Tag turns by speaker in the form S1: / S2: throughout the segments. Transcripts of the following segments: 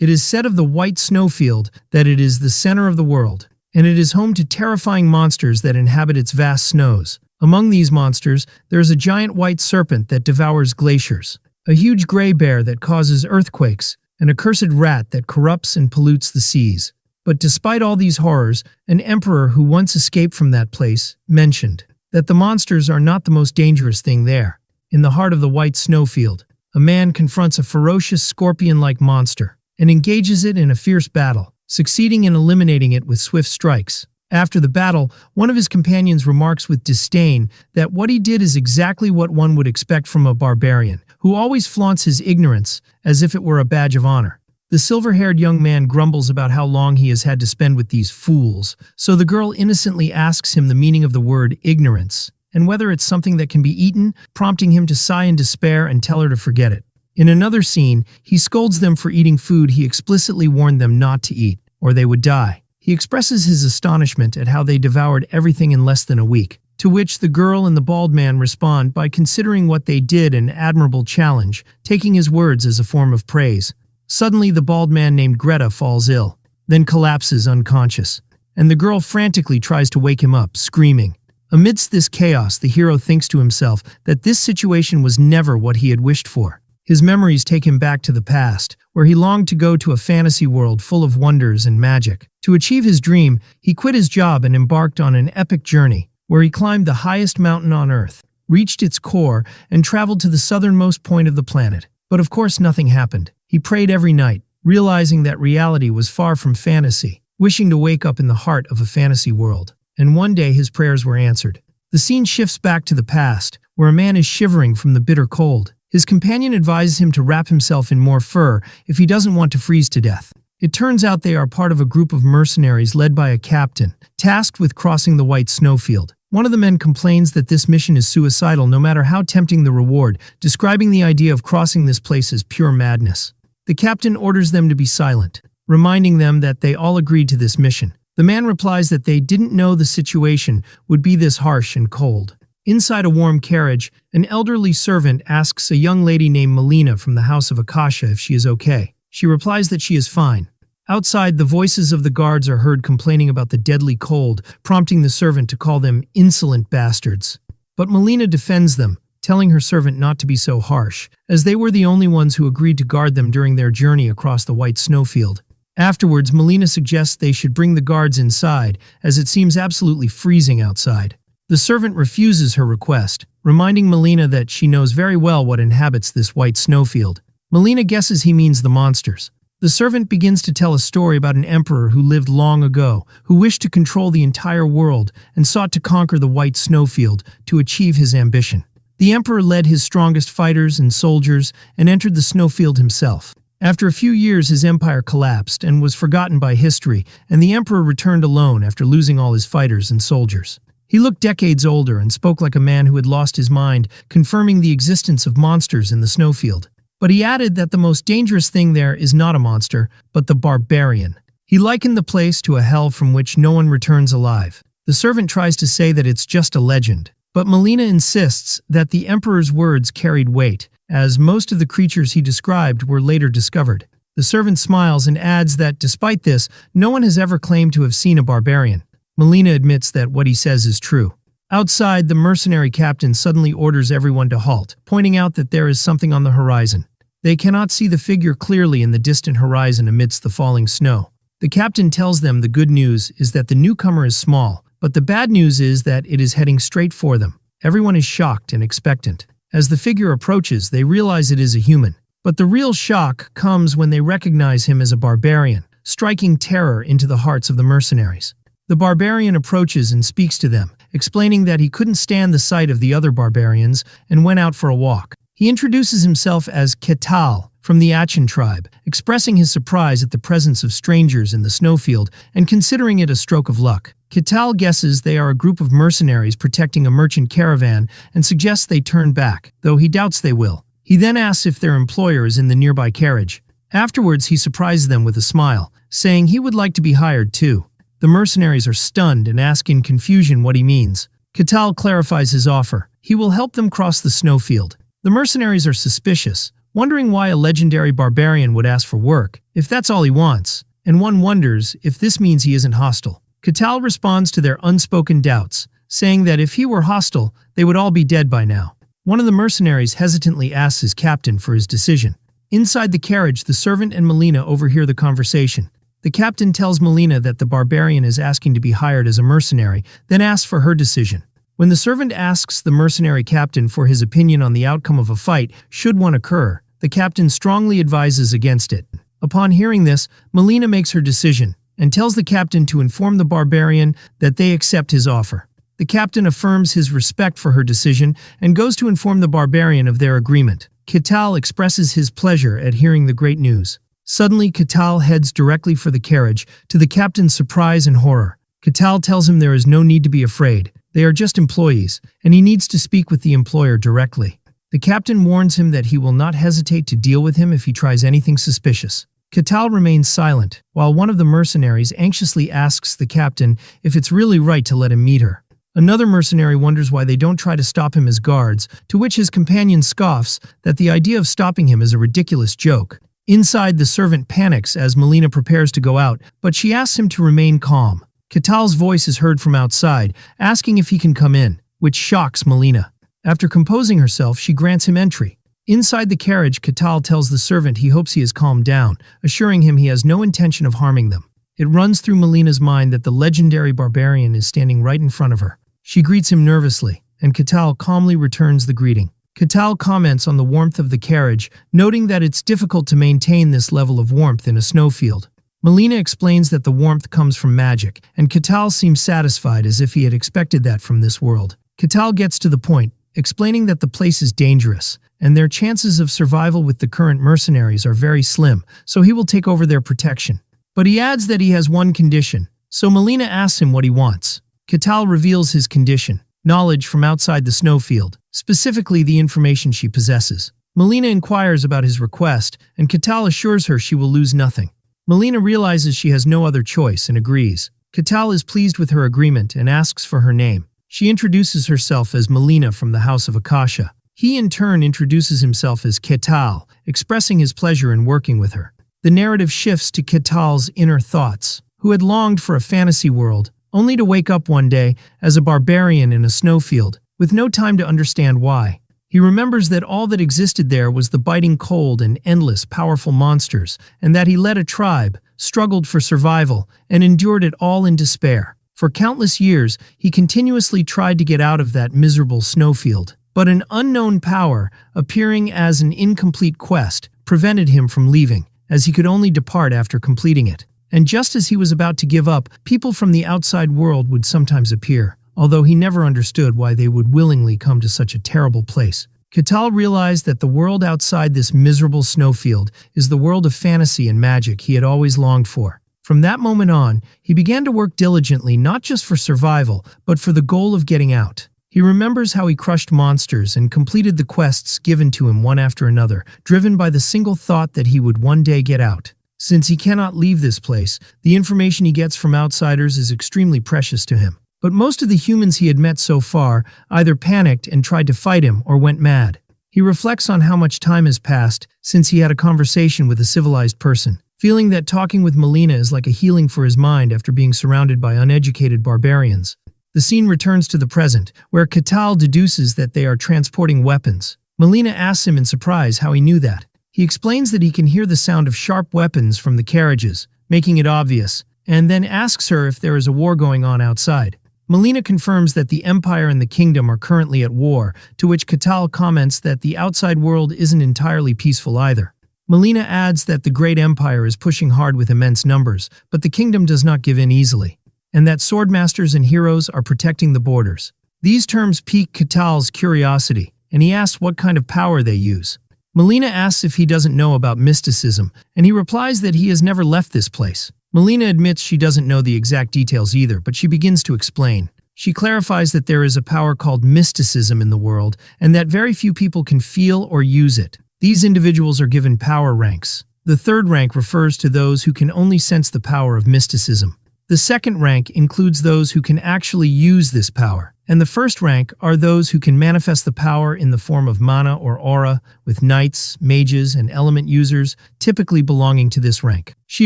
S1: It is said of the white snowfield that it is the center of the world, and it is home to terrifying monsters that inhabit its vast snows. Among these monsters, there is a giant white serpent that devours glaciers, a huge gray bear that causes earthquakes, and a cursed rat that corrupts and pollutes the seas. But despite all these horrors, an emperor who once escaped from that place mentioned that the monsters are not the most dangerous thing there. In the heart of the white snowfield, a man confronts a ferocious scorpion-like monster and engages it in a fierce battle, succeeding in eliminating it with swift strikes. After the battle, one of his companions remarks with disdain that what he did is exactly what one would expect from a barbarian, who always flaunts his ignorance as if it were a badge of honor. The silver-haired young man grumbles about how long he has had to spend with these fools, so the girl innocently asks him the meaning of the word ignorance, and whether it's something that can be eaten, prompting him to sigh in despair and tell her to forget it. In another scene, he scolds them for eating food he explicitly warned them not to eat, or they would die. He expresses his astonishment at how they devoured everything in less than a week, to which the girl and the bald man respond by considering what they did an admirable challenge, taking his words as a form of praise. Suddenly, the bald man named Greta falls ill, then collapses unconscious, and the girl frantically tries to wake him up, screaming. Amidst this chaos, the hero thinks to himself that this situation was never what he had wished for. His memories take him back to the past, where he longed to go to a fantasy world full of wonders and magic. To achieve his dream, he quit his job and embarked on an epic journey, where he climbed the highest mountain on Earth, reached its core, and traveled to the southernmost point of the planet. But of course nothing happened. He prayed every night, realizing that reality was far from fantasy, wishing to wake up in the heart of a fantasy world. And one day his prayers were answered. The scene shifts back to the past, where a man is shivering from the bitter cold. His companion advises him to wrap himself in more fur if he doesn't want to freeze to death. It turns out they are part of a group of mercenaries led by a captain, tasked with crossing the white snowfield. One of the men complains that this mission is suicidal no matter how tempting the reward, describing the idea of crossing this place as pure madness. The captain orders them to be silent, reminding them that they all agreed to this mission. The man replies that they didn't know the situation would be this harsh and cold. Inside a warm carriage, an elderly servant asks a young lady named Melina from the House of Akasha if she is okay. She replies that she is fine. Outside, the voices of the guards are heard complaining about the deadly cold, prompting the servant to call them insolent bastards. But Melina defends them, telling her servant not to be so harsh, as they were the only ones who agreed to guard them during their journey across the white snowfield. Afterwards, Melina suggests they should bring the guards inside, as it seems absolutely freezing outside. The servant refuses her request, reminding Melina that she knows very well what inhabits this white snowfield. Melina guesses he means the monsters. The servant begins to tell a story about an emperor who lived long ago, who wished to control the entire world and sought to conquer the white snowfield to achieve his ambition. The emperor led his strongest fighters and soldiers and entered the snowfield himself. After a few years, his empire collapsed and was forgotten by history, and the emperor returned alone after losing all his fighters and soldiers. He looked decades older and spoke like a man who had lost his mind, confirming the existence of monsters in the snowfield. But he added that the most dangerous thing there is not a monster, but the barbarian. He likened the place to a hell from which no one returns alive. The servant tries to say that it's just a legend, but Melina insists that the emperor's words carried weight, as most of the creatures he described were later discovered. The servant smiles and adds that despite this, no one has ever claimed to have seen a barbarian. Melina admits that what he says is true. Outside, the mercenary captain suddenly orders everyone to halt, pointing out that there is something on the horizon. They cannot see the figure clearly in the distant horizon amidst the falling snow. The captain tells them the good news is that the newcomer is small, but the bad news is that it is heading straight for them. Everyone is shocked and expectant. As the figure approaches, they realize it is a human. But the real shock comes when they recognize him as a barbarian, striking terror into the hearts of the mercenaries. The barbarian approaches and speaks to them, explaining that he couldn't stand the sight of the other barbarians and went out for a walk. He introduces himself as Ketal from the Achin tribe, expressing his surprise at the presence of strangers in the snowfield and considering it a stroke of luck. Ketal guesses they are a group of mercenaries protecting a merchant caravan and suggests they turn back, though he doubts they will. He then asks if their employer is in the nearby carriage. Afterwards, he surprises them with a smile, saying he would like to be hired too. The mercenaries are stunned and ask in confusion what he means. Ketal clarifies his offer. He will help them cross the snowfield. The mercenaries are suspicious, wondering why a legendary barbarian would ask for work, if that's all he wants, and one wonders if this means he isn't hostile. Catal responds to their unspoken doubts, saying that if he were hostile, they would all be dead by now. One of the mercenaries hesitantly asks his captain for his decision. Inside the carriage, the servant and Melina overhear the conversation. The captain tells Melina that the barbarian is asking to be hired as a mercenary, then asks for her decision. When the servant asks the mercenary captain for his opinion on the outcome of a fight, should one occur, the captain strongly advises against it. Upon hearing this, Melina makes her decision and tells the captain to inform the barbarian that they accept his offer. The captain affirms his respect for her decision and goes to inform the barbarian of their agreement. Catal expresses his pleasure at hearing the great news. Suddenly, Catal heads directly for the carriage, to the captain's surprise and horror. Catal tells him there is no need to be afraid. They are just employees, and he needs to speak with the employer directly. The captain warns him that he will not hesitate to deal with him if he tries anything suspicious. Catal remains silent, while one of the mercenaries anxiously asks the captain if it's really right to let him meet her. Another mercenary wonders why they don't try to stop him as guards, to which his companion scoffs that the idea of stopping him is a ridiculous joke. Inside, the servant panics as Melina prepares to go out, but she asks him to remain calm. Catal's voice is heard from outside, asking if he can come in, which shocks Melina. After composing herself, she grants him entry. Inside the carriage, Catal tells the servant he hopes he has calmed down, assuring him he has no intention of harming them. It runs through Melina's mind that the legendary barbarian is standing right in front of her. She greets him nervously, and Catal calmly returns the greeting. Catal comments on the warmth of the carriage, noting that it's difficult to maintain this level of warmth in a snowfield. Melina explains that the warmth comes from magic, and Catal seems satisfied as if he had expected that from this world. Catal gets to the point, explaining that the place is dangerous, and their chances of survival with the current mercenaries are very slim, so he will take over their protection. But he adds that he has one condition, so Melina asks him what he wants. Catal reveals his condition, knowledge from outside the snowfield, specifically the information she possesses. Melina inquires about his request, and Catal assures her she will lose nothing. Melina realizes she has no other choice and agrees. Catal is pleased with her agreement and asks for her name. She introduces herself as Melina from the House of Akasha. He in turn introduces himself as Catal, expressing his pleasure in working with her. The narrative shifts to Catal's inner thoughts, who had longed for a fantasy world, only to wake up one day as a barbarian in a snowfield, with no time to understand why. He remembers that all that existed there was the biting cold and endless powerful monsters, and that he led a tribe, struggled for survival, and endured it all in despair. For countless years, he continuously tried to get out of that miserable snowfield, but an unknown power, appearing as an incomplete quest, prevented him from leaving, as he could only depart after completing it. And just as he was about to give up, people from the outside world would sometimes appear, although he never understood why they would willingly come to such a terrible place. Catal realized that the world outside this miserable snowfield is the world of fantasy and magic he had always longed for. From that moment on, he began to work diligently not just for survival, but for the goal of getting out. He remembers how he crushed monsters and completed the quests given to him one after another, driven by the single thought that he would one day get out. Since he cannot leave this place, the information he gets from outsiders is extremely precious to him. But most of the humans he had met so far either panicked and tried to fight him or went mad. He reflects on how much time has passed since he had a conversation with a civilized person, feeling that talking with Melina is like a healing for his mind after being surrounded by uneducated barbarians. The scene returns to the present, where Catal deduces that they are transporting weapons. Melina asks him in surprise how he knew that. He explains that he can hear the sound of sharp weapons from the carriages, making it obvious, and then asks her if there is a war going on outside. Melina confirms that the Empire and the Kingdom are currently at war, to which Catal comments that the outside world isn't entirely peaceful either. Melina adds that the Great Empire is pushing hard with immense numbers, but the Kingdom does not give in easily, and that swordmasters and heroes are protecting the borders. These terms pique Catal's curiosity, and he asks what kind of power they use. Melina asks if he doesn't know about mysticism, and he replies that he has never left this place. Melina admits she doesn't know the exact details either, but she begins to explain. She clarifies that there is a power called mysticism in the world, and that very few people can feel or use it. These individuals are given power ranks. The third rank refers to those who can only sense the power of mysticism. The second rank includes those who can actually use this power, and the first rank are those who can manifest the power in the form of mana or aura, with knights, mages, and element users typically belonging to this rank. She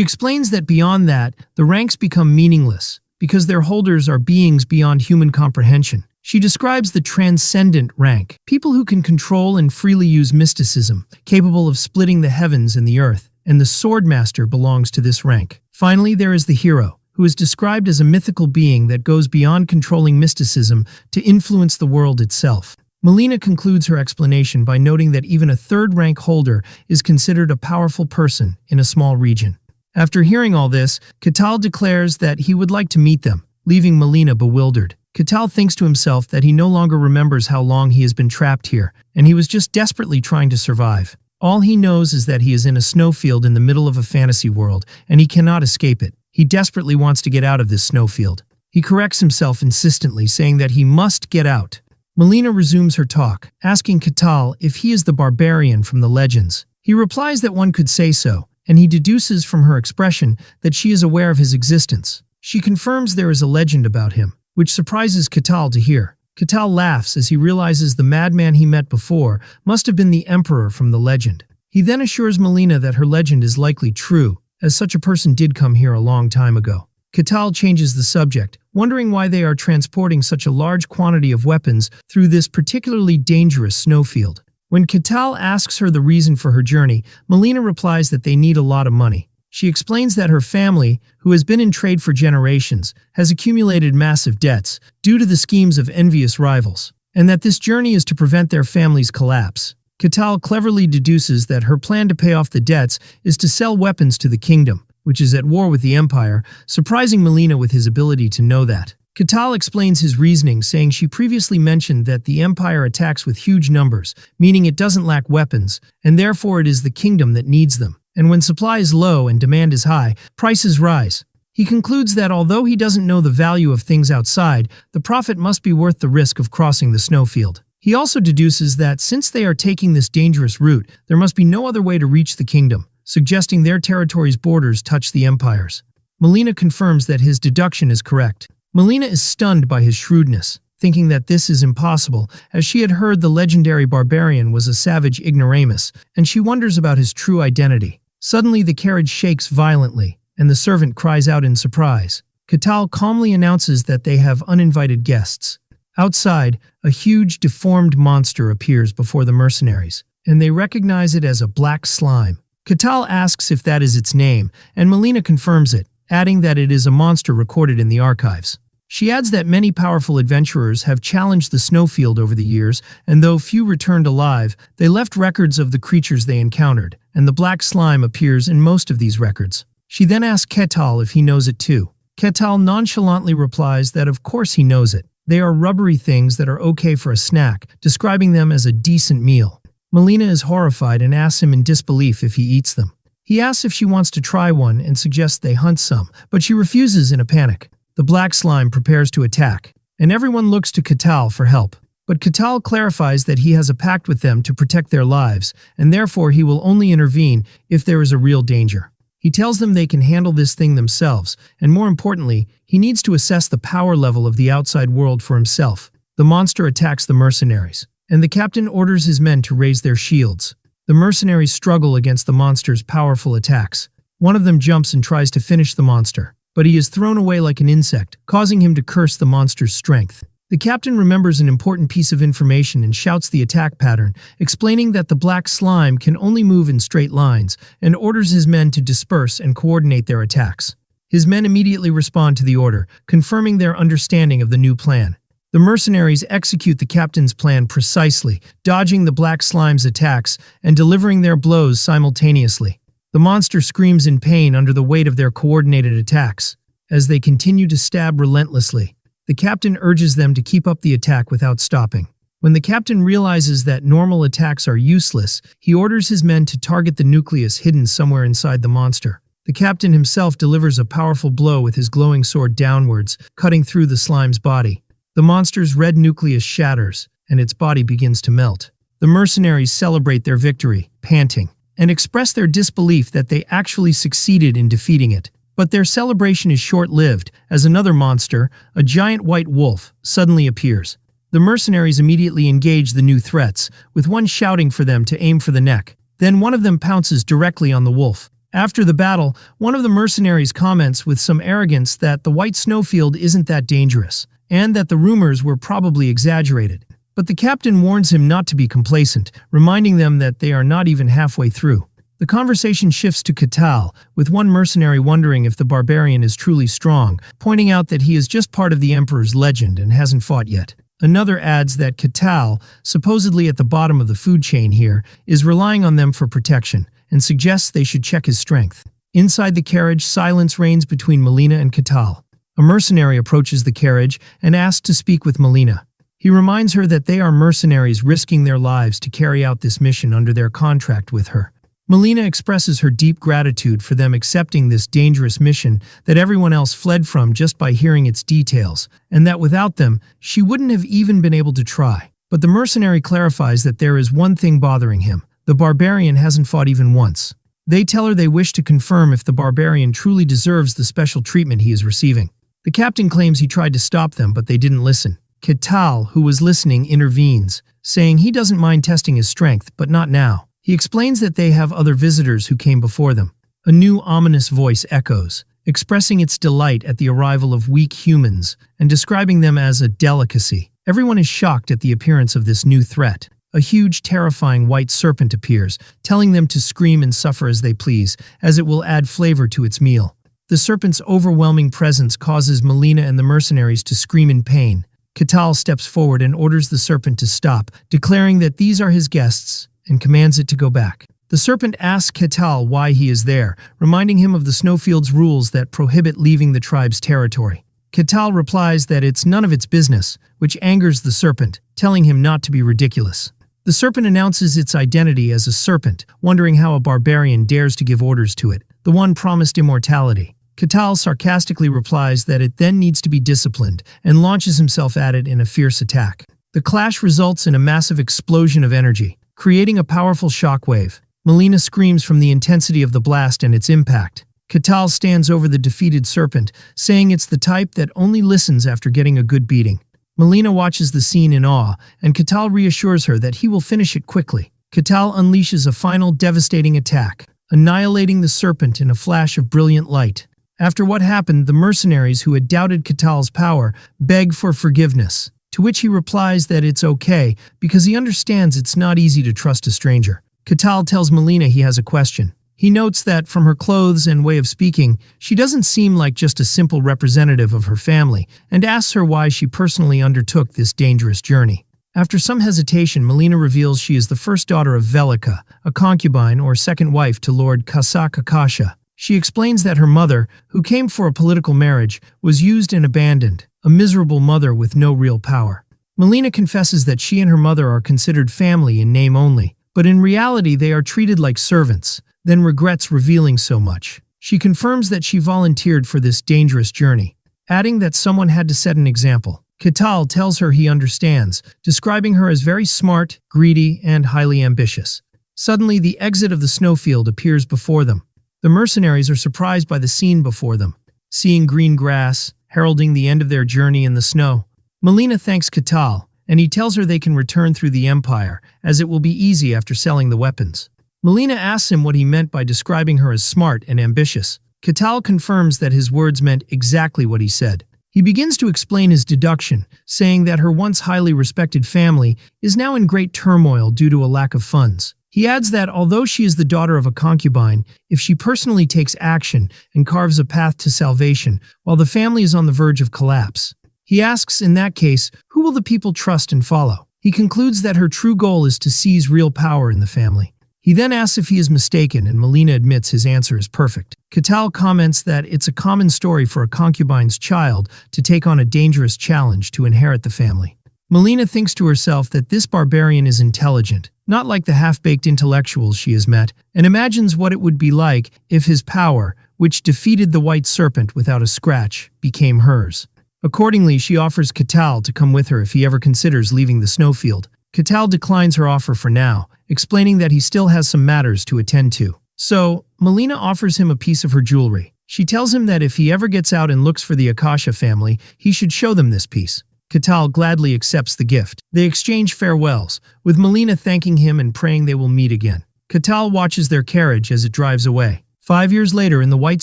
S1: explains that beyond that, the ranks become meaningless, because their holders are beings beyond human comprehension. She describes the transcendent rank, people who can control and freely use mysticism, capable of splitting the heavens and the earth, and the Swordmaster belongs to this rank. Finally, there is the hero, who is described as a mythical being that goes beyond controlling mysticism to influence the world itself. Melina concludes her explanation by noting that even a third-rank holder is considered a powerful person in a small region. After hearing all this, Catal declares that he would like to meet them, leaving Melina bewildered. Catal thinks to himself that he no longer remembers how long he has been trapped here, and he was just desperately trying to survive. All he knows is that he is in a snowfield in the middle of a fantasy world, and he cannot escape it. He desperately wants to get out of this snowfield. He corrects himself insistently, saying that he must get out. Melina resumes her talk, asking Catal if he is the Barbarian from the legends. He replies that one could say so, and he deduces from her expression that she is aware of his existence. She confirms there is a legend about him, which surprises Catal to hear. Catal laughs as he realizes the madman he met before must have been the Emperor from the legend. He then assures Melina that her legend is likely true, as such a person did come here a long time ago. Catal changes the subject, wondering why they are transporting such a large quantity of weapons through this particularly dangerous snowfield. When Catal asks her the reason for her journey, Melina replies that they need a lot of money. She explains that her family, who has been in trade for generations, has accumulated massive debts due to the schemes of envious rivals, and that this journey is to prevent their family's collapse. Catal cleverly deduces that her plan to pay off the debts is to sell weapons to the kingdom, which is at war with the Empire, surprising Melina with his ability to know that. Catal explains his reasoning, saying she previously mentioned that the Empire attacks with huge numbers, meaning it doesn't lack weapons, and therefore it is the kingdom that needs them. And when supply is low and demand is high, prices rise. He concludes that although he doesn't know the value of things outside, the profit must be worth the risk of crossing the snowfield. He also deduces that since they are taking this dangerous route, there must be no other way to reach the kingdom, suggesting their territory's borders touch the Empire's. Melina confirms that his deduction is correct. Melina is stunned by his shrewdness, thinking that this is impossible, as she had heard the legendary Barbarian was a savage ignoramus, and she wonders about his true identity. Suddenly the carriage shakes violently, and the servant cries out in surprise. Catal calmly announces that they have uninvited guests. Outside, a huge, deformed monster appears before the mercenaries, and they recognize it as a black slime. Catal asks if that is its name, and Melina confirms it, adding that it is a monster recorded in the archives. She adds that many powerful adventurers have challenged the snowfield over the years, and though few returned alive, they left records of the creatures they encountered, and the black slime appears in most of these records. She then asks Catal if he knows it too. Catal nonchalantly replies that of course he knows it. They are rubbery things that are okay for a snack, describing them as a decent meal. Melina is horrified and asks him in disbelief if he eats them. He asks if she wants to try one and suggests they hunt some, but she refuses in a panic. The black slime prepares to attack, and everyone looks to Catal for help. But Catal clarifies that he has a pact with them to protect their lives, and therefore he will only intervene if there is a real danger. He tells them they can handle this thing themselves, and more importantly, he needs to assess the power level of the outside world for himself. The monster attacks the mercenaries, and the captain orders his men to raise their shields. The mercenaries struggle against the monster's powerful attacks. One of them jumps and tries to finish the monster, but he is thrown away like an insect, causing him to curse the monster's strength. The captain remembers an important piece of information and shouts the attack pattern, explaining that the black slime can only move in straight lines, and orders his men to disperse and coordinate their attacks. His men immediately respond to the order, confirming their understanding of the new plan. The mercenaries execute the captain's plan precisely, dodging the black slime's attacks and delivering their blows simultaneously. The monster screams in pain under the weight of their coordinated attacks. As they continue to stab relentlessly, the captain urges them to keep up the attack without stopping. When the captain realizes that normal attacks are useless, he orders his men to target the nucleus hidden somewhere inside the monster. The captain himself delivers a powerful blow with his glowing sword downwards, cutting through the slime's body. The monster's red nucleus shatters, and its body begins to melt. The mercenaries celebrate their victory, panting, and express their disbelief that they actually succeeded in defeating it. But their celebration is short-lived, as another monster, a giant white wolf, suddenly appears. The mercenaries immediately engage the new threats, with one shouting for them to aim for the neck. Then one of them pounces directly on the wolf. After the battle, one of the mercenaries comments with some arrogance that the white snowfield isn't that dangerous, and that the rumors were probably exaggerated. But the captain warns him not to be complacent, reminding them that they are not even halfway through. The conversation shifts to Catal, with one mercenary wondering if the barbarian is truly strong, pointing out that he is just part of the Emperor's legend and hasn't fought yet. Another adds that Catal, supposedly at the bottom of the food chain here, is relying on them for protection, and suggests they should check his strength. Inside the carriage, silence reigns between Melina and Catal. A mercenary approaches the carriage and asks to speak with Melina. He reminds her that they are mercenaries risking their lives to carry out this mission under their contract with her. Melina expresses her deep gratitude for them accepting this dangerous mission that everyone else fled from just by hearing its details, and that without them, she wouldn't have even been able to try. But the mercenary clarifies that there is one thing bothering him. The barbarian hasn't fought even once. They tell her they wish to confirm if the barbarian truly deserves the special treatment he is receiving. The captain claims he tried to stop them, but they didn't listen. Catal, who was listening, intervenes, saying he doesn't mind testing his strength, but not now. He explains that they have other visitors who came before them. A new ominous voice echoes, expressing its delight at the arrival of weak humans and describing them as a delicacy. Everyone is shocked at the appearance of this new threat. A huge, terrifying white serpent appears, telling them to scream and suffer as they please, as it will add flavor to its meal. The serpent's overwhelming presence causes Melina and the mercenaries to scream in pain. Catal steps forward and orders the serpent to stop, declaring that these are his guests, and commands it to go back. The serpent asks Catal why he is there, reminding him of the snowfield's rules that prohibit leaving the tribe's territory. Catal replies that it's none of its business, which angers the serpent, telling him not to be ridiculous. The serpent announces its identity as a serpent, wondering how a barbarian dares to give orders to it, the one promised immortality. Catal sarcastically replies that it then needs to be disciplined, and launches himself at it in a fierce attack. The clash results in a massive explosion of energy, creating a powerful shockwave. Melina screams from the intensity of the blast and its impact. Catal stands over the defeated serpent, saying it's the type that only listens after getting a good beating. Melina watches the scene in awe, and Catal reassures her that he will finish it quickly. Catal unleashes a final devastating attack, annihilating the serpent in a flash of brilliant light. After what happened, the mercenaries who had doubted Catal's power beg for forgiveness, to which he replies that it's okay because he understands it's not easy to trust a stranger. Catal tells Melina he has a question. He notes that, from her clothes and way of speaking, she doesn't seem like just a simple representative of her family, and asks her why she personally undertook this dangerous journey. After some hesitation, Melina reveals she is the first daughter of Velika, a concubine or second wife to Lord Kasakakasha. She explains that her mother, who came for a political marriage, was used and abandoned, a miserable mother with no real power. Melina confesses that she and her mother are considered family in name only, but in reality they are treated like servants, then regrets revealing so much. She confirms that she volunteered for this dangerous journey, adding that someone had to set an example. Catal tells her he understands, describing her as very smart, greedy, and highly ambitious. Suddenly, the exit of the snowfield appears before them. The mercenaries are surprised by the scene before them, seeing green grass, heralding the end of their journey in the snow. Melina thanks Catal, and he tells her they can return through the Empire, as it will be easy after selling the weapons. Melina asks him what he meant by describing her as smart and ambitious. Catal confirms that his words meant exactly what he said. He begins to explain his deduction, saying that her once highly respected family is now in great turmoil due to a lack of funds. He adds that although she is the daughter of a concubine, if she personally takes action and carves a path to salvation, while the family is on the verge of collapse. He asks, in that case, who will the people trust and follow? He concludes that her true goal is to seize real power in the family. He then asks if he is mistaken, and Melina admits his answer is perfect. Catal comments that it's a common story for a concubine's child to take on a dangerous challenge to inherit the family. Melina thinks to herself that this barbarian is intelligent, not like the half-baked intellectuals she has met, and imagines what it would be like if his power, which defeated the white serpent without a scratch, became hers. Accordingly, she offers Catal to come with her if he ever considers leaving the snowfield. Catal declines her offer for now, explaining that he still has some matters to attend to. So, Melina offers him a piece of her jewelry. She tells him that if he ever gets out and looks for the Akasha family, he should show them this piece. Katal gladly accepts the gift. They exchange farewells, with Melina thanking him and praying they will meet again. Katal watches their carriage as it drives away. 5 years later, in the white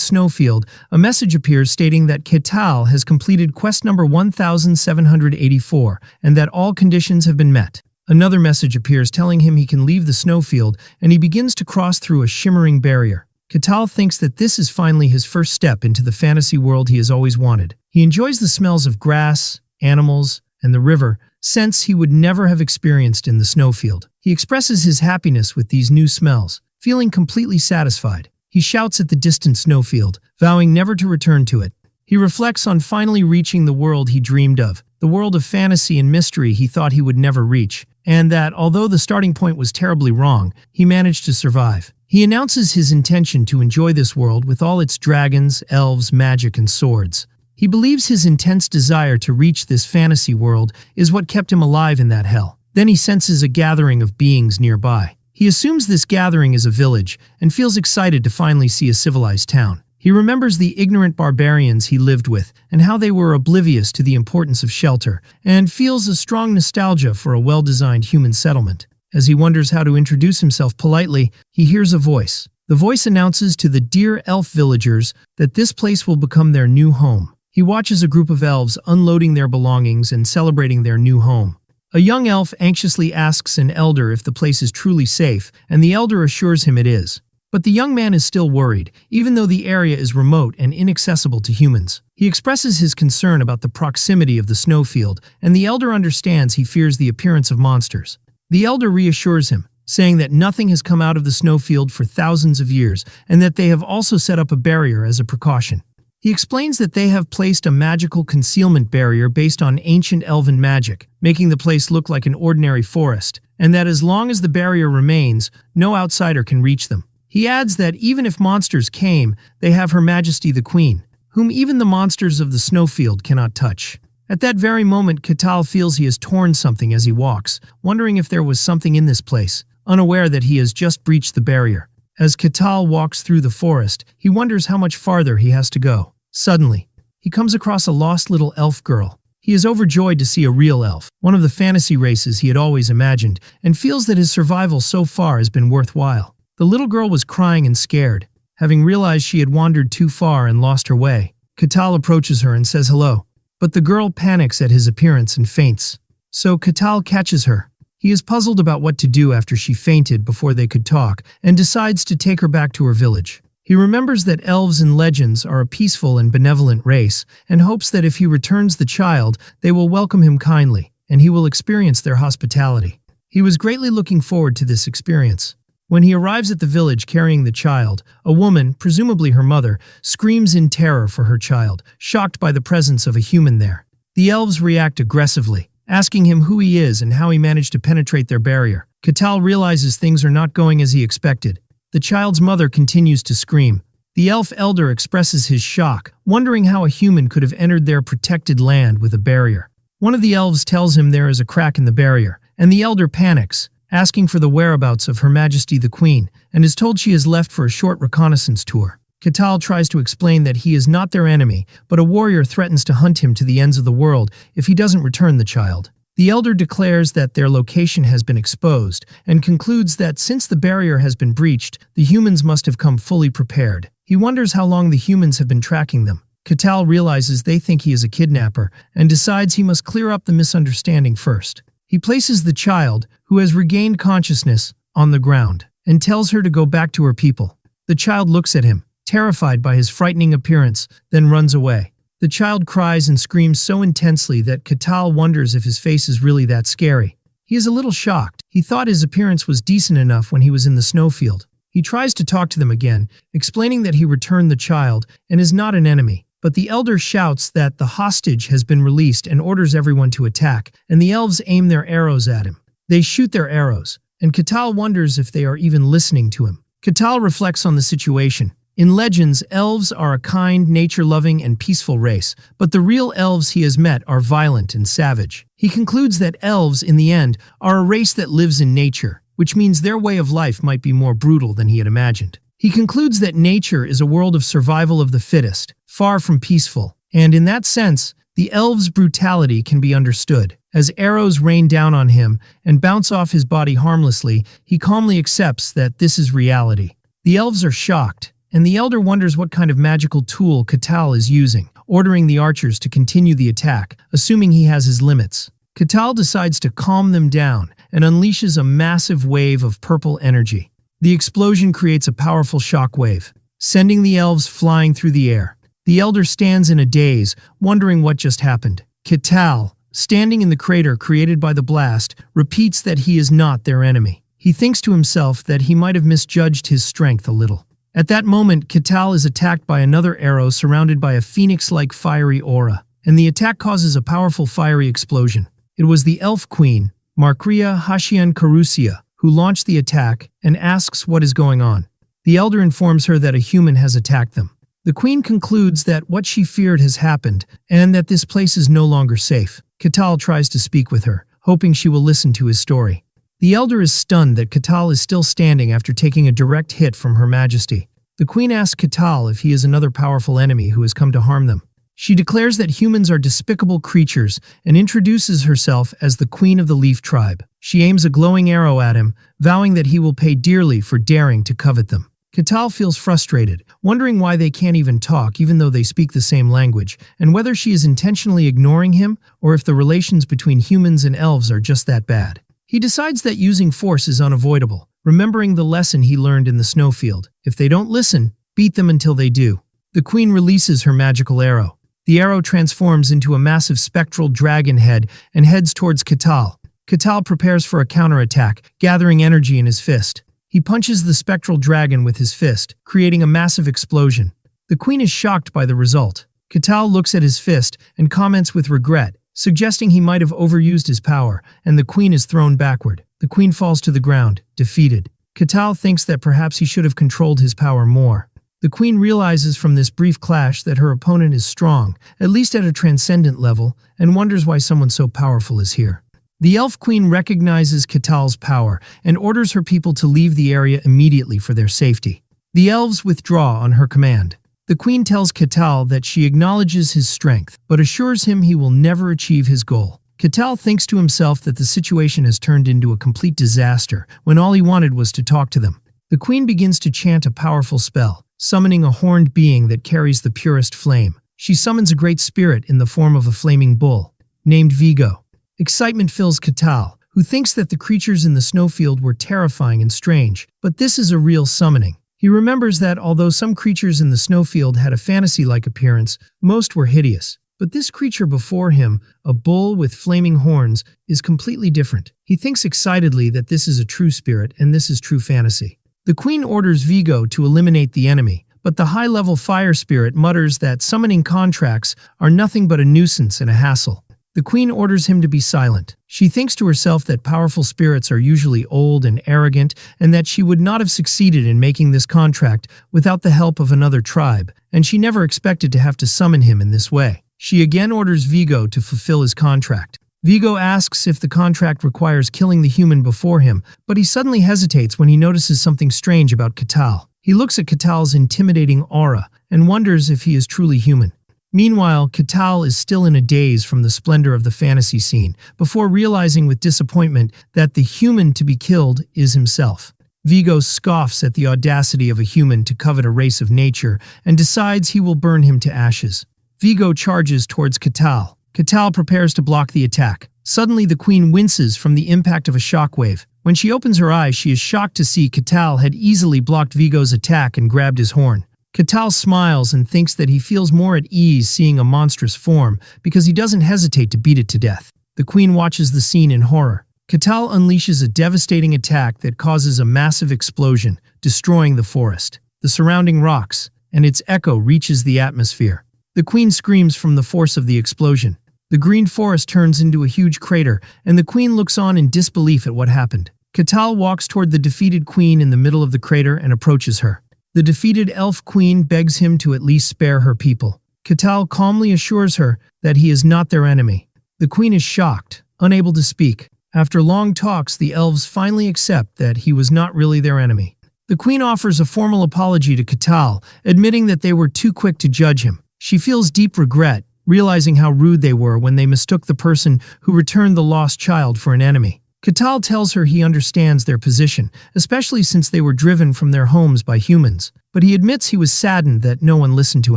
S1: snowfield, a message appears stating that Katal has completed quest number 1784 and that all conditions have been met. Another message appears telling him he can leave the snowfield, and he begins to cross through a shimmering barrier. Katal thinks that this is finally his first step into the fantasy world he has always wanted. He enjoys the smells of grass, animals, and the river, scents he would never have experienced in the snowfield. He expresses his happiness with these new smells, feeling completely satisfied. He shouts at the distant snowfield, vowing never to return to it. He reflects on finally reaching the world he dreamed of, the world of fantasy and mystery he thought he would never reach, and that, although the starting point was terribly wrong, he managed to survive. He announces his intention to enjoy this world with all its dragons, elves, magic, and swords. He believes his intense desire to reach this fantasy world is what kept him alive in that hell. Then he senses a gathering of beings nearby. He assumes this gathering is a village and feels excited to finally see a civilized town. He remembers the ignorant barbarians he lived with and how they were oblivious to the importance of shelter, and feels a strong nostalgia for a well-designed human settlement. As he wonders how to introduce himself politely, he hears a voice. The voice announces to the dear elf villagers that this place will become their new home. He watches a group of elves unloading their belongings and celebrating their new home. A young elf anxiously asks an elder if the place is truly safe, and the elder assures him it is. But the young man is still worried, even though the area is remote and inaccessible to humans. He expresses his concern about the proximity of the snowfield, and the elder understands he fears the appearance of monsters. The elder reassures him, saying that nothing has come out of the snowfield for thousands of years, and that they have also set up a barrier as a precaution. He explains that they have placed a magical concealment barrier based on ancient elven magic, making the place look like an ordinary forest, and that as long as the barrier remains, no outsider can reach them. He adds that even if monsters came, they have Her Majesty the Queen, whom even the monsters of the snowfield cannot touch. At that very moment, Katal feels he has torn something as he walks, wondering if there was something in this place, unaware that he has just breached the barrier. As Katal walks through the forest, he wonders how much farther he has to go. Suddenly, he comes across a lost little elf girl. He is overjoyed to see a real elf, one of the fantasy races he had always imagined, and feels that his survival so far has been worthwhile. The little girl was crying and scared, having realized she had wandered too far and lost her way. Katal approaches her and says hello, but the girl panics at his appearance and faints. So Katal catches her. He is puzzled about what to do after she fainted before they could talk, and decides to take her back to her village. He remembers that elves in legends are a peaceful and benevolent race, and hopes that if he returns the child, they will welcome him kindly, and he will experience their hospitality. He was greatly looking forward to this experience. When he arrives at the village carrying the child, a woman, presumably her mother, screams in terror for her child, shocked by the presence of a human there. The elves react aggressively, asking him who he is and how he managed to penetrate their barrier. Katal realizes things are not going as he expected. The child's mother continues to scream. The elf elder expresses his shock, wondering how a human could have entered their protected land with a barrier. One of the elves tells him there is a crack in the barrier, and the elder panics, asking for the whereabouts of Her Majesty the Queen, and is told she has left for a short reconnaissance tour. Katal tries to explain that he is not their enemy, but a warrior threatens to hunt him to the ends of the world if he doesn't return the child. The elder declares that their location has been exposed, and concludes that since the barrier has been breached, the humans must have come fully prepared. He wonders how long the humans have been tracking them. Katal realizes they think he is a kidnapper, and decides he must clear up the misunderstanding first. He places the child, who has regained consciousness, on the ground, and tells her to go back to her people. The child looks at him, terrified by his frightening appearance, then runs away. The child cries and screams so intensely that Katal wonders if his face is really that scary. He is a little shocked. He thought his appearance was decent enough when he was in the snowfield. He tries to talk to them again, explaining that he returned the child and is not an enemy. But the elder shouts that the hostage has been released and orders everyone to attack, and the elves aim their arrows at him. They shoot their arrows, and Katal wonders if they are even listening to him. Katal reflects on the situation. In legends, elves are a kind, nature-loving, and peaceful race, but the real elves he has met are violent and savage. He concludes that elves, in the end, are a race that lives in nature, which means their way of life might be more brutal than he had imagined. He concludes that nature is a world of survival of the fittest, far from peaceful, and in that sense, the elves' brutality can be understood. As arrows rain down on him and bounce off his body harmlessly, he calmly accepts that this is reality. The elves are shocked, and the elder wonders what kind of magical tool Catal is using, ordering the archers to continue the attack, assuming he has his limits. Catal decides to calm them down and unleashes a massive wave of purple energy. The explosion creates a powerful shockwave, sending the elves flying through the air. The elder stands in a daze, wondering what just happened. Catal, standing in the crater created by the blast, repeats that he is not their enemy. He thinks to himself that he might have misjudged his strength a little. At that moment, Catal is attacked by another arrow surrounded by a phoenix-like fiery aura, and the attack causes a powerful fiery explosion. It was the elf queen, Markria Hashian Karusia, who launched the attack and asks what is going on. The elder informs her that a human has attacked them. The queen concludes that what she feared has happened and that this place is no longer safe. Catal tries to speak with her, hoping she will listen to his story. The elder is stunned that Catal is still standing after taking a direct hit from Her Majesty. The queen asks Catal if he is another powerful enemy who has come to harm them. She declares that humans are despicable creatures and introduces herself as the Queen of the Leaf Tribe. She aims a glowing arrow at him, vowing that he will pay dearly for daring to covet them. Catal feels frustrated, wondering why they can't even talk even though they speak the same language, and whether she is intentionally ignoring him or if the relations between humans and elves are just that bad. He decides that using force is unavoidable, remembering the lesson he learned in the snowfield. If they don't listen, beat them until they do. The queen releases her magical arrow. The arrow transforms into a massive spectral dragon head and heads towards Catal. Catal prepares for a counterattack, gathering energy in his fist. He punches the spectral dragon with his fist, creating a massive explosion. The queen is shocked by the result. Catal looks at his fist and comments with regret, suggesting he might have overused his power, and the queen is thrown backward. The queen falls to the ground, defeated. Catal thinks that perhaps he should have controlled his power more. The queen realizes from this brief clash that her opponent is strong, at least at a transcendent level, and wonders why someone so powerful is here. The elf queen recognizes Catal's power and orders her people to leave the area immediately for their safety. The elves withdraw on her command. The queen tells Catal that she acknowledges his strength, but assures him he will never achieve his goal. Catal thinks to himself that the situation has turned into a complete disaster when all he wanted was to talk to them. The queen begins to chant a powerful spell, summoning a horned being that carries the purest flame. She summons a great spirit in the form of a flaming bull, named Vigo. Excitement fills Catal, who thinks that the creatures in the snowfield were terrifying and strange, but this is a real summoning. He remembers that although some creatures in the snowfield had a fantasy-like appearance, most were hideous. But this creature before him, a bull with flaming horns, is completely different. He thinks excitedly that this is a true spirit and this is true fantasy. The queen orders Vigo to eliminate the enemy, but the high-level fire spirit mutters that summoning contracts are nothing but a nuisance and a hassle. The queen orders him to be silent. She thinks to herself that powerful spirits are usually old and arrogant, and that she would not have succeeded in making this contract without the help of another tribe, and she never expected to have to summon him in this way. She again orders Vigo to fulfill his contract. Vigo asks if the contract requires killing the human before him, but he suddenly hesitates when he notices something strange about Catal. He looks at Catal's intimidating aura and wonders if he is truly human. Meanwhile, Catal is still in a daze from the splendor of the fantasy scene, before realizing with disappointment that the human to be killed is himself. Vigo scoffs at the audacity of a human to covet a race of nature and decides he will burn him to ashes. Vigo charges towards Catal. Catal prepares to block the attack. Suddenly, the queen winces from the impact of a shockwave. When she opens her eyes, she is shocked to see Catal had easily blocked Vigo's attack and grabbed his horn. Catal smiles and thinks that he feels more at ease seeing a monstrous form because he doesn't hesitate to beat it to death. The queen watches the scene in horror. Catal unleashes a devastating attack that causes a massive explosion, destroying the forest, the surrounding rocks, and its echo reaches the atmosphere. The queen screams from the force of the explosion. The green forest turns into a huge crater, and the queen looks on in disbelief at what happened. Catal walks toward the defeated queen in the middle of the crater and approaches her. The defeated elf queen begs him to at least spare her people. Catal calmly assures her that he is not their enemy. The queen is shocked, unable to speak. After long talks, the elves finally accept that he was not really their enemy. The queen offers a formal apology to Ketal, admitting that they were too quick to judge him. She feels deep regret, realizing how rude they were when they mistook the person who returned the lost child for an enemy. Ketal tells her he understands their position, especially since they were driven from their homes by humans, but he admits he was saddened that no one listened to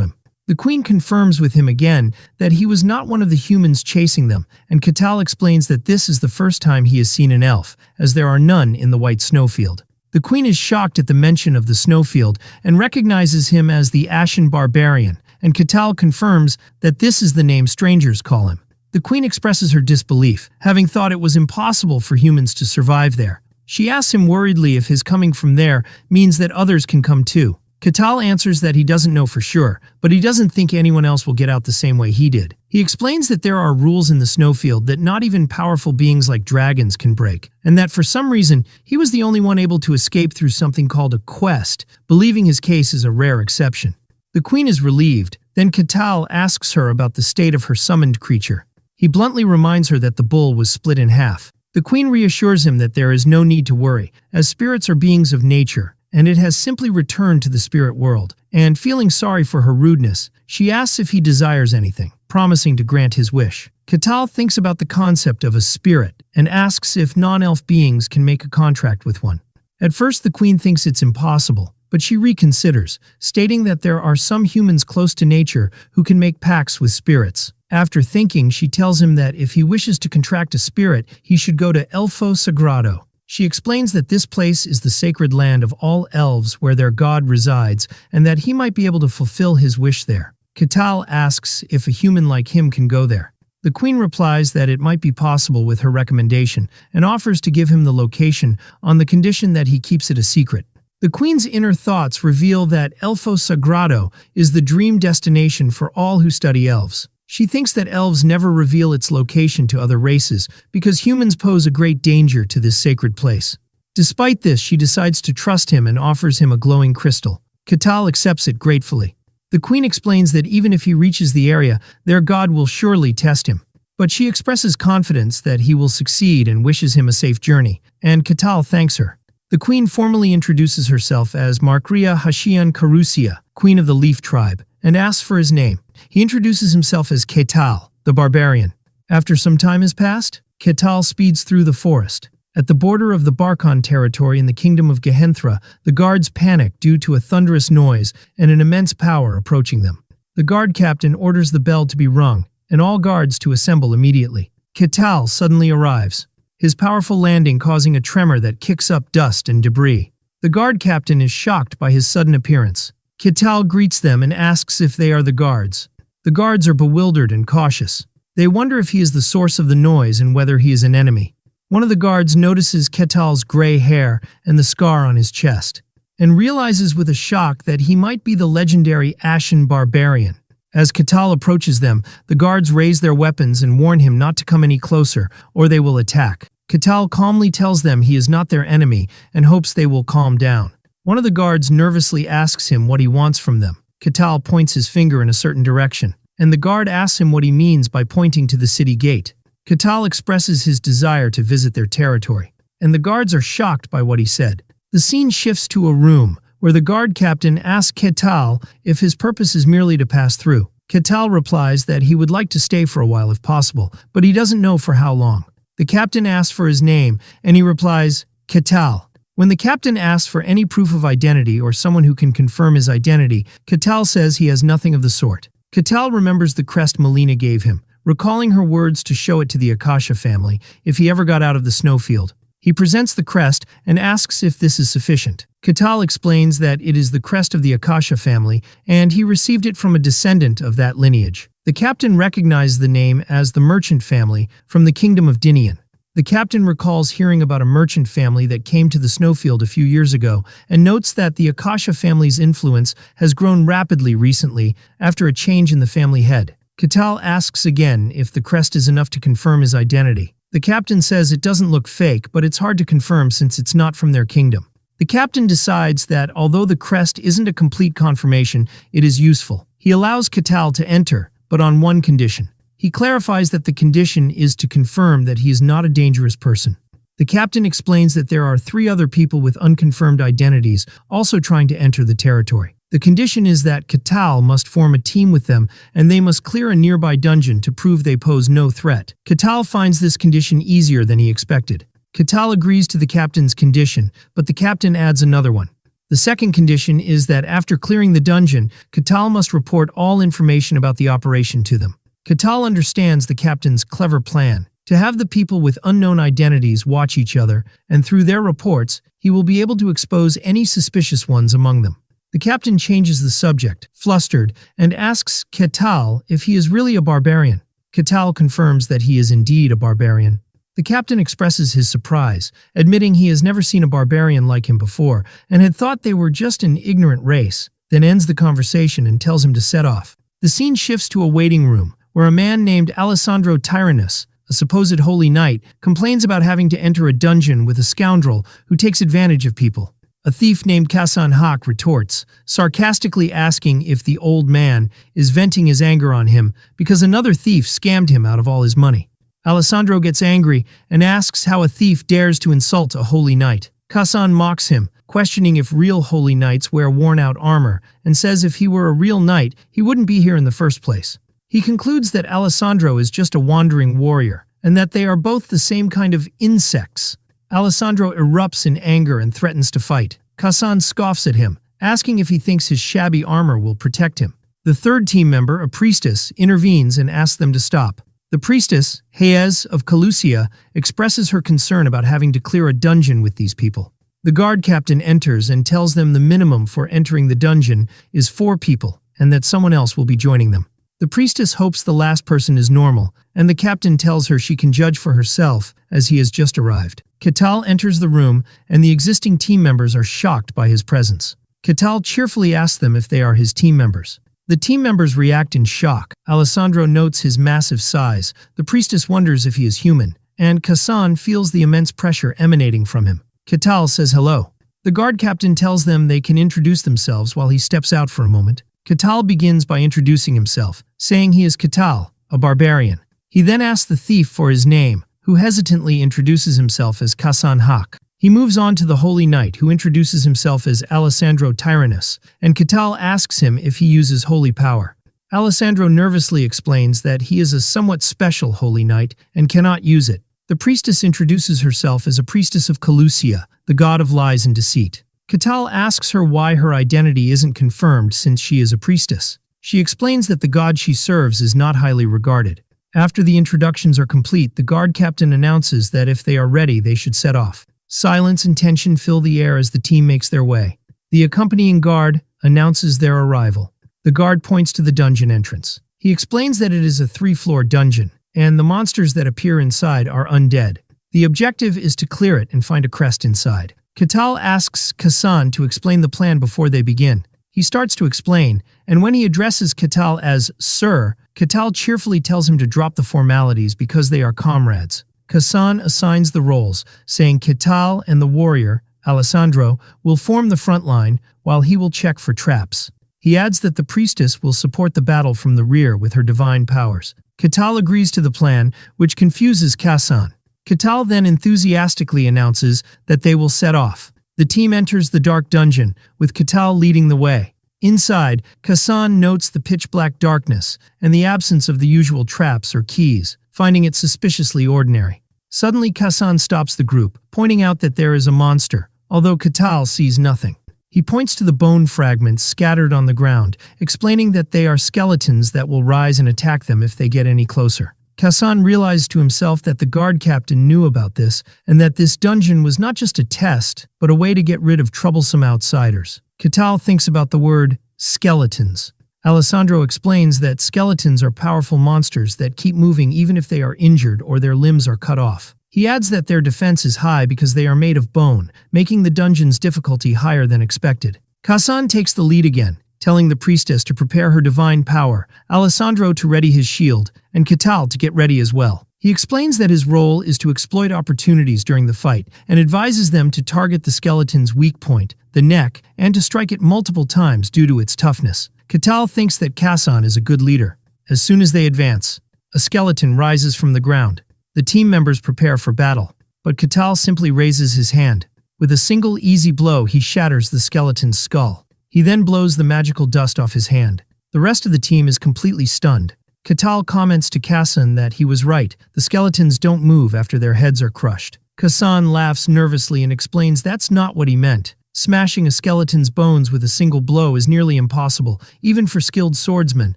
S1: him. The queen confirms with him again that he was not one of the humans chasing them, and Ketal explains that this is the first time he has seen an elf, as there are none in the white snowfield. The queen is shocked at the mention of the snowfield and recognizes him as the Ashen Barbarian, and Ketal confirms that this is the name strangers call him. The queen expresses her disbelief, having thought it was impossible for humans to survive there. She asks him worriedly if his coming from there means that others can come too. Ketal answers that he doesn't know for sure, but he doesn't think anyone else will get out the same way he did. He explains that there are rules in the snowfield that not even powerful beings like dragons can break, and that for some reason, he was the only one able to escape through something called a quest, believing his case is a rare exception. The queen is relieved, then Ketal asks her about the state of her summoned creature. He bluntly reminds her that the bull was split in half. The queen reassures him that there is no need to worry, as spirits are beings of nature, and it has simply returned to the spirit world. And feeling sorry for her rudeness, she asks if he desires anything, promising to grant his wish. Ketal thinks about the concept of a spirit and asks if non-elf beings can make a contract with one. At first, the queen thinks it's impossible, but she reconsiders, stating that there are some humans close to nature who can make pacts with spirits. After thinking, she tells him that if he wishes to contract a spirit, he should go to Elfo Sagrado. She explains that this place is the sacred land of all elves where their god resides, and that he might be able to fulfill his wish there. Ketal asks if a human like him can go there. The queen replies that it might be possible with her recommendation, and offers to give him the location on the condition that he keeps it a secret. The queen's inner thoughts reveal that Elfo Sagrado is the dream destination for all who study elves. She thinks that elves never reveal its location to other races because humans pose a great danger to this sacred place. Despite this, she decides to trust him and offers him a glowing crystal. Ketal accepts it gratefully. The queen explains that even if he reaches the area, their god will surely test him. But she expresses confidence that he will succeed and wishes him a safe journey, and Ketal thanks her. The queen formally introduces herself as Markria Hashian Karusia, queen of the Leaf tribe, and asks for his name. He introduces himself as Ketal, the Barbarian. After some time has passed, Ketal speeds through the forest. At the border of the Barkon territory in the kingdom of Gehenthra, the guards panic due to a thunderous noise and an immense power approaching them. The guard captain orders the bell to be rung, and all guards to assemble immediately. Ketal suddenly arrives, his powerful landing causing a tremor that kicks up dust and debris. The guard captain is shocked by his sudden appearance. Ketal greets them and asks if they are the guards. The guards are bewildered and cautious. They wonder if he is the source of the noise and whether he is an enemy. One of the guards notices Ketal's gray hair and the scar on his chest, and realizes with a shock that he might be the legendary Ashen Barbarian. As Ketal approaches them, the guards raise their weapons and warn him not to come any closer, or they will attack. Ketal calmly tells them he is not their enemy and hopes they will calm down. One of the guards nervously asks him what he wants from them. Ketal points his finger in a certain direction, and the guard asks him what he means by pointing to the city gate. Ketal expresses his desire to visit their territory, and the guards are shocked by what he said. The scene shifts to a room, where the guard captain asks Ketal if his purpose is merely to pass through. Ketal replies that he would like to stay for a while if possible, but he doesn't know for how long. The captain asks for his name, and he replies, Ketal. When the captain asks for any proof of identity or someone who can confirm his identity, Ketal says he has nothing of the sort. Ketal remembers the crest Melina gave him, recalling her words to show it to the Akasha family if he ever got out of the snowfield. He presents the crest and asks if this is sufficient. Ketal explains that it is the crest of the Akasha family, and he received it from a descendant of that lineage. The captain recognized the name as the Merchant family from the kingdom of Dinian. The captain recalls hearing about a merchant family that came to the snowfield a few years ago and notes that the Akasha family's influence has grown rapidly recently after a change in the family head. Ketal asks again if the crest is enough to confirm his identity. The captain says it doesn't look fake, but it's hard to confirm since it's not from their kingdom. The captain decides that although the crest isn't a complete confirmation, it is useful. He allows Ketal to enter, but on one condition. He clarifies that the condition is to confirm that he is not a dangerous person. The captain explains that there are 3 other people with unconfirmed identities also trying to enter the territory. The condition is that Katal must form a team with them and they must clear a nearby dungeon to prove they pose no threat. Katal finds this condition easier than he expected. Katal agrees to the captain's condition, but the captain adds another one. The second condition is that after clearing the dungeon, Katal must report all information about the operation to them. Katal understands the captain's clever plan to have the people with unknown identities watch each other, and through their reports, he will be able to expose any suspicious ones among them. The captain changes the subject, flustered, and asks Katal if he is really a barbarian. Katal confirms that he is indeed a barbarian. The captain expresses his surprise, admitting he has never seen a barbarian like him before and had thought they were just an ignorant race, then ends the conversation and tells him to set off. The scene shifts to a waiting room, where a man named Alessandro Tyrannus, a supposed holy knight, complains about having to enter a dungeon with a scoundrel who takes advantage of people. A thief named Kasan Hak retorts, sarcastically asking if the old man is venting his anger on him because another thief scammed him out of all his money. Alessandro gets angry and asks how a thief dares to insult a holy knight. Kasan mocks him, questioning if real holy knights wear worn-out armor, and says if he were a real knight, he wouldn't be here in the first place. He concludes that Alessandro is just a wandering warrior, and that they are both the same kind of insects. Alessandro erupts in anger and threatens to fight. Kasan scoffs at him, asking if he thinks his shabby armor will protect him. The third team member, a priestess, intervenes and asks them to stop. The priestess, Hayez of Calusia, expresses her concern about having to clear a dungeon with these people. The guard captain enters and tells them the minimum for entering the dungeon is 4 people, and that someone else will be joining them. The priestess hopes the last person is normal, and the captain tells her she can judge for herself as he has just arrived. Katal enters the room, and the existing team members are shocked by his presence. Katal cheerfully asks them if they are his team members. The team members react in shock. Alessandro notes his massive size. The priestess wonders if he is human, and Kasan feels the immense pressure emanating from him. Katal says hello. The guard captain tells them they can introduce themselves while he steps out for a moment. Katal begins by introducing himself, saying he is Katal, a barbarian. He then asks the thief for his name, who hesitantly introduces himself as Kasan Hak. He moves on to the Holy Knight, who introduces himself as Alessandro Tyrannus, and Katal asks him if he uses holy power. Alessandro nervously explains that he is a somewhat special Holy Knight and cannot use it. The priestess introduces herself as a priestess of Calusia, the god of lies and deceit. Katal asks her why her identity isn't confirmed since she is a priestess. She explains that the god she serves is not highly regarded. After the introductions are complete, the guard captain announces that if they are ready, they should set off. Silence and tension fill the air as the team makes their way. The accompanying guard announces their arrival. The guard points to the dungeon entrance. He explains that it is a 3-floor dungeon, and the monsters that appear inside are undead. The objective is to clear it and find a crest inside. Katal asks Kasan to explain the plan before they begin. He starts to explain, and when he addresses Katal as Sir, Katal cheerfully tells him to drop the formalities because they are comrades. Kasan assigns the roles, saying Katal and the warrior, Alessandro, will form the front line while he will check for traps. He adds that the priestess will support the battle from the rear with her divine powers. Katal agrees to the plan, which confuses Kasan. Katal then enthusiastically announces that they will set off. The team enters the dark dungeon, with Katal leading the way. Inside, Kasan notes the pitch-black darkness and the absence of the usual traps or keys, finding it suspiciously ordinary. Suddenly, Kasan stops the group, pointing out that there is a monster, although Katal sees nothing. He points to the bone fragments scattered on the ground, explaining that they are skeletons that will rise and attack them if they get any closer. Kasan realized to himself that the guard captain knew about this, and that this dungeon was not just a test, but a way to get rid of troublesome outsiders. Katal thinks about the word skeletons. Alessandro explains that skeletons are powerful monsters that keep moving even if they are injured or their limbs are cut off. He adds that their defense is high because they are made of bone, making the dungeon's difficulty higher than expected. Kasan takes the lead again, telling the priestess to prepare her divine power, Alessandro to ready his shield, and Katal to get ready as well. He explains that his role is to exploit opportunities during the fight and advises them to target the skeleton's weak point, the neck, and to strike it multiple times due to its toughness. Katal thinks that Kasan is a good leader. As soon as they advance, a skeleton rises from the ground. The team members prepare for battle. but Katal simply raises his hand. With a single easy blow, he shatters the skeleton's skull. He then blows the magical dust off his hand. The rest of the team is completely stunned. Katal comments to Kassan that he was right. The skeletons don't move after their heads are crushed. Kassan laughs nervously and explains that's not what he meant. Smashing a skeleton's bones with a single blow is nearly impossible, even for skilled swordsmen,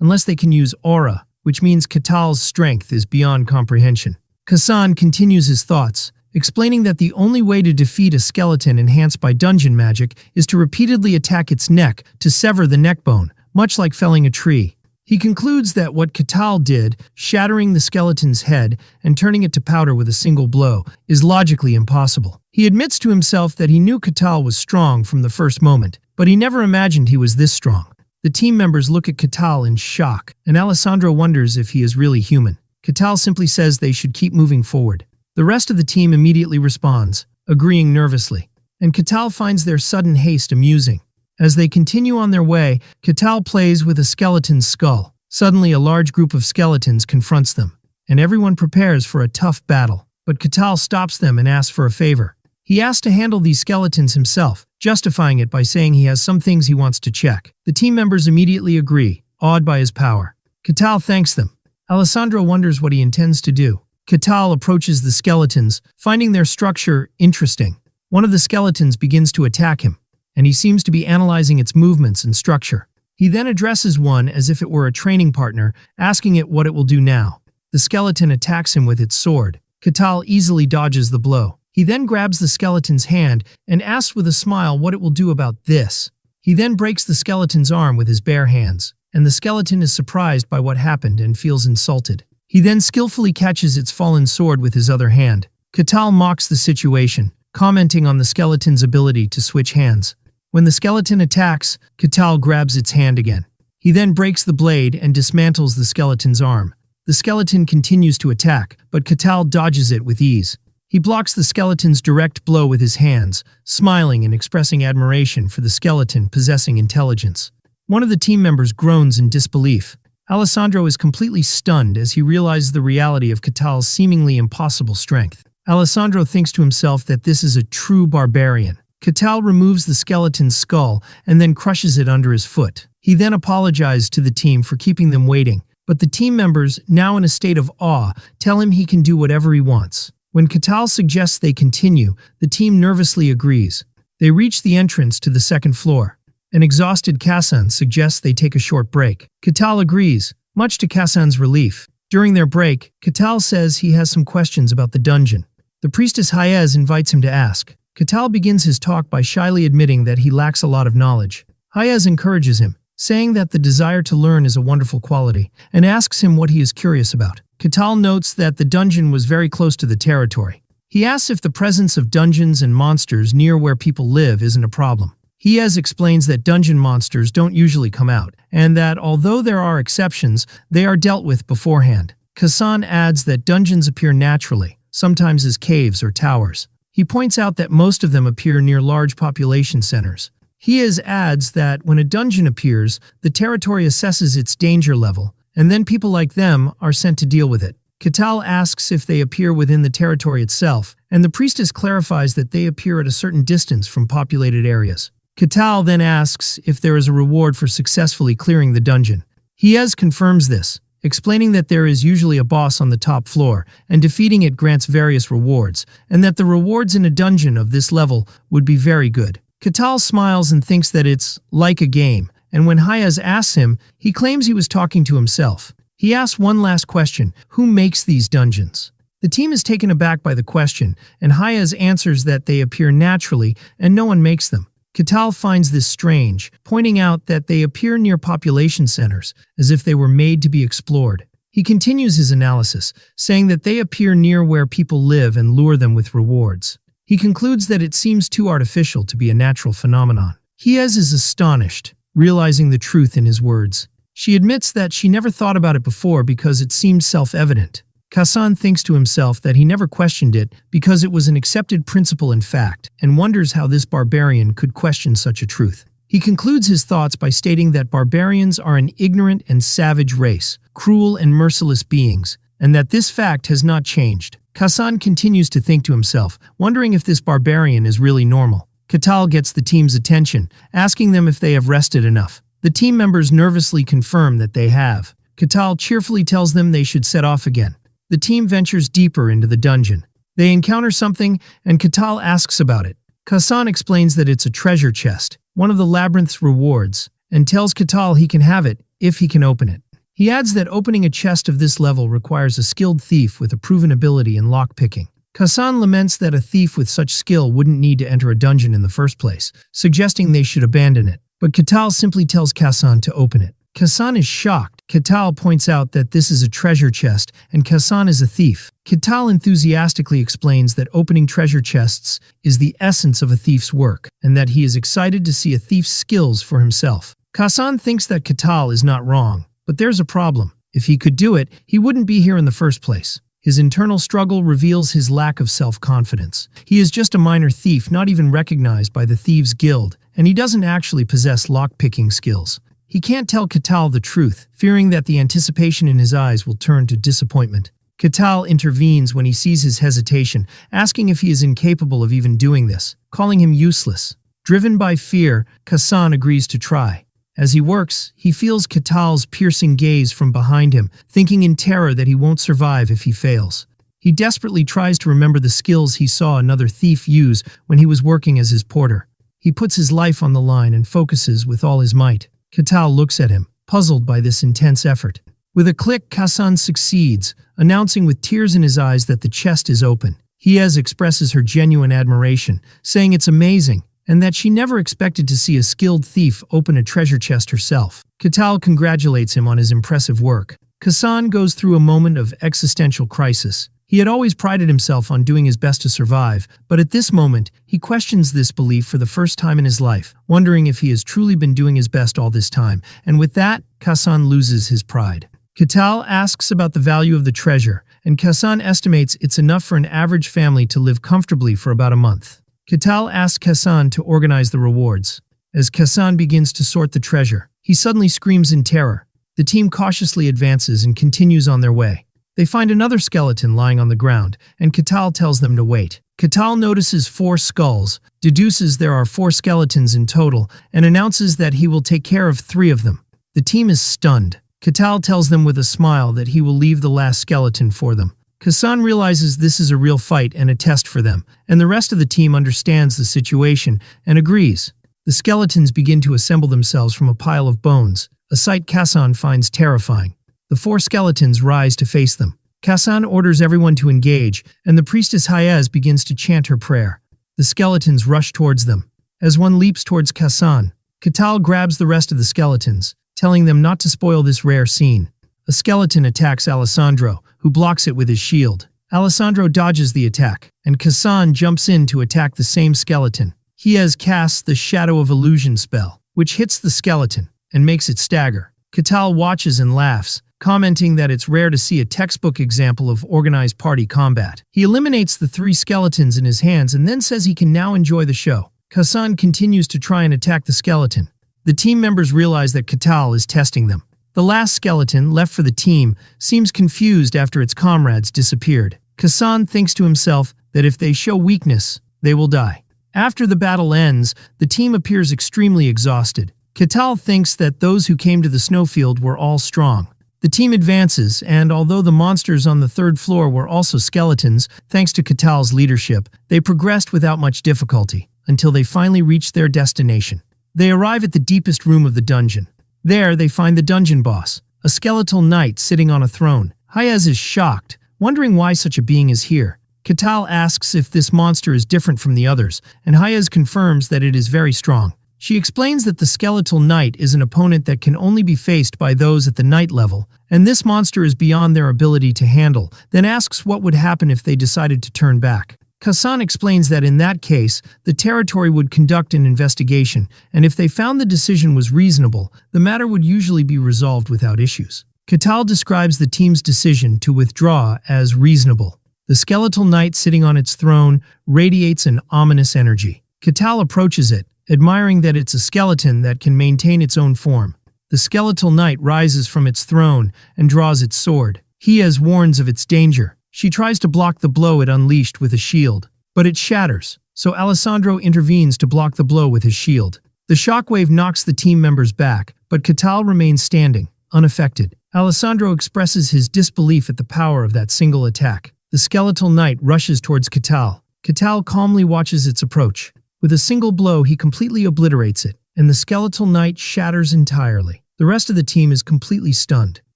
S1: unless they can use aura, which means Katal's strength is beyond comprehension. Kassan continues his thoughts, explaining that the only way to defeat a skeleton enhanced by dungeon magic is to repeatedly attack its neck to sever the neck bone, much like felling a tree. He concludes that what Katal did, shattering the skeleton's head and turning it to powder with a single blow, is logically impossible. He admits to himself that he knew Katal was strong from the first moment, but he never imagined he was this strong. The team members look at Katal in shock, and Alessandro wonders if he is really human. Katal simply says they should keep moving forward. The rest of the team immediately responds, agreeing nervously, and Katal finds their sudden haste amusing. As they continue on their way, Katal plays with a skeleton's skull. Suddenly, a large group of skeletons confronts them, and everyone prepares for a tough battle. But Katal stops them and asks for a favor. He asks to handle these skeletons himself, justifying it by saying he has some things he wants to check. The team members immediately agree, awed by his power. Katal thanks them. Alessandro wonders what he intends to do. Katal approaches the skeletons, finding their structure interesting. One of the skeletons begins to attack him, and he seems to be analyzing its movements and structure. He then addresses one as if it were a training partner, asking it what it will do now. The skeleton attacks him with its sword. Katal easily dodges the blow. He then grabs the skeleton's hand and asks with a smile what it will do about this. He then breaks the skeleton's arm with his bare hands, and the skeleton is surprised by what happened and feels insulted. He then skillfully catches its fallen sword with his other hand. Katal mocks the situation, commenting on the skeleton's ability to switch hands. When the skeleton attacks, Katal grabs its hand again. He then breaks the blade and dismantles the skeleton's arm. The skeleton continues to attack, but Katal dodges it with ease. He blocks the skeleton's direct blow with his hands, smiling and expressing admiration for the skeleton possessing intelligence. One of the team members groans in disbelief. Alessandro is completely stunned as he realizes the reality of Katal's seemingly impossible strength. Alessandro thinks to himself that this is a true barbarian. Katal removes the skeleton's skull and then crushes it under his foot. He then apologizes to the team for keeping them waiting, but the team members, now in a state of awe, tell him he can do whatever he wants. When Katal suggests they continue, the team nervously agrees. They reach the entrance to the second floor. An exhausted Kassan suggests they take a short break. Katal agrees, much to Kassan's relief. During their break, Katal says he has some questions about the dungeon. The priestess Hayez invites him to ask. Katal begins his talk by shyly admitting that he lacks a lot of knowledge. Hayez encourages him, saying that the desire to learn is a wonderful quality, and asks him what he is curious about. Katal notes that the dungeon was very close to the territory. He asks if the presence of dungeons and monsters near where people live isn't a problem. Hayez explains that dungeon monsters don't usually come out, and that although there are exceptions, they are dealt with beforehand. Kassan adds that dungeons appear naturally, sometimes as caves or towers. He points out that most of them appear near large population centers. Hayez adds that when a dungeon appears, the territory assesses its danger level, and then people like them are sent to deal with it. Katal asks if they appear within the territory itself, and the priestess clarifies that they appear at a certain distance from populated areas. Katal then asks if there is a reward for successfully clearing the dungeon. Hayez confirms this, explaining that there is usually a boss on the top floor, and defeating it grants various rewards, and that the rewards in a dungeon of this level would be very good. Katal smiles and thinks that it's like a game, and when Hayez asks him, he claims he was talking to himself. He asks one last question: who makes these dungeons? The team is taken aback by the question, and Hayez answers that they appear naturally and no one makes them. Katal finds this strange, pointing out that they appear near population centers, as if they were made to be explored. He continues his analysis, saying that they appear near where people live and lure them with rewards. He concludes that it seems too artificial to be a natural phenomenon. Hayez is astonished, realizing the truth in his words. She admits that she never thought about it before because it seemed self-evident. Kassan thinks to himself that he never questioned it because it was an accepted principle in fact, and wonders how this barbarian could question such a truth. He concludes his thoughts by stating that barbarians are an ignorant and savage race, cruel and merciless beings, and that this fact has not changed. Kassan continues to think to himself, wondering if this barbarian is really normal. Katal gets the team's attention, asking them if they have rested enough. The team members nervously confirm that they have. Katal cheerfully tells them they should set off again. The team ventures deeper into the dungeon. They encounter something, and Katal asks about it. Kassan explains that it's a treasure chest, one of the labyrinth's rewards, and tells Katal he can have it if he can open it. He adds that opening a chest of this level requires a skilled thief with a proven ability in lockpicking. Kassan laments that a thief with such skill wouldn't need to enter a dungeon in the first place, suggesting they should abandon it. But Katal simply tells Kassan to open it. Kassan is shocked. Katal points out that this is a treasure chest and Kassan is a thief. Katal enthusiastically explains that opening treasure chests is the essence of a thief's work, and that he is excited to see a thief's skills for himself. Kassan thinks that Katal is not wrong, but there's a problem. If he could do it, he wouldn't be here in the first place. His internal struggle reveals his lack of self-confidence. He is just a minor thief, not even recognized by the Thieves' Guild, and he doesn't actually possess lock-picking skills. He can't tell Katal the truth, fearing that the anticipation in his eyes will turn to disappointment. Katal intervenes when he sees his hesitation, asking if he is incapable of even doing this, calling him useless. Driven by fear, Kassan agrees to try. As he works, he feels Katal's piercing gaze from behind him, thinking in terror that he won't survive if he fails. He desperately tries to remember the skills he saw another thief use when he was working as his porter. He puts his life on the line and focuses with all his might. Katal looks at him, puzzled by this intense effort. With a click, Kassan succeeds, announcing with tears in his eyes that the chest is open. Hiez expresses her genuine admiration, saying it's amazing, and that she never expected to see a skilled thief open a treasure chest herself. Katal congratulates him on his impressive work. Kassan goes through a moment of existential crisis. He had always prided himself on doing his best to survive, but at this moment, he questions this belief for the first time in his life, wondering if he has truly been doing his best all this time, and with that, Kassan loses his pride. Katal asks about the value of the treasure, and Kassan estimates it's enough for an average family to live comfortably for about a month. Katal asks Kassan to organize the rewards. As Kassan begins to sort the treasure, he suddenly screams in terror. The team cautiously advances and continues on their way. They find another skeleton lying on the ground, and Katal tells them to wait. Katal notices 4 skulls, deduces there are 4 skeletons in total, and announces that he will take care of 3 of them. The team is stunned. Katal tells them with a smile that he will leave the last skeleton for them. Kassan realizes this is a real fight and a test for them, and the rest of the team understands the situation and agrees. The skeletons begin to assemble themselves from a pile of bones, a sight Kassan finds terrifying. The 4 skeletons rise to face them. Kassan orders everyone to engage, and the priestess Hiez begins to chant her prayer. The skeletons rush towards them. As one leaps towards Kassan, Katal grabs the rest of the skeletons, telling them not to spoil this rare scene. A skeleton attacks Alessandro, who blocks it with his shield. Alessandro dodges the attack, and Kassan jumps in to attack the same skeleton. Hiez casts the Shadow of Illusion spell, which hits the skeleton and makes it stagger. Katal watches and laughs, commenting that it's rare to see a textbook example of organized party combat. He eliminates the 3 skeletons in his hands and then says he can now enjoy the show. Kassan continues to try and attack the skeleton. The team members realize that Katal is testing them. The last skeleton, left for the team, seems confused after its comrades disappeared. Kassan thinks to himself that if they show weakness, they will die. After the battle ends, the team appears extremely exhausted. Katal thinks that those who came to the snowfield were all strong. The team advances, and although the monsters on the 3rd floor were also skeletons, thanks to Katal's leadership, they progressed without much difficulty, until they finally reached their destination. They arrive at the deepest room of the dungeon. There, they find the dungeon boss, a skeletal knight sitting on a throne. Hiez is shocked, wondering why such a being is here. Katal asks if this monster is different from the others, and Hiez confirms that it is very strong. She explains that the skeletal knight is an opponent that can only be faced by those at the knight level, and this monster is beyond their ability to handle, then asks what would happen if they decided to turn back. Kassan explains that in that case, the territory would conduct an investigation, and if they found the decision was reasonable, the matter would usually be resolved without issues. Katal describes the team's decision to withdraw as reasonable. The skeletal knight sitting on its throne radiates an ominous energy. Katal approaches it, admiring that it's a skeleton that can maintain its own form. The skeletal knight rises from its throne and draws its sword. Hiez warns of its danger. She tries to block the blow it unleashed with a shield, but it shatters, so Alessandro intervenes to block the blow with his shield. The shockwave knocks the team members back, but Catal remains standing, unaffected. Alessandro expresses his disbelief at the power of that single attack. The skeletal knight rushes towards Catal. Catal calmly watches its approach. With a single blow, he completely obliterates it, and the skeletal knight shatters entirely. The rest of the team is completely stunned.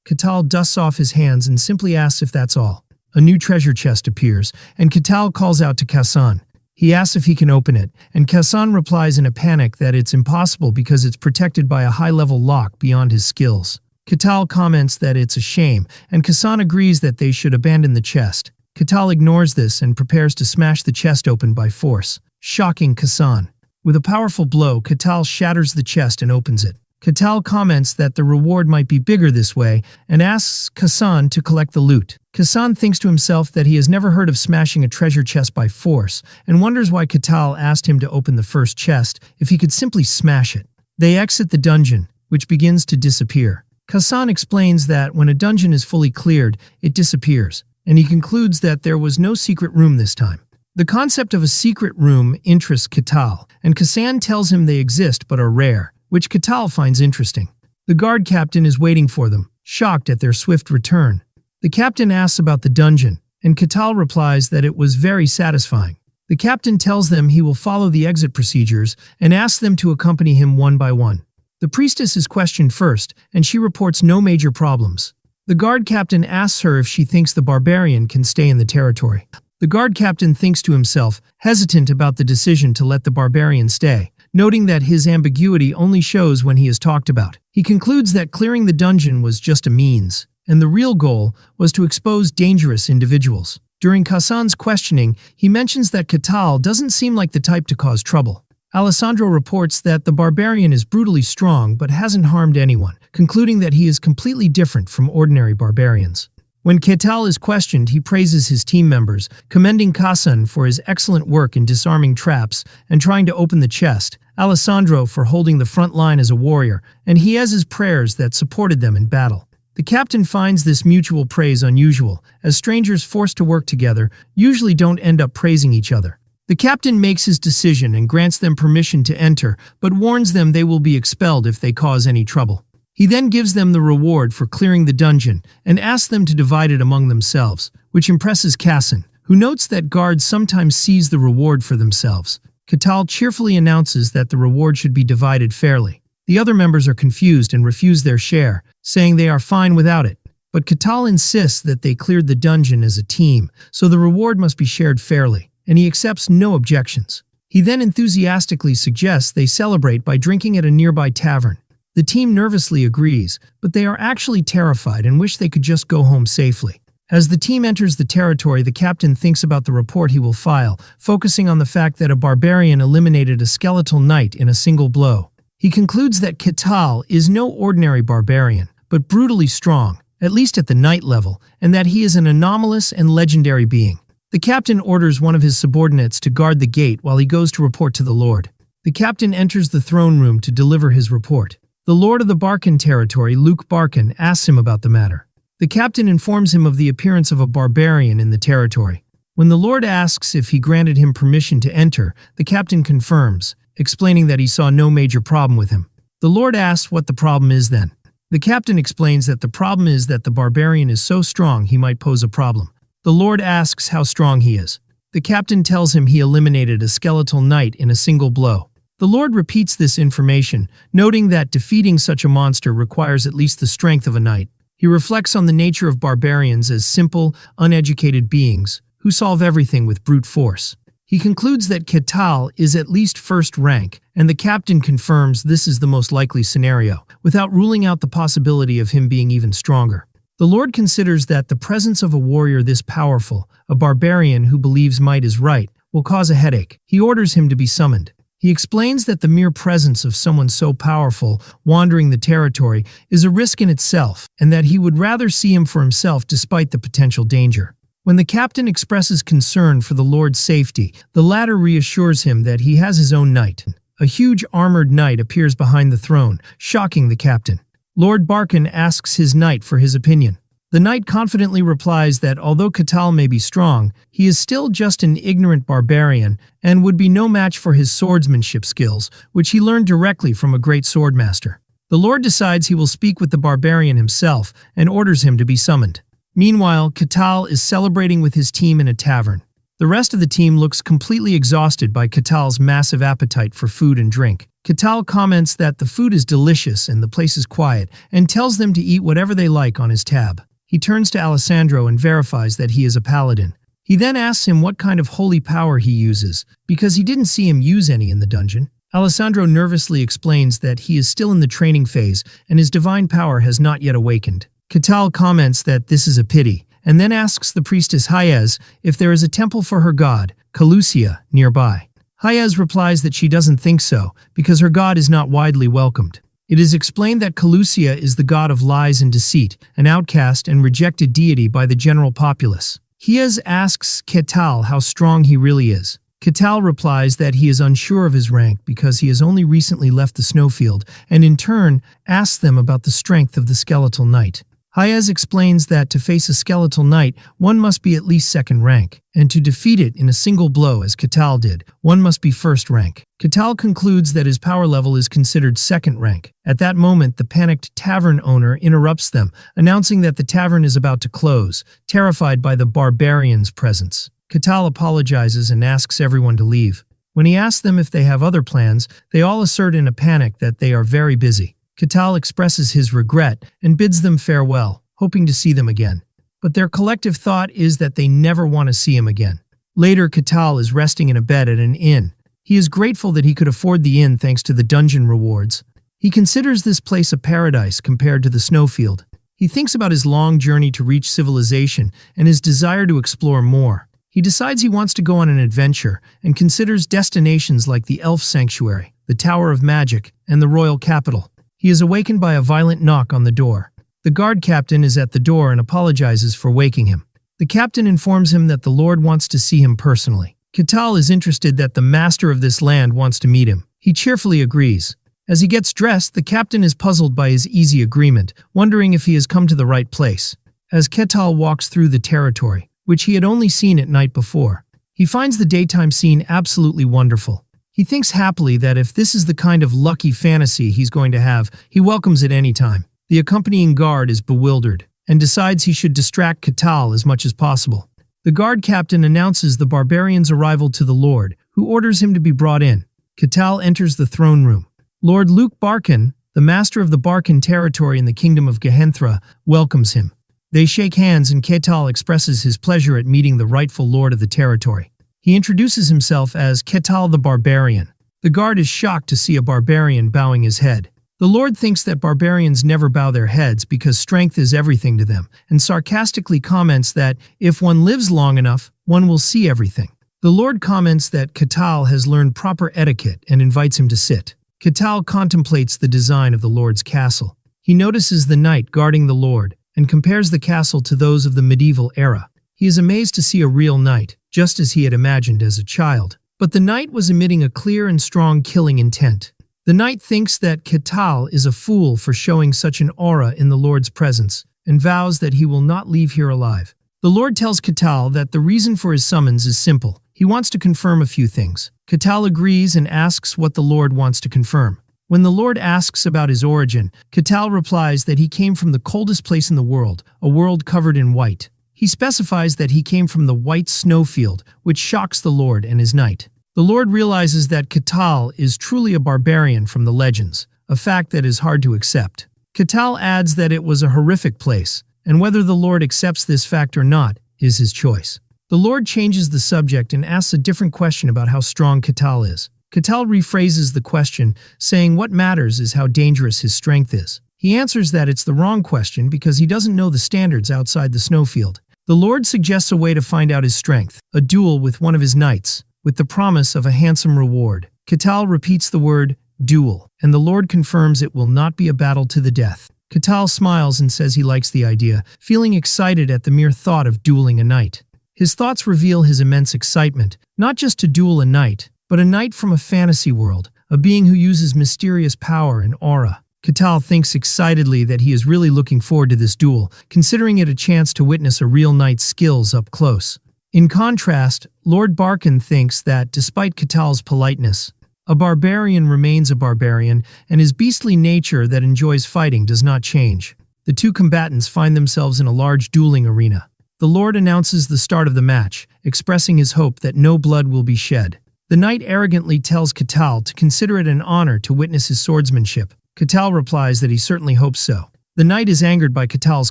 S1: Catal dusts off his hands and simply asks if that's all. A new treasure chest appears, and Catal calls out to Kassan. He asks if he can open it, and Kassan replies in a panic that it's impossible because it's protected by a high-level lock beyond his skills. Catal comments that it's a shame, and Kassan agrees that they should abandon the chest. Catal ignores this and prepares to smash the chest open by force, shocking Kassan. With a powerful blow, Catal shatters the chest and opens it. Catal comments that the reward might be bigger this way and asks Kassan to collect the loot. Kassan thinks to himself that he has never heard of smashing a treasure chest by force and wonders why Catal asked him to open the first chest if he could simply smash it. They exit the dungeon, which begins to disappear. Kassan explains that when a dungeon is fully cleared, it disappears, and he concludes that there was no secret room this time. The concept of a secret room interests Catal, and Kassan tells him they exist but are rare, which Catal finds interesting. The guard captain is waiting for them, shocked at their swift return. The captain asks about the dungeon, and Catal replies that it was very satisfying. The captain tells them he will follow the exit procedures and asks them to accompany him one by one. The priestess is questioned first, and she reports no major problems. The guard captain asks her if she thinks the barbarian can stay in the territory. The guard captain thinks to himself, hesitant about the decision to let the barbarian stay, noting that his ambiguity only shows when he is talked about. He concludes that clearing the dungeon was just a means, and the real goal was to expose dangerous individuals. During Kassan's questioning, he mentions that Catal doesn't seem like the type to cause trouble. Alessandro reports that the barbarian is brutally strong but hasn't harmed anyone, concluding that he is completely different from ordinary barbarians. When Catal is questioned, he praises his team members, commending Kassan for his excellent work in disarming traps and trying to open the chest, Alessandro for holding the front line as a warrior, and Hiez's prayers that supported them in battle. The captain finds this mutual praise unusual, as strangers forced to work together usually don't end up praising each other. The captain makes his decision and grants them permission to enter, but warns them they will be expelled if they cause any trouble. He then gives them the reward for clearing the dungeon and asks them to divide it among themselves, which impresses Kassan, who notes that guards sometimes seize the reward for themselves. Catal cheerfully announces that the reward should be divided fairly. The other members are confused and refuse their share, saying they are fine without it. But Catal insists that they cleared the dungeon as a team, so the reward must be shared fairly, and he accepts no objections. He then enthusiastically suggests they celebrate by drinking at a nearby tavern. The team nervously agrees, but they are actually terrified and wish they could just go home safely. As the team enters the territory, the captain thinks about the report he will file, focusing on the fact that a barbarian eliminated a skeletal knight in a single blow. He concludes that Catal is no ordinary barbarian, but brutally strong, at least at the knight level, and that he is an anomalous and legendary being. The captain orders one of his subordinates to guard the gate while he goes to report to the Lord. The captain enters the throne room to deliver his report. The Lord of the Barcan territory, Luke Barcan, asks him about the matter. The captain informs him of the appearance of a barbarian in the territory. When the Lord asks if he granted him permission to enter, the captain confirms, explaining that he saw no major problem with him. The Lord asks what the problem is then. The captain explains that the problem is that the barbarian is so strong he might pose a problem. The Lord asks how strong he is. The captain tells him he eliminated a skeletal knight in a single blow. The Lord repeats this information, noting that defeating such a monster requires at least the strength of a knight. He reflects on the nature of barbarians as simple, uneducated beings who solve everything with brute force. He concludes that Catal is at least first rank, and the captain confirms this is the most likely scenario, without ruling out the possibility of him being even stronger. The Lord considers that the presence of a warrior this powerful, a barbarian who believes might is right, will cause a headache. He orders him to be summoned. He explains that the mere presence of someone so powerful wandering the territory is a risk in itself, and that he would rather see him for himself despite the potential danger. When the captain expresses concern for the Lord's safety, the latter reassures him that he has his own knight. A huge armored knight appears behind the throne, shocking the captain. Lord Barcan asks his knight for his opinion. The knight confidently replies that although Katal may be strong, he is still just an ignorant barbarian and would be no match for his swordsmanship skills, which he learned directly from a great swordmaster. The Lord decides he will speak with the barbarian himself and orders him to be summoned. Meanwhile, Katal is celebrating with his team in a tavern. The rest of the team looks completely exhausted by Katal's massive appetite for food and drink. Katal comments that the food is delicious and the place is quiet, and tells them to eat whatever they like on his tab. He turns to Alessandro and verifies that he is a paladin. He then asks him what kind of holy power he uses, because he didn't see him use any in the dungeon. Alessandro nervously explains that he is still in the training phase and his divine power has not yet awakened. Katal comments that this is a pity, and then asks the priestess Hayez if there is a temple for her god, Calusia, nearby. Hayez replies that she doesn't think so, because her god is not widely welcomed. It is explained that Calusia is the god of lies and deceit, an outcast and rejected deity by the general populace. Hayez asks Katal how strong he really is. Katal replies that he is unsure of his rank because he has only recently left the snowfield, and in turn asks them about the strength of the skeletal knight. Hayez explains that to face a skeletal knight, one must be at least second rank, and to defeat it in a single blow as Katal did, one must be first rank. Katal concludes that his power level is considered second rank. At that moment, the panicked tavern owner interrupts them, announcing that the tavern is about to close, terrified by the barbarian's presence. Katal apologizes and asks everyone to leave. When he asks them if they have other plans, they all assert in a panic that they are very busy. Katal expresses his regret and bids them farewell, hoping to see them again. But their collective thought is that they never want to see him again. Later, Katal is resting in a bed at an inn. He is grateful that he could afford the inn thanks to the dungeon rewards. He considers this place a paradise compared to the snowfield. He thinks about his long journey to reach civilization and his desire to explore more. He decides he wants to go on an adventure and considers destinations like the Elf Sanctuary, the Tower of Magic, and the Royal Capital. He is awakened by a violent knock on the door. The guard captain is at the door and apologizes for waking him. The captain informs him that the Lord wants to see him personally. Katal is interested that the master of this land wants to meet him. He cheerfully agrees. As he gets dressed, the captain is puzzled by his easy agreement, wondering if he has come to the right place. As Katal walks through the territory, which he had only seen at night before, he finds the daytime scene absolutely wonderful. He thinks happily that if this is the kind of lucky fantasy he's going to have, he welcomes it any time. The accompanying guard is bewildered and decides he should distract Katal as much as possible. The guard captain announces the barbarian's arrival to the Lord, who orders him to be brought in. Katal enters the throne room. Lord Luke Barkin, the master of the Barkin territory in the kingdom of Gehenthra, welcomes him. They shake hands and Katal expresses his pleasure at meeting the rightful lord of the territory. He introduces himself as Katal the Barbarian. The guard is shocked to see a barbarian bowing his head. The Lord thinks that barbarians never bow their heads because strength is everything to them, and sarcastically comments that if one lives long enough, one will see everything. The Lord comments that Katal has learned proper etiquette and invites him to sit. Katal contemplates the design of the Lord's castle. He notices the knight guarding the Lord and compares the castle to those of the medieval era. He is amazed to see a real knight, just as he had imagined as a child. But the knight was emitting a clear and strong killing intent. The knight thinks that Katal is a fool for showing such an aura in the Lord's presence, and vows that he will not leave here alive. The Lord tells Katal that the reason for his summons is simple. He wants to confirm a few things. Katal agrees and asks what the Lord wants to confirm. When the Lord asks about his origin, Katal replies that he came from the coldest place in the world, a world covered in white. He specifies that he came from the white snowfield, which shocks the Lord and his knight. The Lord realizes that Katal is truly a barbarian from the legends, a fact that is hard to accept. Katal adds that it was a horrific place, and whether the Lord accepts this fact or not is his choice. The Lord changes the subject and asks a different question about how strong Katal is. Katal rephrases the question, saying what matters is how dangerous his strength is. He answers that it's the wrong question because he doesn't know the standards outside the snowfield. The Lord suggests a way to find out his strength, a duel with one of his knights, with the promise of a handsome reward. Katal repeats the word, duel, and the Lord confirms it will not be a battle to the death. Katal smiles and says he likes the idea, feeling excited at the mere thought of dueling a knight. His thoughts reveal his immense excitement, not just to duel a knight, but a knight from a fantasy world, a being who uses mysterious power and aura. Katal thinks excitedly that he is really looking forward to this duel, considering it a chance to witness a real knight's skills up close. In contrast, Lord Barkin thinks that, despite Katal's politeness, a barbarian remains a barbarian, and his beastly nature that enjoys fighting does not change. The two combatants find themselves in a large dueling arena. The Lord announces the start of the match, expressing his hope that no blood will be shed. The knight arrogantly tells Katal to consider it an honor to witness his swordsmanship. Katal replies that he certainly hopes so. The knight is angered by Katal's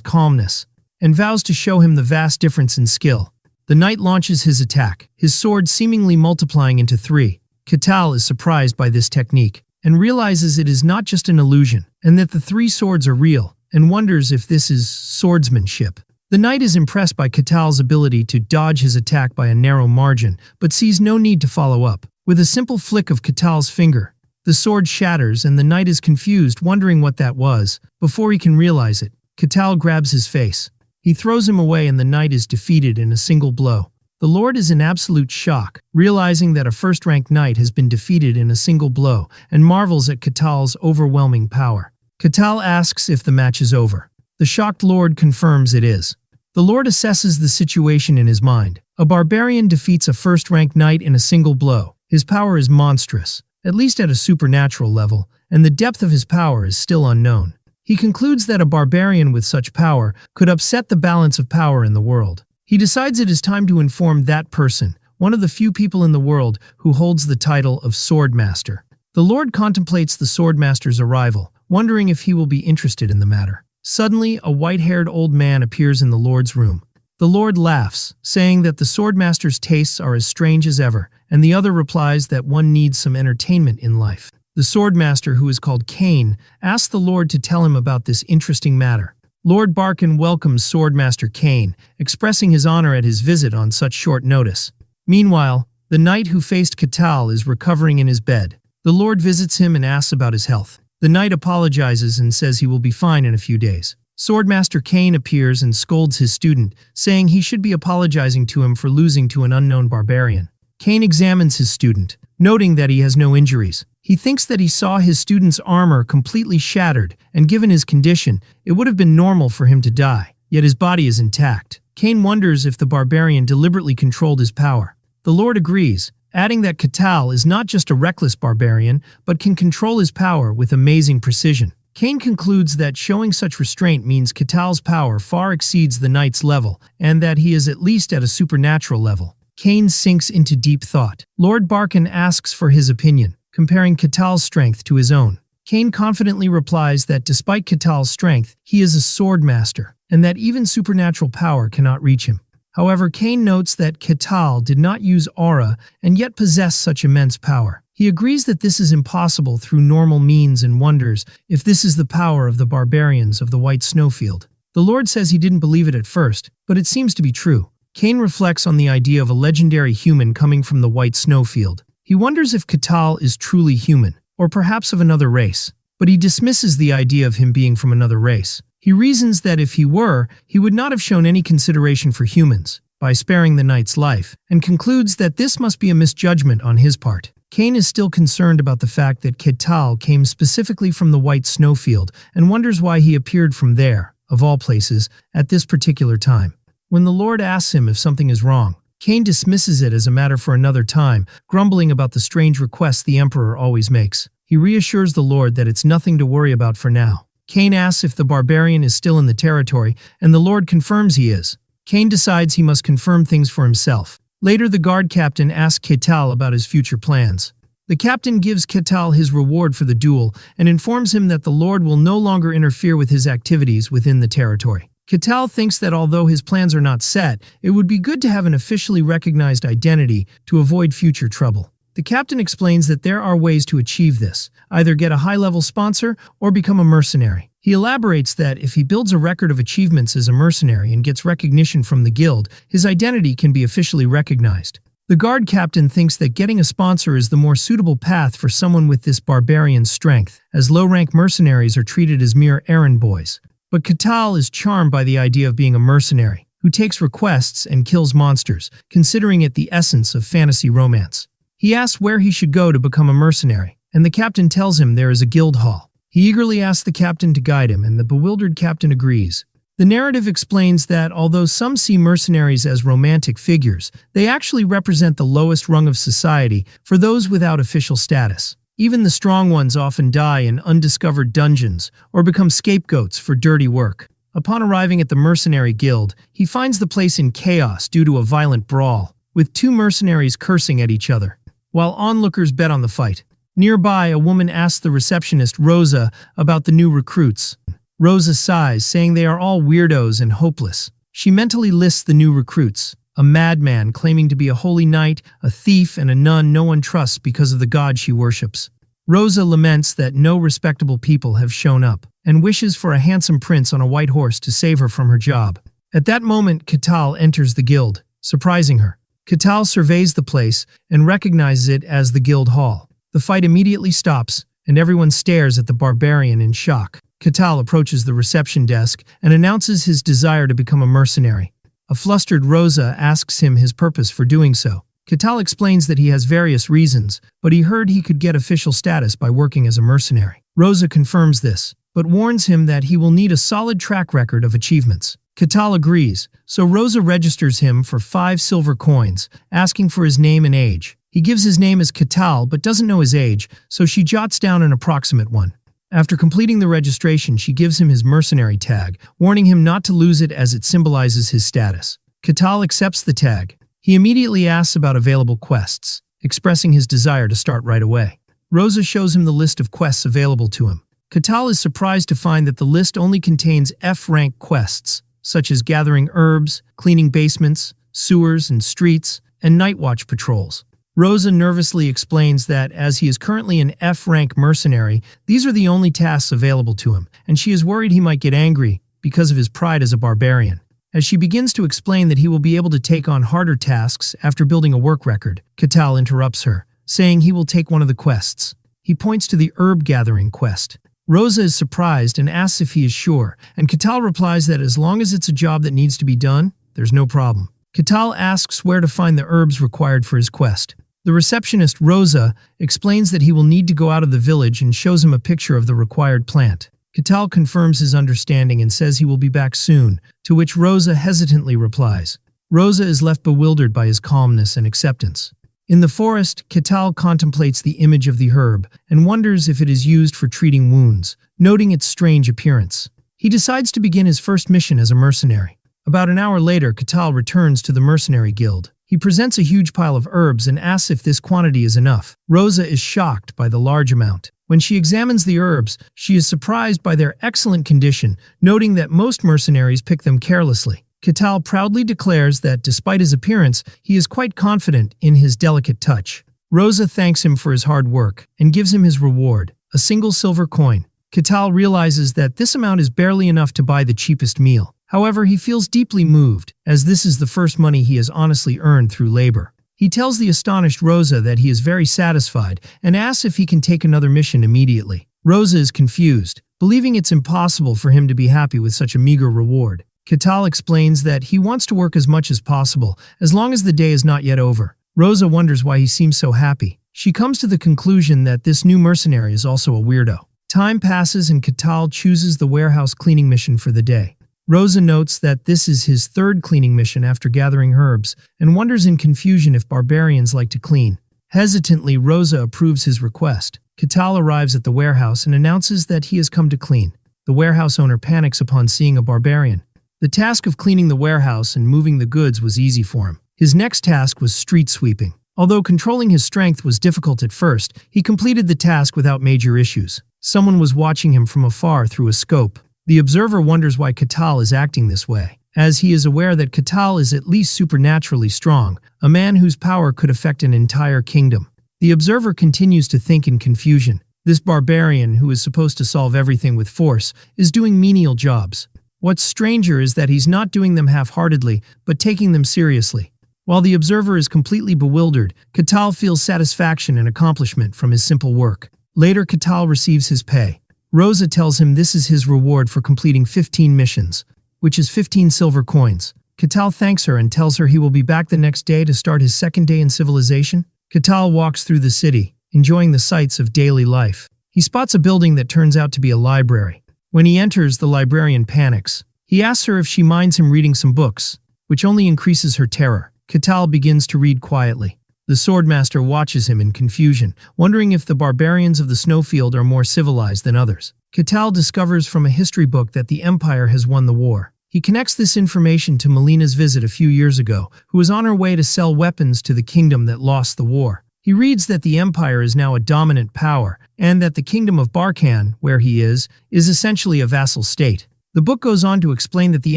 S1: calmness and vows to show him the vast difference in skill. The knight launches his attack, his sword seemingly multiplying into 3. Katal is surprised by this technique and realizes it is not just an illusion and that the 3 swords are real, and wonders if this is swordsmanship. The knight is impressed by Katal's ability to dodge his attack by a narrow margin, but sees no need to follow up. With a simple flick of Katal's finger, the sword shatters and the knight is confused, wondering what that was. Before he can realize it, Katal grabs his face. He throws him away and the knight is defeated in a single blow. The Lord is in absolute shock, realizing that a first-ranked knight has been defeated in a single blow, and marvels at Katal's overwhelming power. Katal asks if the match is over. The shocked Lord confirms it is. The Lord assesses the situation in his mind. A barbarian defeats a first-ranked knight in a single blow. His power is monstrous, at least at a supernatural level, and the depth of his power is still unknown. He concludes that a barbarian with such power could upset the balance of power in the world. He decides it is time to inform that person, one of the few people in the world who holds the title of Swordmaster. The Lord contemplates the Swordmaster's arrival, wondering if he will be interested in the matter. Suddenly, a white-haired old man appears in the Lord's room. The Lord laughs, saying that the Swordmaster's tastes are as strange as ever, and the other replies that one needs some entertainment in life. The Swordmaster, who is called Cain, asks the Lord to tell him about this interesting matter. Lord Barkin welcomes Swordmaster Cain, expressing his honor at his visit on such short notice. Meanwhile, the knight who faced Katal is recovering in his bed. The Lord visits him and asks about his health. The knight apologizes and says he will be fine in a few days. Swordmaster Cain appears and scolds his student, saying he should be apologizing to him for losing to an unknown barbarian. Cain examines his student, noting that he has no injuries. He thinks that he saw his student's armor completely shattered, and given his condition, it would have been normal for him to die, yet his body is intact. Cain wonders if the barbarian deliberately controlled his power. The Lord agrees, adding that Katal is not just a reckless barbarian, but can control his power with amazing precision. Cain concludes that showing such restraint means Katal's power far exceeds the knight's level, and that he is at least at a supernatural level. Cain sinks into deep thought. Lord Barkin asks for his opinion, comparing Katal's strength to his own. Cain confidently replies that despite Katal's strength, he is a swordmaster, and that even supernatural power cannot reach him. However, Cain notes that Katal did not use aura and yet possessed such immense power. He agrees that this is impossible through normal means and wonders if this is the power of the barbarians of the White Snowfield. The Lord says he didn't believe it at first, but it seems to be true. Cain reflects on the idea of a legendary human coming from the White Snowfield. He wonders if Katal is truly human, or perhaps of another race, but he dismisses the idea of him being from another race. He reasons that if he were, he would not have shown any consideration for humans, by sparing the knight's life, and concludes that this must be a misjudgment on his part. Cain is still concerned about the fact that Katal came specifically from the White Snowfield, and wonders why he appeared from there, of all places, at this particular time. When the Lord asks him if something is wrong, Cain dismisses it as a matter for another time, grumbling about the strange requests the Emperor always makes. He reassures the Lord that it's nothing to worry about for now. Cain asks if the barbarian is still in the territory, and the Lord confirms he is. Cain decides he must confirm things for himself. Later, the guard captain asks Katal about his future plans. The captain gives Katal his reward for the duel and informs him that the Lord will no longer interfere with his activities within the territory. Katal thinks that although his plans are not set, it would be good to have an officially recognized identity to avoid future trouble. The captain explains that there are ways to achieve this, either get a high-level sponsor or become a mercenary. He elaborates that if he builds a record of achievements as a mercenary and gets recognition from the guild, his identity can be officially recognized. The guard captain thinks that getting a sponsor is the more suitable path for someone with this barbarian strength, as low-rank mercenaries are treated as mere errand boys. But Katal is charmed by the idea of being a mercenary, who takes requests and kills monsters, considering it the essence of fantasy romance. He asks where he should go to become a mercenary, and the captain tells him there is a guild hall. He eagerly asks the captain to guide him, and the bewildered captain agrees. The narrative explains that although some see mercenaries as romantic figures, they actually represent the lowest rung of society for those without official status. Even the strong ones often die in undiscovered dungeons or become scapegoats for dirty work. Upon arriving at the mercenary guild, he finds the place in chaos due to a violent brawl, with two mercenaries cursing at each other, while onlookers bet on the fight. Nearby, a woman asks the receptionist, Rosa, about the new recruits. Rosa sighs, saying they are all weirdos and hopeless. She mentally lists the new recruits: a madman claiming to be a holy knight, a thief, and a nun no one trusts because of the god she worships. Rosa laments that no respectable people have shown up, and wishes for a handsome prince on a white horse to save her from her job. At that moment, Catal enters the guild, surprising her. Catal surveys the place and recognizes it as the guild hall. The fight immediately stops, and everyone stares at the barbarian in shock. Catal approaches the reception desk and announces his desire to become a mercenary. A flustered Rosa asks him his purpose for doing so. Catal explains that he has various reasons, but he heard he could get official status by working as a mercenary. Rosa confirms this, but warns him that he will need a solid track record of achievements. Catal agrees, so Rosa registers him for 5 silver coins, asking for his name and age. He gives his name as Catal but doesn't know his age, so she jots down an approximate one. After completing the registration, she gives him his mercenary tag, warning him not to lose it as it symbolizes his status. Catal accepts the tag. He immediately asks about available quests, expressing his desire to start right away. Rosa shows him the list of quests available to him. Catal is surprised to find that the list only contains F-rank quests, such as gathering herbs, cleaning basements, sewers and streets, and night watch patrols. Rosa nervously explains that as he is currently an F-rank mercenary, these are the only tasks available to him, and she is worried he might get angry because of his pride as a barbarian. As she begins to explain that he will be able to take on harder tasks after building a work record, Catal interrupts her, saying he will take one of the quests. He points to the herb gathering quest. Rosa is surprised and asks if he is sure, and Catal replies that as long as it's a job that needs to be done, there's no problem. Catal asks where to find the herbs required for his quest. The receptionist, Rosa, explains that he will need to go out of the village and shows him a picture of the required plant. Catal confirms his understanding and says he will be back soon, to which Rosa hesitantly replies. Rosa is left bewildered by his calmness and acceptance. In the forest, Catal contemplates the image of the herb and wonders if it is used for treating wounds, noting its strange appearance. He decides to begin his first mission as a mercenary. About an hour later, Catal returns to the mercenary guild. He presents a huge pile of herbs and asks if this quantity is enough. Rosa is shocked by the large amount. When she examines the herbs, she is surprised by their excellent condition, noting that most mercenaries pick them carelessly. Catal proudly declares that despite his appearance, he is quite confident in his delicate touch. Rosa thanks him for his hard work and gives him his reward, a single silver coin. Catal realizes that this amount is barely enough to buy the cheapest meal. However, he feels deeply moved, as this is the first money he has honestly earned through labor. He tells the astonished Rosa that he is very satisfied and asks if he can take another mission immediately. Rosa is confused, believing it's impossible for him to be happy with such a meager reward. Catal explains that he wants to work as much as possible, as long as the day is not yet over. Rosa wonders why he seems so happy. She comes to the conclusion that this new mercenary is also a weirdo. Time passes and Catal chooses the warehouse cleaning mission for the day. Rosa notes that this is his 3rd cleaning mission after gathering herbs, and wonders in confusion if barbarians like to clean. Hesitantly, Rosa approves his request. Catal arrives at the warehouse and announces that he has come to clean. The warehouse owner panics upon seeing a barbarian. The task of cleaning the warehouse and moving the goods was easy for him. His next task was street sweeping. Although controlling his strength was difficult at first, he completed the task without major issues. Someone was watching him from afar through a scope. The observer wonders why Catal is acting this way, as he is aware that Catal is at least supernaturally strong, a man whose power could affect an entire kingdom. The observer continues to think in confusion. This barbarian, who is supposed to solve everything with force, is doing menial jobs. What's stranger is that he's not doing them half-heartedly, but taking them seriously. While the observer is completely bewildered, Catal feels satisfaction and accomplishment from his simple work. Later, Catal receives his pay. Rosa tells him this is his reward for completing 15 missions, which is 15 silver coins. Catal thanks her and tells her he will be back the next day to start his 2nd day in civilization. Catal walks through the city, enjoying the sights of daily life. He spots a building that turns out to be a library. When he enters, the librarian panics. He asks her if she minds him reading some books, which only increases her terror. Catal begins to read quietly. The swordmaster watches him in confusion, wondering if the barbarians of the snowfield are more civilized than others. Catal discovers from a history book that the Empire has won the war. He connects this information to Melina's visit a few years ago, who was on her way to sell weapons to the kingdom that lost the war. He reads that the Empire is now a dominant power, and that the kingdom of Barkan, where he is essentially a vassal state. The book goes on to explain that the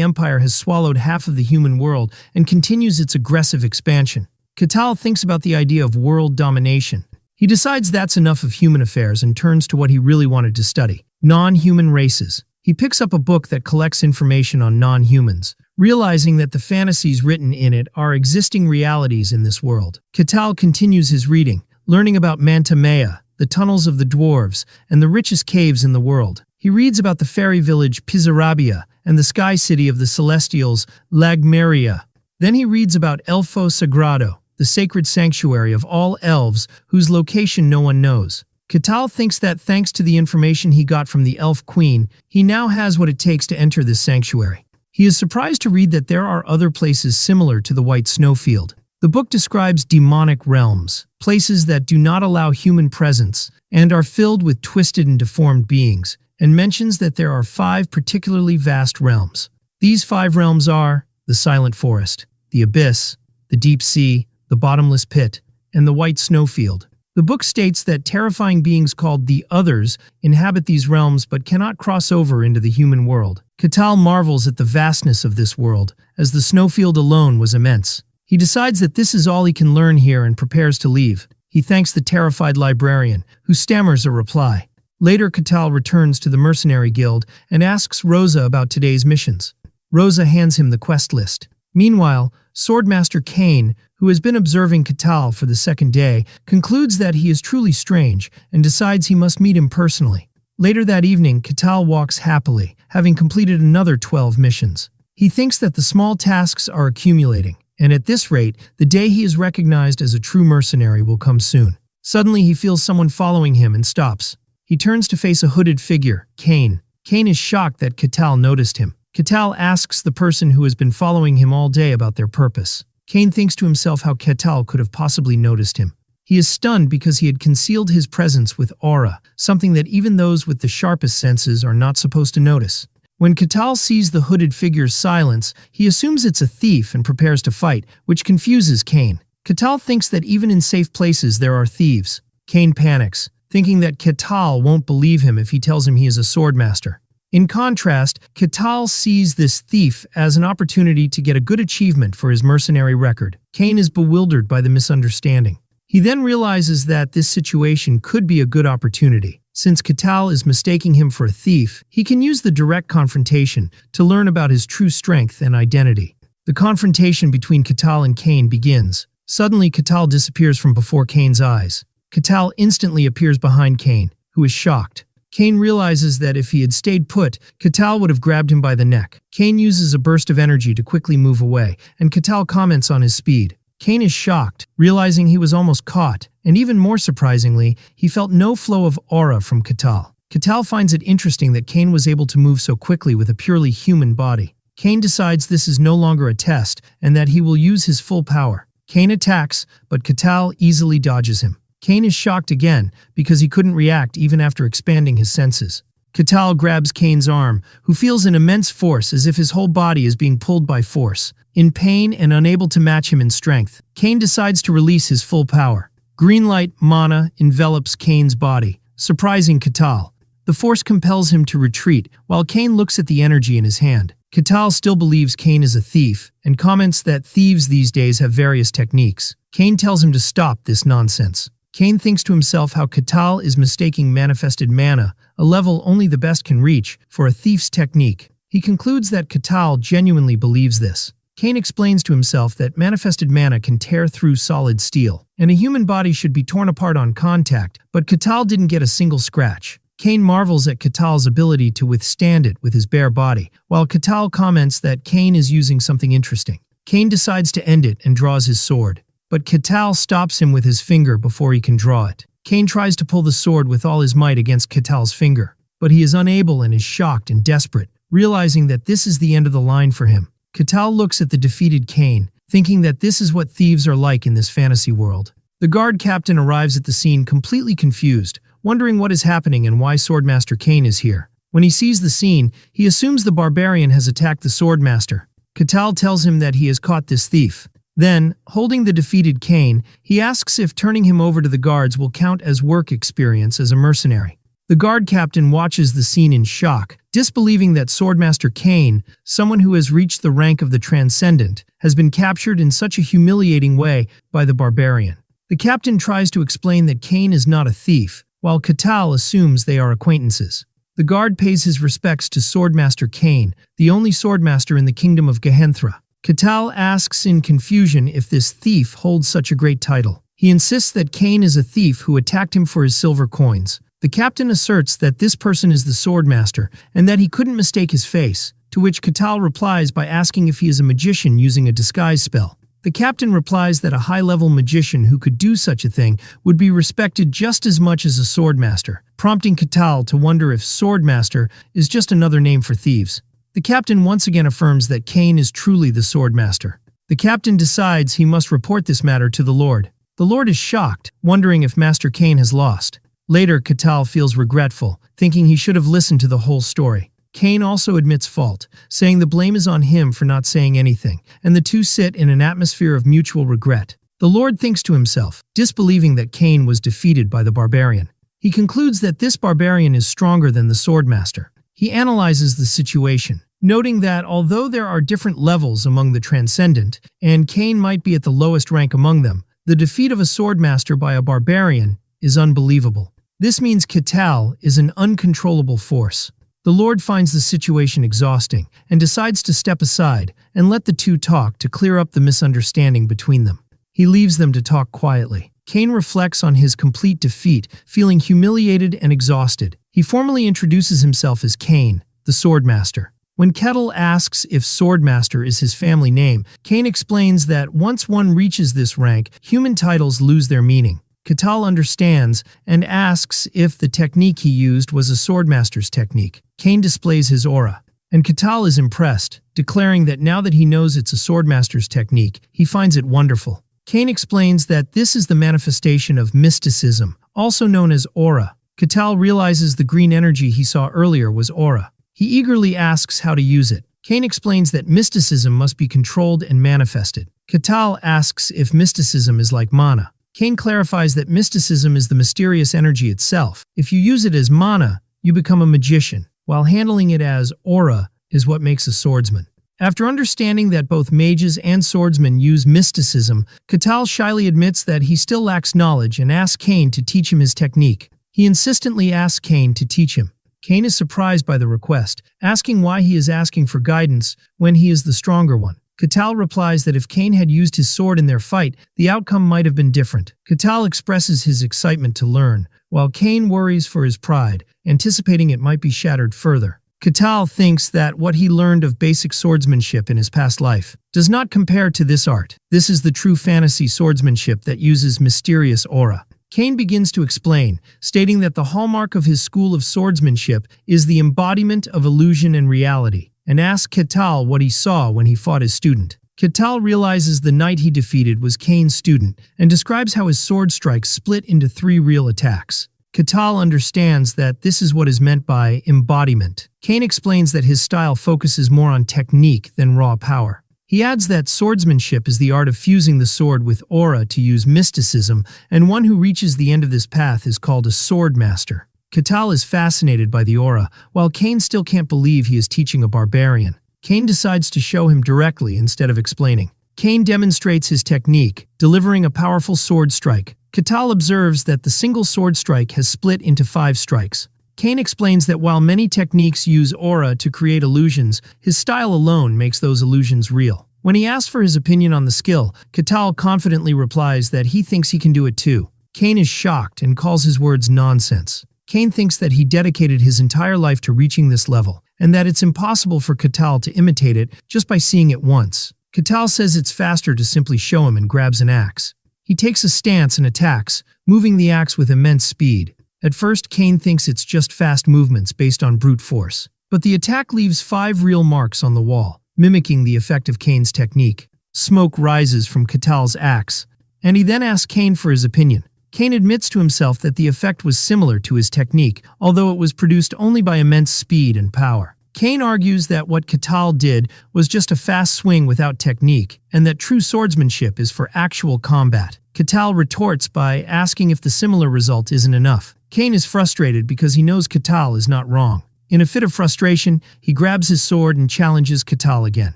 S1: Empire has swallowed half of the human world and continues its aggressive expansion. Catal thinks about the idea of world domination. He decides that's enough of human affairs and turns to what he really wanted to study: non-human races. He picks up a book that collects information on non-humans, realizing that the fantasies written in it are existing realities in this world. Catal continues his reading, learning about MANHWA, the tunnels of the dwarves, and the richest caves in the world. He reads about the fairy village Pizarabia and the sky city of the Celestials, Lagmeria. Then he reads about Elfo Sagrado, the sacred sanctuary of all elves whose location no one knows. Catal thinks that thanks to the information he got from the elf queen, he now has what it takes to enter this sanctuary. He is surprised to read that there are other places similar to the White Snowfield. The book describes demonic realms, places that do not allow human presence and are filled with twisted and deformed beings, and mentions that there are 5 particularly vast realms. These 5 realms are the Silent Forest, the Abyss, the Deep Sea, the Bottomless Pit, and the White Snowfield. The book states that terrifying beings called the Others inhabit these realms but cannot cross over into the human world. Catal marvels at the vastness of this world, as the snowfield alone was immense. He decides that this is all he can learn here and prepares to leave. He thanks the terrified librarian, who stammers a reply. Later, Catal returns to the Mercenary Guild and asks Rosa about today's missions. Rosa hands him the quest list. Meanwhile, Swordmaster Kane, who has been observing Catal for the second day, concludes that he is truly strange and decides he must meet him personally. Later that evening, Catal walks happily, having completed another 12 missions. He thinks that the small tasks are accumulating, and at this rate, the day he is recognized as a true mercenary will come soon. Suddenly, he feels someone following him and stops. He turns to face a hooded figure, Kane. Kane is shocked that Catal noticed him. Catal asks the person who has been following him all day about their purpose. Kane thinks to himself how Catal could have possibly noticed him. He is stunned because he had concealed his presence with aura, something that even those with the sharpest senses are not supposed to notice. When Catal sees the hooded figure's silence, he assumes it's a thief and prepares to fight, which confuses Kane. Catal thinks that even in safe places there are thieves. Kane panics, thinking that Catal won't believe him if he tells him he is a swordmaster. In contrast, Catal sees this thief as an opportunity to get a good achievement for his mercenary record. Kane is bewildered by the misunderstanding. He then realizes that this situation could be a good opportunity. Since Catal is mistaking him for a thief, he can use the direct confrontation to learn about his true strength and identity. The confrontation between Catal and Kane begins. Suddenly, Catal disappears from before Kane's eyes. Catal instantly appears behind Kane, who is shocked. Kane realizes that if he had stayed put, Catal would have grabbed him by the neck. Kane uses a burst of energy to quickly move away, and Catal comments on his speed. Kane is shocked, realizing he was almost caught, and even more surprisingly, he felt no flow of aura from Catal. Catal finds it interesting that Kane was able to move so quickly with a purely human body. Kane decides this is no longer a test, and that he will use his full power. Kane attacks, but Catal easily dodges him. Kane is shocked again because he couldn't react even after expanding his senses. Catal grabs Kane's arm, who feels an immense force as if his whole body is being pulled by force. In pain and unable to match him in strength, Kane decides to release his full power. Green light mana envelops Kane's body, surprising Catal. The force compels him to retreat, while Kane looks at the energy in his hand. Catal still believes Kane is a thief, and comments that thieves these days have various techniques. Kane tells him to stop this nonsense. Kane thinks to himself how Catal is mistaking manifested mana, a level only the best can reach, for a thief's technique. He concludes that Catal genuinely believes this. Kane explains to himself that manifested mana can tear through solid steel, and a human body should be torn apart on contact, but Catal didn't get a single scratch. Kane marvels at Catal's ability to withstand it with his bare body, while Catal comments that Kane is using something interesting. Kane decides to end it and draws his sword, but Catal stops him with his finger before he can draw it. Cain tries to pull the sword with all his might against Ketal's finger, but he is unable and is shocked and desperate, realizing that this is the end of the line for him. Ketal looks at the defeated Cain, thinking that this is what thieves are like in this fantasy world. The guard captain arrives at the scene completely confused, wondering what is happening and why Swordmaster Cain is here. When he sees the scene, he assumes the barbarian has attacked the Swordmaster. Ketal tells him that he has caught this thief. Then, holding the defeated Cain, he asks if turning him over to the guards will count as work experience as a mercenary. The guard captain watches the scene in shock, disbelieving that Swordmaster Cain, someone who has reached the rank of the Transcendent, has been captured in such a humiliating way by the barbarian. The captain tries to explain that Cain is not a thief, while Ketal assumes they are acquaintances. The guard pays his respects to Swordmaster Cain, the only swordmaster in the kingdom of Gehenthra. Ketal asks in confusion if this thief holds such a great title. He insists that Cain is a thief who attacked him for his silver coins. The captain asserts that this person is the swordmaster and that he couldn't mistake his face, to which Ketal replies by asking if he is a magician using a disguise spell. The captain replies that a high-level magician who could do such a thing would be respected just as much as a swordmaster, prompting Ketal to wonder if swordmaster is just another name for thieves. The captain once again affirms that Cain is truly the swordmaster. The captain decides he must report this matter to the Lord. The Lord is shocked, wondering if Master Cain has lost. Later, Ketal feels regretful, thinking he should have listened to the whole story. Cain also admits fault, saying the blame is on him for not saying anything, and the two sit in an atmosphere of mutual regret. The Lord thinks to himself, disbelieving that Cain was defeated by the barbarian. He concludes that this barbarian is stronger than the swordmaster. He analyzes the situation, noting that although there are different levels among the Transcendent, and Cain might be at the lowest rank among them, the defeat of a swordmaster by a barbarian is unbelievable. This means Ketal is an uncontrollable force. The Lord finds the situation exhausting and decides to step aside and let the two talk to clear up the misunderstanding between them. He leaves them to talk quietly. Cain reflects on his complete defeat, feeling humiliated and exhausted. He formally introduces himself as Cain, the Swordmaster. When Ketal asks if Swordmaster is his family name, Cain explains that once one reaches this rank, human titles lose their meaning. Ketal understands and asks if the technique he used was a swordmaster's technique. Cain displays his aura, and Ketal is impressed, declaring that now that he knows it's a swordmaster's technique, he finds it wonderful. Cain explains that this is the manifestation of mysticism, also known as aura. Ketal realizes the green energy he saw earlier was aura. He eagerly asks how to use it. Cain explains that mysticism must be controlled and manifested. Ketal asks if mysticism is like mana. Cain clarifies that mysticism is the mysterious energy itself. If you use it as mana, you become a magician, while handling it as aura is what makes a swordsman. After understanding that both mages and swordsmen use mysticism, Ketal shyly admits that he still lacks knowledge and asks Cain to teach him his technique. He insistently asks Cain to teach him. Cain is surprised by the request, asking why he is asking for guidance when he is the stronger one. Ketal replies that if Cain had used his sword in their fight, the outcome might have been different. Ketal expresses his excitement to learn, while Cain worries for his pride, anticipating it might be shattered further. Ketal thinks that what he learned of basic swordsmanship in his past life does not compare to this art. This is the true fantasy swordsmanship that uses mysterious aura. Cain begins to explain, stating that the hallmark of his school of swordsmanship is the embodiment of illusion and reality, and asks Ketal what he saw when he fought his student. Ketal realizes the knight he defeated was Cain's student and describes how his sword strikes split into 3 real attacks. Ketal understands that this is what is meant by embodiment. Cain explains that his style focuses more on technique than raw power. He adds that swordsmanship is the art of fusing the sword with aura to use mysticism, and one who reaches the end of this path is called a sword master. Ketal is fascinated by the aura, while Cain still can't believe he is teaching a barbarian. Cain decides to show him directly instead of explaining. Cain demonstrates his technique, delivering a powerful sword strike. Ketal observes that the single sword strike has split into 5 strikes. Cain explains that while many techniques use aura to create illusions, his style alone makes those illusions real. When he asks for his opinion on the skill, Ketal confidently replies that he thinks he can do it too. Cain is shocked and calls his words nonsense. Cain thinks that he dedicated his entire life to reaching this level, and that it's impossible for Ketal to imitate it just by seeing it once. Ketal says it's faster to simply show him and grabs an axe. He takes a stance and attacks, moving the axe with immense speed. At first, Cain thinks it's just fast movements based on brute force. But the attack leaves 5 real marks on the wall, mimicking the effect of Cain's technique. Smoke rises from Katal's axe, and he then asks Cain for his opinion. Cain admits to himself that the effect was similar to his technique, although it was produced only by immense speed and power. Cain argues that what Katal did was just a fast swing without technique, and that true swordsmanship is for actual combat. Katal retorts by asking if the similar result isn't enough. Cain is frustrated because he knows Katal is not wrong. In a fit of frustration, he grabs his sword and challenges Katal again.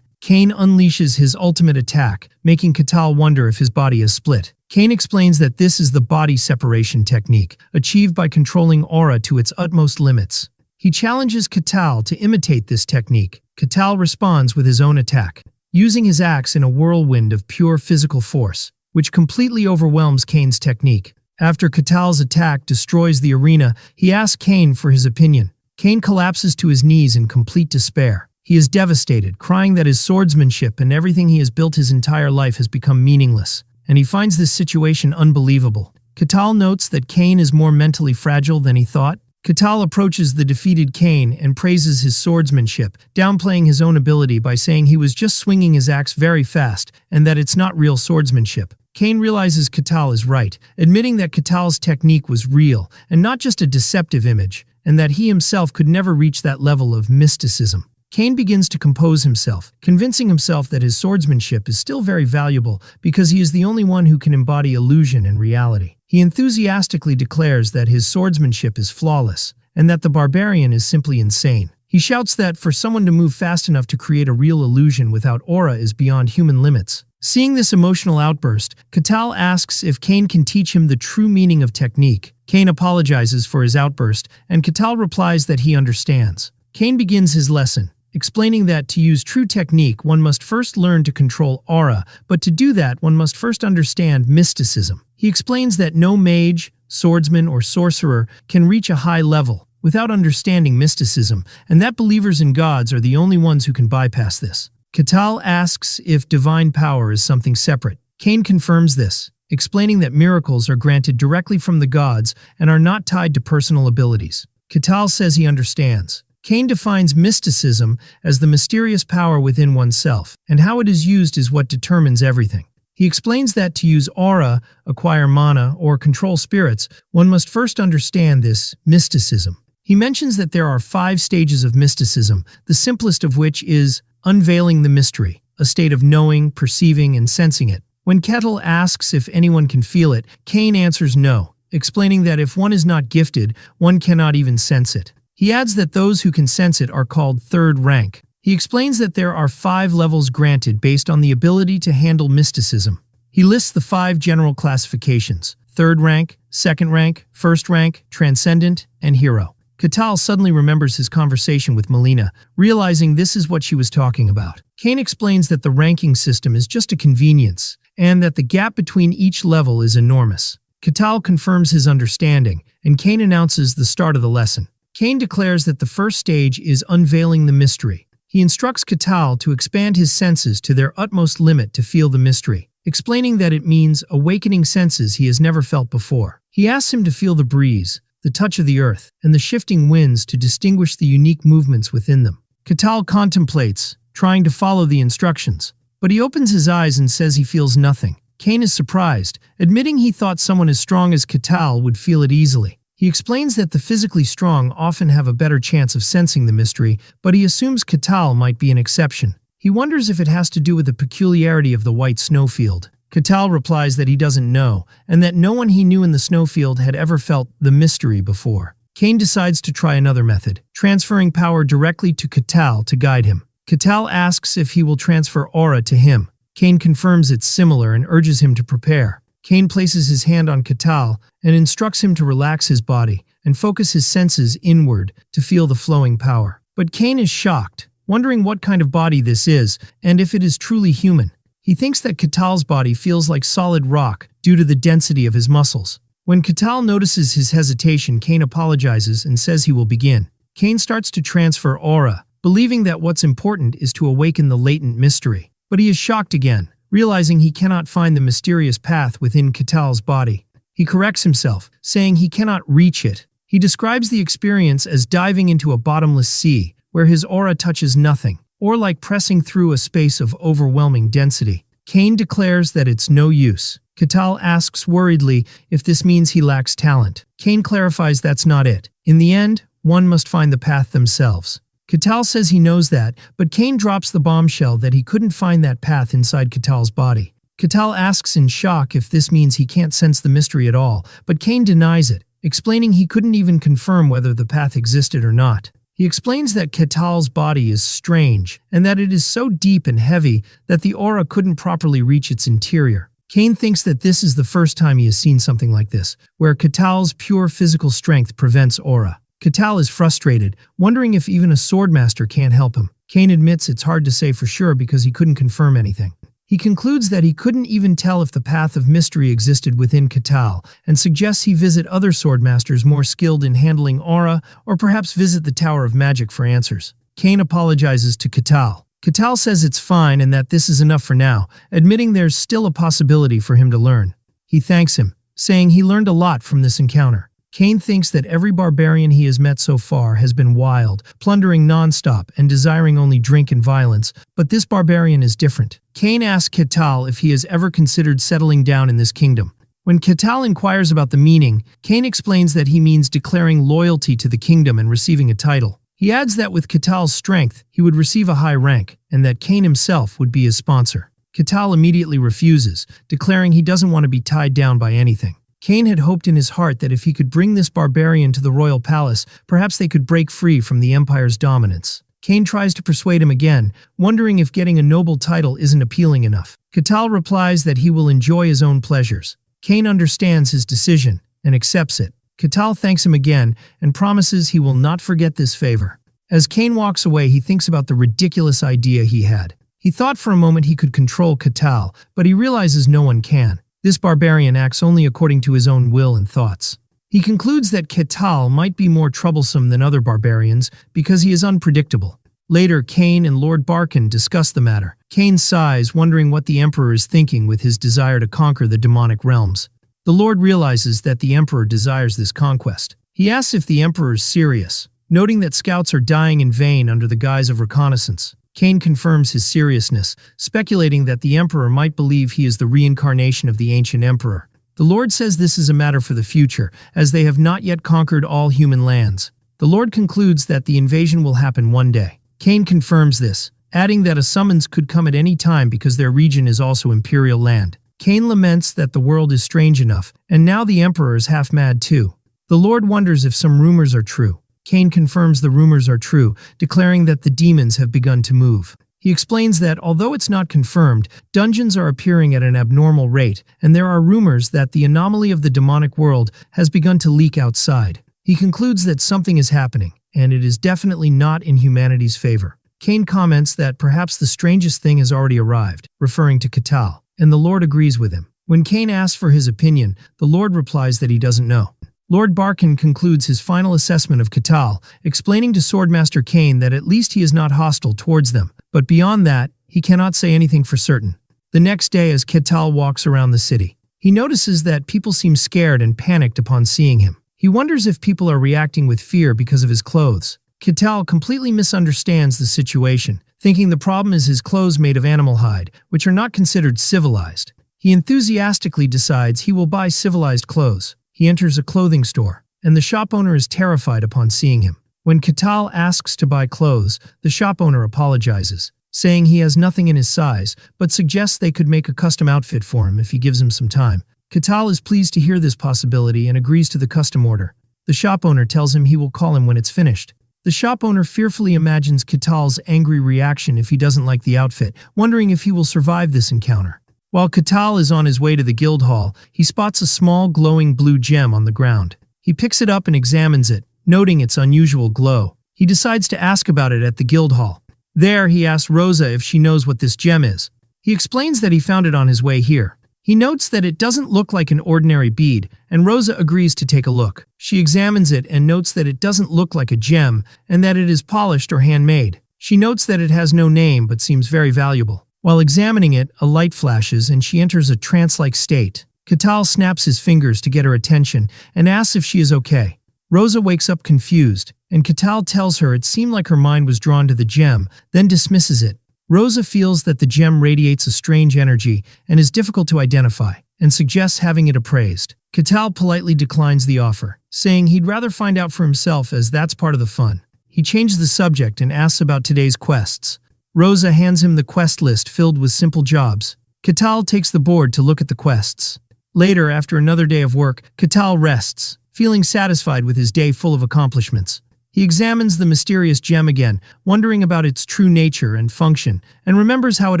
S1: Cain unleashes his ultimate attack, making Katal wonder if his body is split. Cain explains that this is the body separation technique, achieved by controlling aura to its utmost limits. He challenges Katal to imitate this technique. Katal responds with his own attack, using his axe in a whirlwind of pure physical force, which completely overwhelms Cain's technique. After Katal's attack destroys the arena, he asks Cain for his opinion. Cain collapses to his knees in complete despair. He is devastated, crying that his swordsmanship and everything he has built his entire life has become meaningless, and he finds this situation unbelievable. Katal notes that Cain is more mentally fragile than he thought. Katal approaches the defeated Cain and praises his swordsmanship, downplaying his own ability by saying he was just swinging his axe very fast and that it's not real swordsmanship. Cain realizes Katal is right, admitting that Katal's technique was real and not just a deceptive image, and that he himself could never reach that level of mysticism. Cain begins to compose himself, convincing himself that his swordsmanship is still very valuable because he is the only one who can embody illusion and reality. He enthusiastically declares that his swordsmanship is flawless, and that the Barbarian is simply insane. He shouts that for someone to move fast enough to create a real illusion without aura is beyond human limits. Seeing this emotional outburst, Katal asks if Cain can teach him the true meaning of technique. Cain apologizes for his outburst, and Katal replies that he understands. Cain begins his lesson, explaining that to use true technique one must first learn to control aura, but to do that one must first understand mysticism. He explains that no mage, swordsman, or sorcerer can reach a high level without understanding mysticism, and that believers in gods are the only ones who can bypass this. Katal asks if divine power is something separate. Cain confirms this, explaining that miracles are granted directly from the gods and are not tied to personal abilities. Katal says he understands. Cain defines mysticism as the mysterious power within oneself, and how it is used is what determines everything. He explains that to use aura, acquire mana, or control spirits, one must first understand this mysticism. He mentions that there are 5 stages of mysticism, the simplest of which is unveiling the mystery, a state of knowing, perceiving, and sensing it. When Ketil asks if anyone can feel it, Cain answers no, explaining that if one is not gifted, one cannot even sense it. He adds that those who can sense it are called third rank. He explains that there are 5 levels granted based on the ability to handle mysticism. He lists the 5 general classifications: third rank, second rank, first rank, transcendent, and hero. Katal suddenly remembers his conversation with Melina, realizing this is what she was talking about. Cain explains that the ranking system is just a convenience, and that the gap between each level is enormous. Katal confirms his understanding, and Cain announces the start of the lesson. Cain declares that the first stage is unveiling the mystery. He instructs Katal to expand his senses to their utmost limit to feel the mystery, explaining that it means awakening senses he has never felt before. He asks him to feel the breeze, the touch of the earth, and the shifting winds to distinguish the unique movements within them. Katal contemplates, trying to follow the instructions, but he opens his eyes and says he feels nothing. Cain is surprised, admitting he thought someone as strong as Katal would feel it easily. He explains that the physically strong often have a better chance of sensing the mystery, but he assumes Katal might be an exception. He wonders if it has to do with the peculiarity of the white snowfield. Katal replies that he doesn't know, and that no one he knew in the snowfield had ever felt the mystery before. Cain decides to try another method, transferring power directly to Katal to guide him. Katal asks if he will transfer aura to him. Cain confirms it's similar and urges him to prepare. Cain places his hand on Katal and instructs him to relax his body and focus his senses inward to feel the flowing power. But Cain is shocked, wondering what kind of body this is and if it is truly human. He thinks that Katal's body feels like solid rock due to the density of his muscles. When Katal notices his hesitation, Cain apologizes and says he will begin. Cain starts to transfer aura, believing that what's important is to awaken the latent mystery. But he is shocked again, realizing he cannot find the mysterious path within Katal's body. He corrects himself, saying he cannot reach it. He describes the experience as diving into a bottomless sea, where his aura touches nothing, or like pressing through a space of overwhelming density. Cain declares that it's no use. Catal asks worriedly if this means he lacks talent. Cain clarifies that's not it. In the end, one must find the path themselves. Catal says he knows that, but Cain drops the bombshell that he couldn't find that path inside Catal's body. Catal asks in shock if this means he can't sense the mystery at all, but Cain denies it, explaining he couldn't even confirm whether the path existed or not. He explains that Catal's body is strange, and that it is so deep and heavy that the aura couldn't properly reach its interior. Cain thinks that this is the first time he has seen something like this, where Catal's pure physical strength prevents aura. Catal is frustrated, wondering if even a swordmaster can't help him. Cain admits it's hard to say for sure because he couldn't confirm anything. He concludes that he couldn't even tell if the path of mystery existed within Catal, and suggests he visit other swordmasters more skilled in handling aura, or perhaps visit the Tower of Magic for answers. Cain apologizes to Catal. Catal says it's fine and that this is enough for now, admitting there's still a possibility for him to learn. He thanks him, saying he learned a lot from this encounter. Cain thinks that every barbarian he has met so far has been wild, plundering non-stop and desiring only drink and violence, but this barbarian is different. Cain asks Catal if he has ever considered settling down in this kingdom. When Catal inquires about the meaning, Cain explains that he means declaring loyalty to the kingdom and receiving a title. He adds that with Catal's strength, he would receive a high rank, and that Cain himself would be his sponsor. Catal immediately refuses, declaring he doesn't want to be tied down by anything. Cain had hoped in his heart that if he could bring this barbarian to the royal palace, perhaps they could break free from the empire's dominance. Cain tries to persuade him again, wondering if getting a noble title isn't appealing enough. Catal replies that he will enjoy his own pleasures. Cain understands his decision and accepts it. Catal thanks him again and promises he will not forget this favor. As Cain walks away, he thinks about the ridiculous idea he had. He thought for a moment he could control Catal, but he realizes no one can. This barbarian acts only according to his own will and thoughts. He concludes that Catal might be more troublesome than other barbarians because he is unpredictable. Later, Cain and Lord Barkin discuss the matter. Cain sighs, wondering what the Emperor is thinking with his desire to conquer the demonic realms. The Lord realizes that the Emperor desires this conquest. He asks if the Emperor is serious, noting that scouts are dying in vain under the guise of reconnaissance. Cain confirms his seriousness, speculating that the Emperor might believe he is the reincarnation of the ancient Emperor. The Lord says this is a matter for the future, as they have not yet conquered all human lands. The Lord concludes that the invasion will happen one day. Cain confirms this, adding that a summons could come at any time because their region is also imperial land. Cain laments that the world is strange enough, and now the Emperor is half mad too. The Lord wonders if some rumors are true. Cain confirms the rumors are true, declaring that the demons have begun to move. He explains that, although it's not confirmed, dungeons are appearing at an abnormal rate, and there are rumors that the anomaly of the demonic world has begun to leak outside. He concludes that something is happening, and it is definitely not in humanity's favor. Cain comments that perhaps the strangest thing has already arrived, referring to Catal, and the Lord agrees with him. When Cain asks for his opinion, the Lord replies that he doesn't know. Lord Barkin concludes his final assessment of Catal, explaining to Swordmaster Cain that at least he is not hostile towards them, but beyond that, he cannot say anything for certain. The next day, as Catal walks around the city, he notices that people seem scared and panicked upon seeing him. He wonders if people are reacting with fear because of his clothes. Catal completely misunderstands the situation, thinking the problem is his clothes made of animal hide, which are not considered civilized. He enthusiastically decides he will buy civilized clothes. He enters a clothing store, and the shop owner is terrified upon seeing him. When Catal asks to buy clothes, the shop owner apologizes, saying he has nothing in his size, but suggests they could make a custom outfit for him if he gives him some time. Catal is pleased to hear this possibility and agrees to the custom order. The shop owner tells him he will call him when it's finished. The shop owner fearfully imagines Catal's angry reaction if he doesn't like the outfit, wondering if he will survive this encounter. While Catal is on his way to the guild hall, he spots a small glowing blue gem on the ground. He picks it up and examines it, noting its unusual glow. He decides to ask about it at the guild hall. There, he asks Rosa if she knows what this gem is. He explains that he found it on his way here. He notes that it doesn't look like an ordinary bead, and Rosa agrees to take a look. She examines it and notes that it doesn't look like a gem, and that it is polished or handmade. She notes that it has no name but seems very valuable. While examining it, a light flashes and she enters a trance-like state. Katal snaps his fingers to get her attention and asks if she is okay. Rosa wakes up confused, and Katal tells her it seemed like her mind was drawn to the gem, then dismisses it. Rosa feels that the gem radiates a strange energy and is difficult to identify, and suggests having it appraised. Katal politely declines the offer, saying he'd rather find out for himself as that's part of the fun. He changes the subject and asks about today's quests. Rosa hands him the quest list filled with simple jobs. Katal takes the board to look at the quests. Later, after another day of work, Katal rests, feeling satisfied with his day full of accomplishments. He examines the mysterious gem again, wondering about its true nature and function, and remembers how it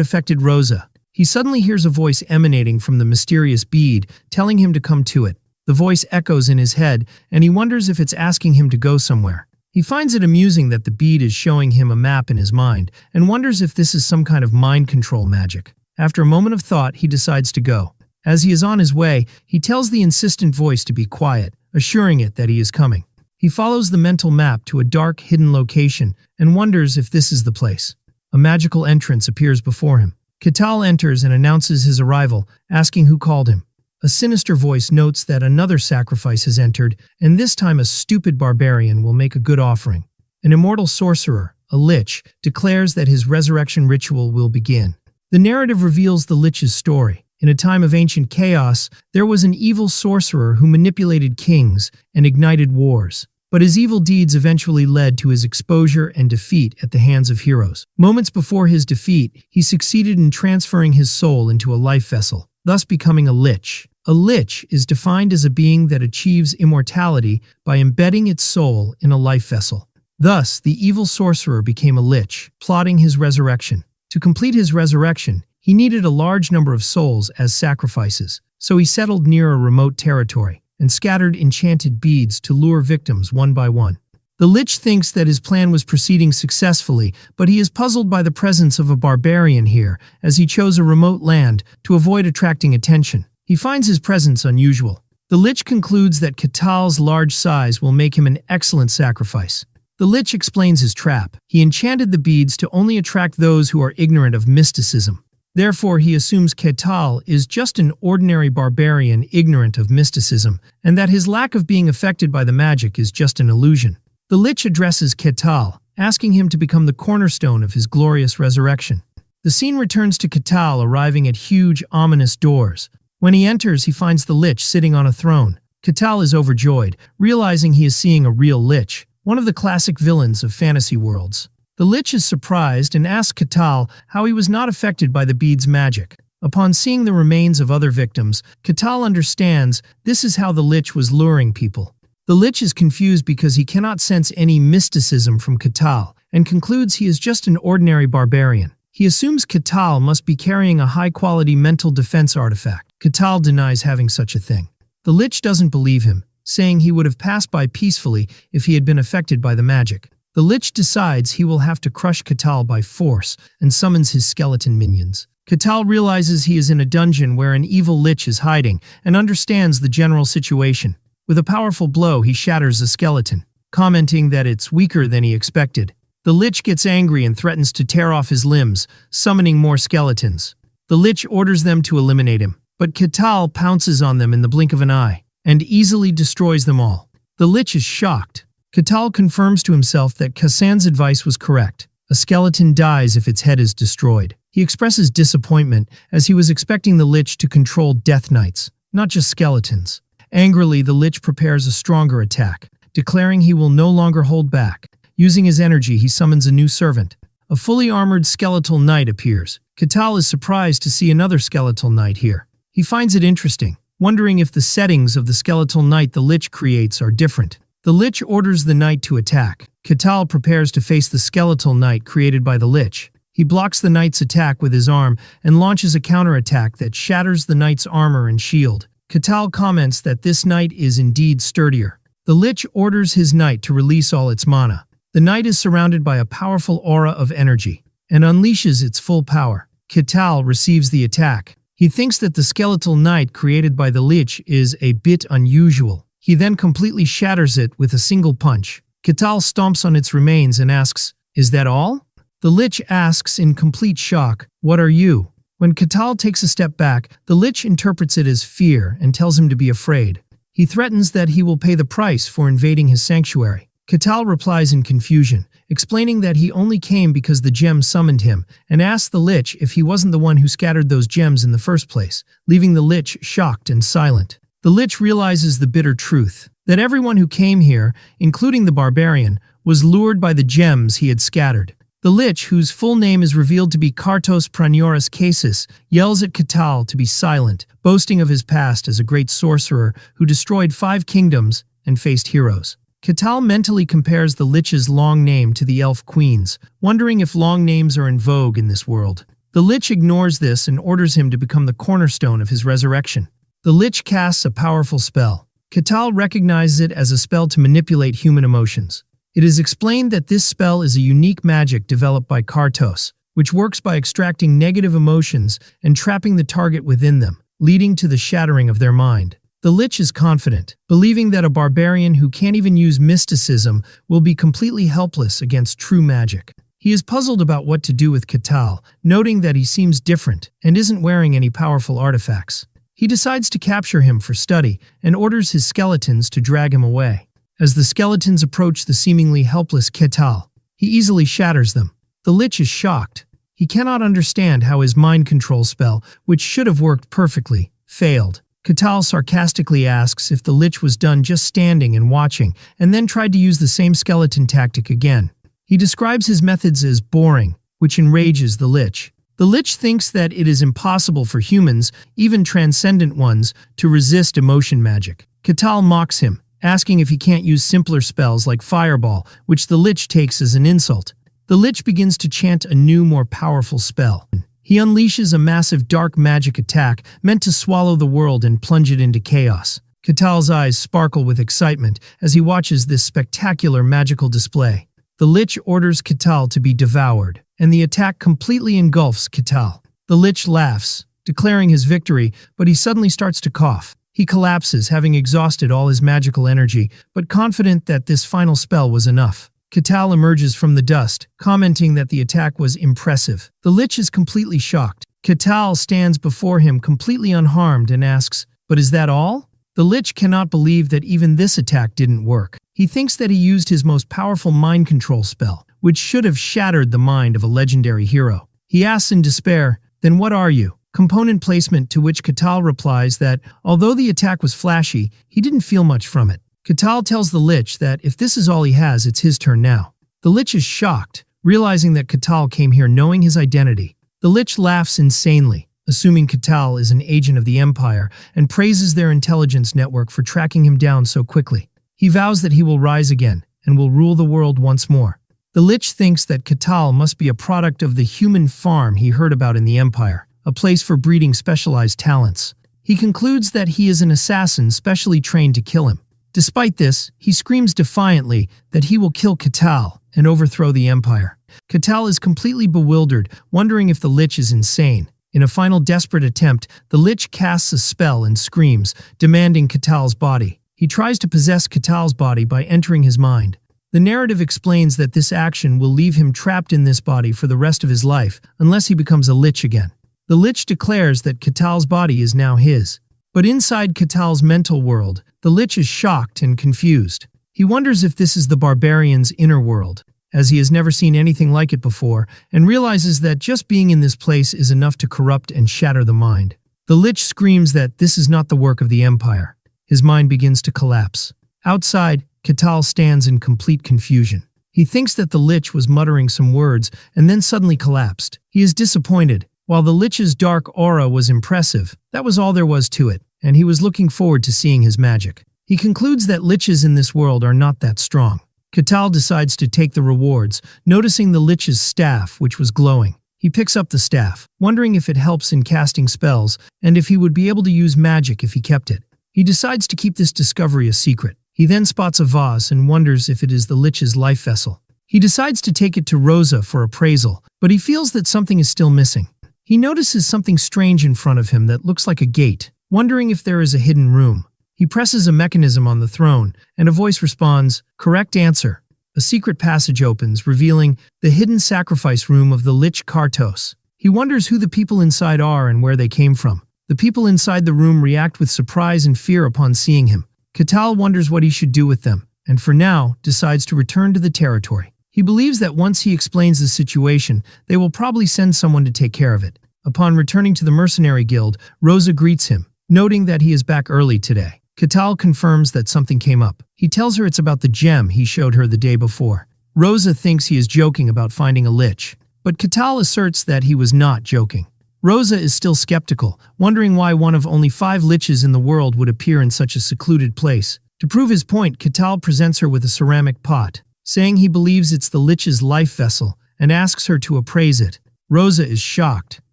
S1: affected Rosa. He suddenly hears a voice emanating from the mysterious bead, telling him to come to it. The voice echoes in his head, and he wonders if it's asking him to go somewhere. He finds it amusing that the bead is showing him a map in his mind, and wonders if this is some kind of mind control magic. After a moment of thought, he decides to go. As he is on his way, he tells the insistent voice to be quiet, assuring it that he is coming. He follows the mental map to a dark, hidden location and wonders if this is the place. A magical entrance appears before him. Katal enters and announces his arrival, asking who called him. A sinister voice notes that another sacrifice has entered, and this time a stupid barbarian will make a good offering. An immortal sorcerer, a lich, declares that his resurrection ritual will begin. The narrative reveals the lich's story. In a time of ancient chaos, there was an evil sorcerer who manipulated kings and ignited wars. But his evil deeds eventually led to his exposure and defeat at the hands of heroes. Moments before his defeat, he succeeded in transferring his soul into a life vessel, thus becoming a lich. A lich is defined as a being that achieves immortality by embedding its soul in a life vessel. Thus, the evil sorcerer became a lich, plotting his resurrection. To complete his resurrection, he needed a large number of souls as sacrifices, so he settled near a remote territory and scattered enchanted beads to lure victims one by one. The lich thinks that his plan was proceeding successfully, but he is puzzled by the presence of a barbarian here, as he chose a remote land to avoid attracting attention. He finds his presence unusual. The lich concludes that Katal's large size will make him an excellent sacrifice. The lich explains his trap. He enchanted the beads to only attract those who are ignorant of mysticism. Therefore, he assumes Katal is just an ordinary barbarian ignorant of mysticism, and that his lack of being affected by the magic is just an illusion. The lich addresses Katal, asking him to become the cornerstone of his glorious resurrection. The scene returns to Katal arriving at huge, ominous doors. When he enters, he finds the lich sitting on a throne. Katal is overjoyed, realizing he is seeing a real lich, one of the classic villains of fantasy worlds. The lich is surprised and asks Katal how he was not affected by the bead's magic. Upon seeing the remains of other victims, Katal understands this is how the lich was luring people. The lich is confused because he cannot sense any mysticism from Katal, and concludes he is just an ordinary barbarian. He assumes Katal must be carrying a high-quality mental defense artifact. Katal denies having such a thing. The lich doesn't believe him, saying he would have passed by peacefully if he had been affected by the magic. The lich decides he will have to crush Katal by force and summons his skeleton minions. Katal realizes he is in a dungeon where an evil lich is hiding and understands the general situation. With a powerful blow, he shatters the skeleton, commenting that it's weaker than he expected. The lich gets angry and threatens to tear off his limbs, summoning more skeletons. The lich orders them to eliminate him, but Katal pounces on them in the blink of an eye and easily destroys them all. The lich is shocked. Katal confirms to himself that Kassan's advice was correct. A skeleton dies if its head is destroyed. He expresses disappointment as he was expecting the lich to control death knights, not just skeletons. Angrily, the lich prepares a stronger attack, declaring he will no longer hold back. Using his energy, he summons a new servant. A fully armored skeletal knight appears. Katal is surprised to see another skeletal knight here. He finds it interesting, wondering if the settings of the skeletal knight the lich creates are different. The lich orders the knight to attack. Katal prepares to face the skeletal knight created by the lich. He blocks the knight's attack with his arm and launches a counterattack that shatters the knight's armor and shield. Katal comments that this knight is indeed sturdier. The lich orders his knight to release all its mana. The knight is surrounded by a powerful aura of energy and unleashes its full power. Katal receives the attack. He thinks that the skeletal knight created by the lich is a bit unusual. He then completely shatters it with a single punch. Katal stomps on its remains and asks, "Is that all?" The lich asks in complete shock, "What are you?" When Katal takes a step back, the Lich interprets it as fear and tells him to be afraid. He threatens that he will pay the price for invading his sanctuary. Katal replies in confusion, explaining that he only came because the gem summoned him, and asks the Lich if he wasn't the one who scattered those gems in the first place, leaving the Lich shocked and silent. The Lich realizes the bitter truth, that everyone who came here, including the Barbarian, was lured by the gems he had scattered. The Lich, whose full name is revealed to be Kartos Pranioris Casus, yells at Katal to be silent, boasting of his past as a great sorcerer who destroyed 5 kingdoms and faced heroes. Katal mentally compares the Lich's long name to the elf queens, wondering if long names are in vogue in this world. The Lich ignores this and orders him to become the cornerstone of his resurrection. The Lich casts a powerful spell. Katal recognizes it as a spell to manipulate human emotions. It is explained that this spell is a unique magic developed by Kartos, which works by extracting negative emotions and trapping the target within them, leading to the shattering of their mind. The Lich is confident, believing that a barbarian who can't even use mysticism will be completely helpless against true magic. He is puzzled about what to do with Katal, noting that he seems different and isn't wearing any powerful artifacts. He decides to capture him for study and orders his skeletons to drag him away. As the skeletons approach the seemingly helpless Katal, he easily shatters them. The Lich is shocked. He cannot understand how his mind control spell, which should have worked perfectly, failed. Katal sarcastically asks if the Lich was done just standing and watching, and then tried to use the same skeleton tactic again. He describes his methods as boring, which enrages the Lich. The Lich thinks that it is impossible for humans, even transcendent ones, to resist emotion magic. Katal mocks him, asking if he can't use simpler spells like Fireball, which the Lich takes as an insult. The Lich begins to chant a new, more powerful spell. He unleashes a massive dark magic attack meant to swallow the world and plunge it into chaos. Katal's eyes sparkle with excitement as he watches this spectacular magical display. The Lich orders Katal to be devoured, and the attack completely engulfs Katal. The Lich laughs, declaring his victory, but he suddenly starts to cough. He collapses, having exhausted all his magical energy, but confident that this final spell was enough. Katal emerges from the dust, commenting that the attack was impressive. The Lich is completely shocked. Katal stands before him completely unharmed and asks, "But is that all?" The Lich cannot believe that even this attack didn't work. He thinks that he used his most powerful mind control spell, which should have shattered the mind of a legendary hero. He asks in despair, "Then what are you?" Component placement, to which Katal replies that, although the attack was flashy, he didn't feel much from it. Katal tells the Lich that if this is all he has, it's his turn now. The Lich is shocked, realizing that Katal came here knowing his identity. The Lich laughs insanely, assuming Katal is an agent of the Empire, and praises their intelligence network for tracking him down so quickly. He vows that he will rise again and will rule the world once more. The Lich thinks that Katal must be a product of the human farm he heard about in the Empire, a place for breeding specialized talents. He concludes that he is an assassin specially trained to kill him. Despite this, he screams defiantly that he will kill Katal and overthrow the Empire. Katal is completely bewildered, wondering if the Lich is insane. In a final desperate attempt, the Lich casts a spell and screams, demanding Katal's body. He tries to possess Katal's body by entering his mind. The narrative explains that this action will leave him trapped in this body for the rest of his life, unless he becomes a Lich again. The Lich declares that Katal's body is now his. But inside Katal's mental world, the Lich is shocked and confused. He wonders if this is the Barbarian's inner world, as he has never seen anything like it before, and realizes that just being in this place is enough to corrupt and shatter the mind. The Lich screams that this is not the work of the Empire. His mind begins to collapse. Outside, Katal stands in complete confusion. He thinks that the Lich was muttering some words and then suddenly collapsed. He is disappointed. While the Lich's dark aura was impressive, that was all there was to it, and he was looking forward to seeing his magic. He concludes that Liches in this world are not that strong. Katal decides to take the rewards, noticing the Lich's staff, which was glowing. He picks up the staff, wondering if it helps in casting spells, and if he would be able to use magic if he kept it. He decides to keep this discovery a secret. He then spots a vase and wonders if it is the Lich's life vessel. He decides to take it to Rosa for appraisal, but he feels that something is still missing. He notices something strange in front of him that looks like a gate, wondering if there is a hidden room. He presses a mechanism on the throne, and a voice responds, "Correct answer." A secret passage opens, revealing the hidden sacrifice room of the Lich Kartos. He wonders who the people inside are and where they came from. The people inside the room react with surprise and fear upon seeing him. Katal wonders what he should do with them, and for now, decides to return to the territory. He believes that once he explains the situation, they will probably send someone to take care of it. Upon returning to the mercenary guild, Rosa greets him, noting that he is back early today. Katal confirms that something came up. He tells her it's about the gem he showed her the day before. Rosa thinks he is joking about finding a lich, but Katal asserts that he was not joking. Rosa is still skeptical, wondering why one of only 5 liches in the world would appear in such a secluded place. To prove his point, Katal presents her with a ceramic pot, saying he believes it's the lich's life vessel, and asks her to appraise it. Rosa is shocked,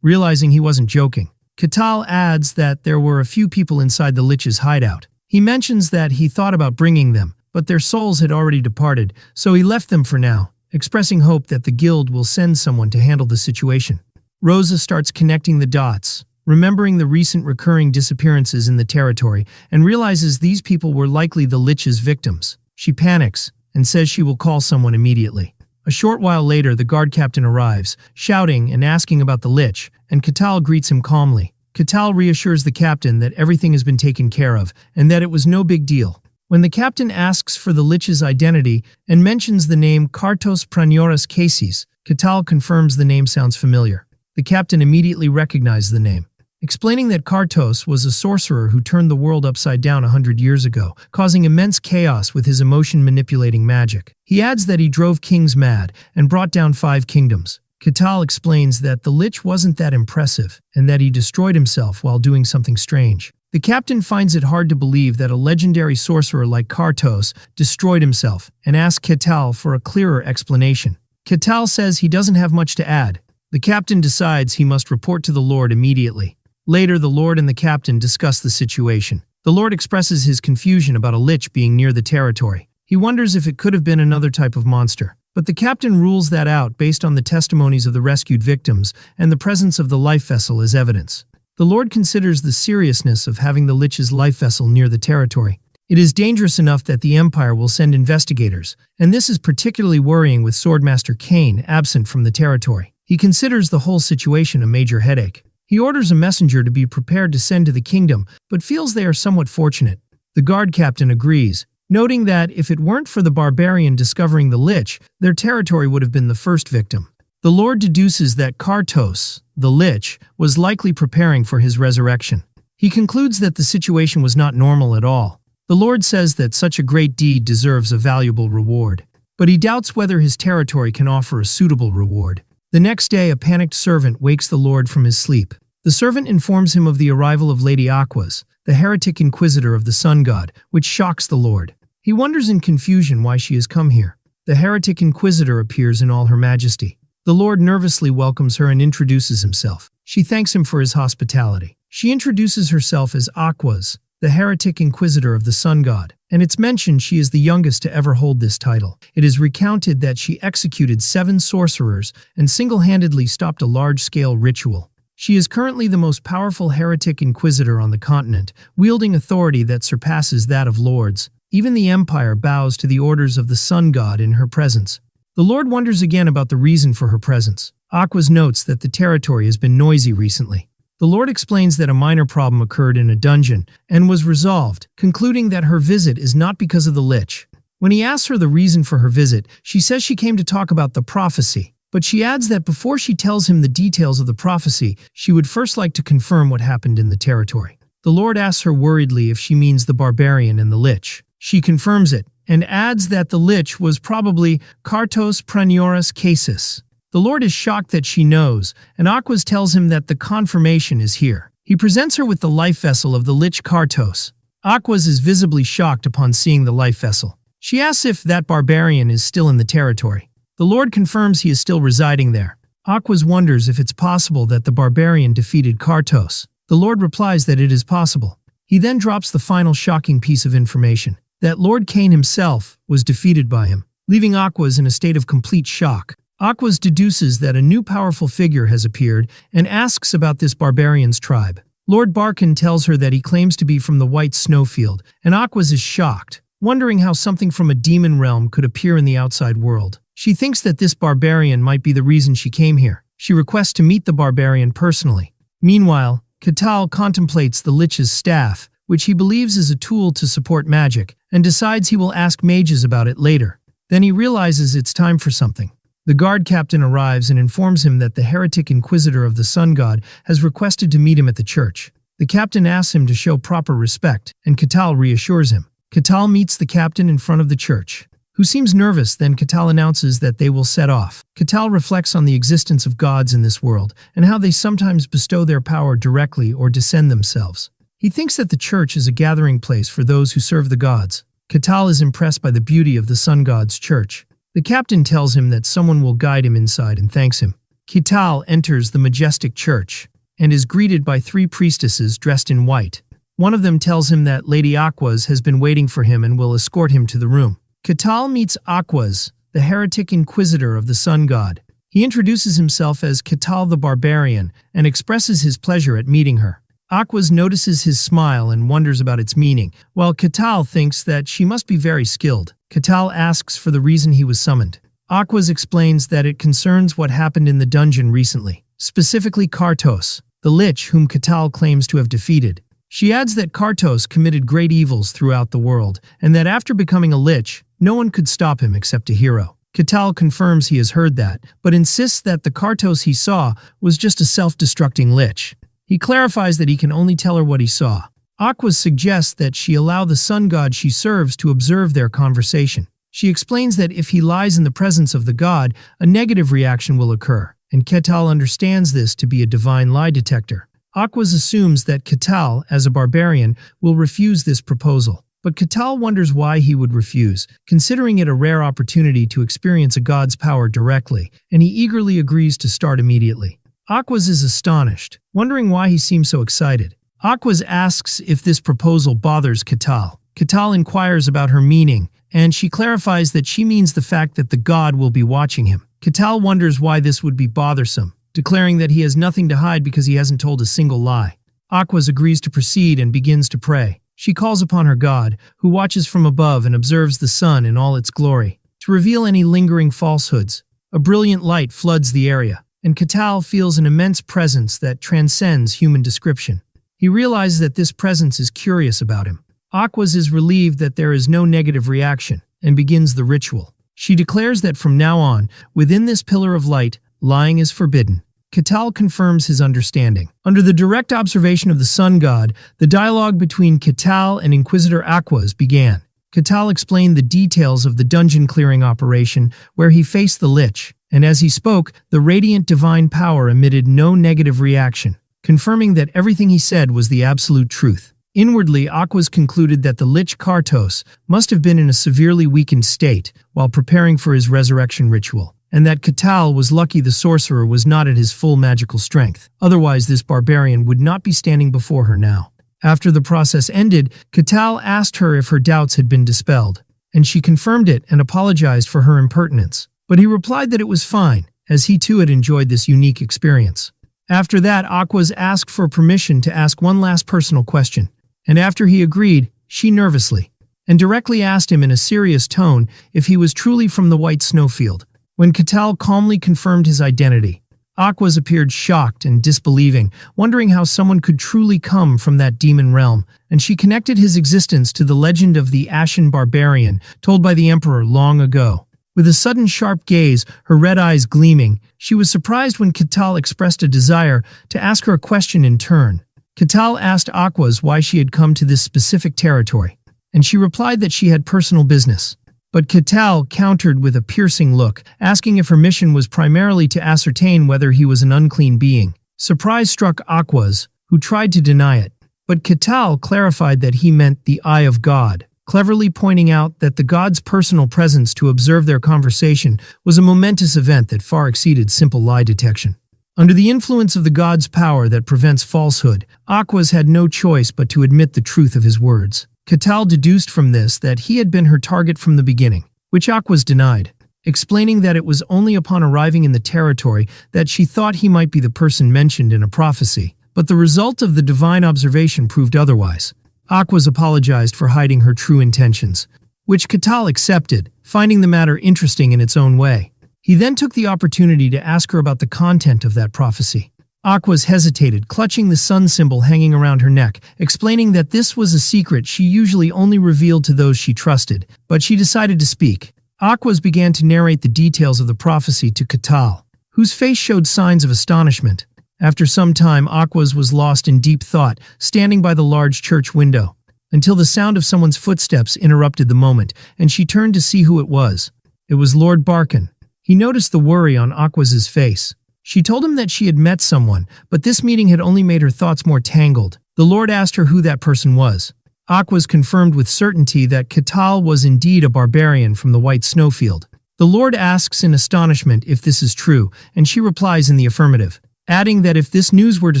S1: realizing he wasn't joking. Katal adds that there were a few people inside the lich's hideout. He mentions that he thought about bringing them, but their souls had already departed, so he left them for now, expressing hope that the guild will send someone to handle the situation. Rosa starts connecting the dots, remembering the recent recurring disappearances in the territory, and realizes these people were likely the lich's victims. She panics and says she will call someone immediately. A short while later, the guard captain arrives, shouting and asking about the lich, and Katal greets him calmly. Katal reassures the captain that everything has been taken care of, and that it was no big deal. When the captain asks for the lich's identity and mentions the name Kartos Pranioras Cases, Katal confirms the name sounds familiar. The captain immediately recognized the name, explaining that Kartos was a sorcerer who turned the world upside down 100 years ago, causing immense chaos with his emotion-manipulating magic. He adds that he drove kings mad and brought down 5 kingdoms. Katal explains that the lich wasn't that impressive, and that he destroyed himself while doing something strange. The captain finds it hard to believe that a legendary sorcerer like Kartos destroyed himself, and asks Katal for a clearer explanation. Katal says he doesn't have much to add. The captain decides he must report to the Lord immediately. Later, the Lord and the captain discuss the situation. The Lord expresses his confusion about a lich being near the territory. He wonders if it could have been another type of monster. But the captain rules that out based on the testimonies of the rescued victims and the presence of the life vessel as evidence. The Lord considers the seriousness of having the lich's life vessel near the territory. It is dangerous enough that the Empire will send investigators, and this is particularly worrying with Swordmaster Cain absent from the territory. He considers the whole situation a major headache. He orders a messenger to be prepared to send to the kingdom, but feels they are somewhat fortunate. The guard captain agrees, noting that if it weren't for the Barbarian discovering the lich, their territory would have been the first victim. The Lord deduces that Kartos, the lich, was likely preparing for his resurrection. He concludes that the situation was not normal at all. The Lord says that such a great deed deserves a valuable reward, but he doubts whether his territory can offer a suitable reward. The next day, a panicked servant wakes the Lord from his sleep. The servant informs him of the arrival of Lady Aquas, the heretic inquisitor of the sun god, which shocks the Lord. He wonders in confusion why she has come here. The heretic inquisitor appears in all her majesty. The Lord nervously welcomes her and introduces himself. She thanks him for his hospitality. She introduces herself as Aquas, the heretic inquisitor of the sun god, and it's mentioned she is the youngest to ever hold this title. It is recounted that she executed 7 sorcerers and single-handedly stopped a large-scale ritual. She is currently the most powerful heretic inquisitor on the continent, wielding authority that surpasses that of lords. Even the Empire bows to the orders of the sun god in her presence. The Lord wonders again about the reason for her presence. Aquas notes that the territory has been noisy recently. The Lord explains that a minor problem occurred in a dungeon and was resolved, concluding that her visit is not because of the lich. When he asks her the reason for her visit, she says she came to talk about the prophecy, but she adds that before she tells him the details of the prophecy, she would first like to confirm what happened in the territory. The Lord asks her worriedly if she means the Barbarian and the lich. She confirms it, and adds that the lich was probably Kartos Pranioras Cases. The Lord is shocked that she knows, and Aquas tells him that the confirmation is here. He presents her with the life vessel of the lich Kartos. Aquas is visibly shocked upon seeing the life vessel. She asks if that Barbarian is still in the territory. The Lord confirms he is still residing there. Aquas wonders if it's possible that the Barbarian defeated Kartos. The Lord replies that it is possible. He then drops the final shocking piece of information, that Lord Cain himself was defeated by him, leaving Aquas in a state of complete shock. Aquas deduces that a new powerful figure has appeared and asks about this Barbarian's tribe. Lord Barkin tells her that he claims to be from the White Snowfield, and Aquas is shocked, wondering how something from a demon realm could appear in the outside world. She thinks that this Barbarian might be the reason she came here. She requests to meet the barbarian personally. Meanwhile, Catal contemplates the Lich's staff, which he believes is a tool to support magic, and decides he will ask mages about it later. Then he realizes it's time for something. The guard captain arrives and informs him that the heretic inquisitor of the sun god has requested to meet him at the church. The captain asks him to show proper respect, and Catal reassures him. Catal meets the captain in front of the church, who seems nervous. Then Catal announces that they will set off. Catal reflects on the existence of gods in this world, and how they sometimes bestow their power directly or descend themselves. He thinks that the church is a gathering place for those who serve the gods. Catal is impressed by the beauty of the sun god's church. The captain tells him that someone will guide him inside and thanks him. Catal enters the majestic church and is greeted by 3 priestesses dressed in white. One of them tells him that Lady Aquas has been waiting for him and will escort him to the room. Catal meets Aquas, the heretic inquisitor of the sun god. He introduces himself as Catal the Barbarian and expresses his pleasure at meeting her. Aquas notices his smile and wonders about its meaning, while Catal thinks that she must be very skilled. Catal asks for the reason he was summoned. Aquas explains that it concerns what happened in the dungeon recently, specifically Kartos, the lich whom Catal claims to have defeated. She adds that Kartos committed great evils throughout the world, and that after becoming a lich, no one could stop him except a hero. Catal confirms he has heard that, but insists that the Kartos he saw was just a self-destructing lich. He clarifies that he can only tell her what he saw. Aquas suggests that she allow the sun god she serves to observe their conversation. She explains that if he lies in the presence of the god, a negative reaction will occur, and Catal understands this to be a divine lie detector. Aquas assumes that Catal, as a barbarian, will refuse this proposal. But Catal wonders why he would refuse, considering it a rare opportunity to experience a god's power directly, and he eagerly agrees to start immediately. Aquas is astonished, wondering why he seems so excited. Aquas asks if this proposal bothers Catal. Catal inquires about her meaning, and she clarifies that she means the fact that the god will be watching him. Catal wonders why this would be bothersome, declaring that he has nothing to hide because he hasn't told a single lie. Aquas agrees to proceed and begins to pray. She calls upon her god, who watches from above and observes the sun in all its glory, to reveal any lingering falsehoods. A brilliant light floods the area, and Catal feels an immense presence that transcends human description. He realizes that this presence is curious about him. Aquas is relieved that there is no negative reaction, and begins the ritual. She declares that from now on, within this pillar of light, lying is forbidden. Catal confirms his understanding. Under the direct observation of the sun god, the dialogue between Catal and Inquisitor Aquas began. Catal explained the details of the dungeon clearing operation where he faced the lich, and as he spoke, the radiant divine power emitted no negative reaction, confirming that everything he said was the absolute truth. Inwardly, Aquas concluded that the lich Kartos must have been in a severely weakened state while preparing for his resurrection ritual, and that Catal was lucky the sorcerer was not at his full magical strength. Otherwise, this barbarian would not be standing before her now. After the process ended, Catal asked her if her doubts had been dispelled, and she confirmed it and apologized for her impertinence. But he replied that it was fine, as he too had enjoyed this unique experience. After that, Aquas asked for permission to ask one last personal question, and after he agreed, she nervously and directly asked him in a serious tone if he was truly from the White Snowfield. When Catal calmly confirmed his identity, Aquas appeared shocked and disbelieving, wondering how someone could truly come from that demon realm, and she connected his existence to the legend of the Ashen Barbarian told by the Emperor long ago. With a sudden sharp gaze, her red eyes gleaming, she was surprised when Catal expressed a desire to ask her a question in turn. Catal asked Aquas why she had come to this specific territory, and she replied that she had personal business. But Catal countered with a piercing look, asking if her mission was primarily to ascertain whether he was an unclean being. Surprise struck Aquas, who tried to deny it. But Catal clarified that he meant the Eye of God, cleverly pointing out that the god's personal presence to observe their conversation was a momentous event that far exceeded simple lie detection. Under the influence of the god's power that prevents falsehood, Aquas had no choice but to admit the truth of his words. Catal deduced from this that he had been her target from the beginning, which Aquas denied, explaining that it was only upon arriving in the territory that she thought he might be the person mentioned in a prophecy. But the result of the divine observation proved otherwise. Aquas apologized for hiding her true intentions, which Catal accepted, finding the matter interesting in its own way. He then took the opportunity to ask her about the content of that prophecy. Aquas hesitated, clutching the sun symbol hanging around her neck, explaining that this was a secret she usually only revealed to those she trusted, but she decided to speak. Aquas began to narrate the details of the prophecy to Catal, whose face showed signs of astonishment. After some time, Aquas was lost in deep thought, standing by the large church window, until the sound of someone's footsteps interrupted the moment, and she turned to see who it was. It was Lord Barbarian. He noticed the worry on Aquas's face. She told him that she had met someone, but this meeting had only made her thoughts more tangled. The Lord asked her who that person was. Aquas confirmed with certainty that Catal was indeed a barbarian from the White Snowfield. The Lord asks in astonishment if this is true, and she replies in the affirmative, adding that if this news were to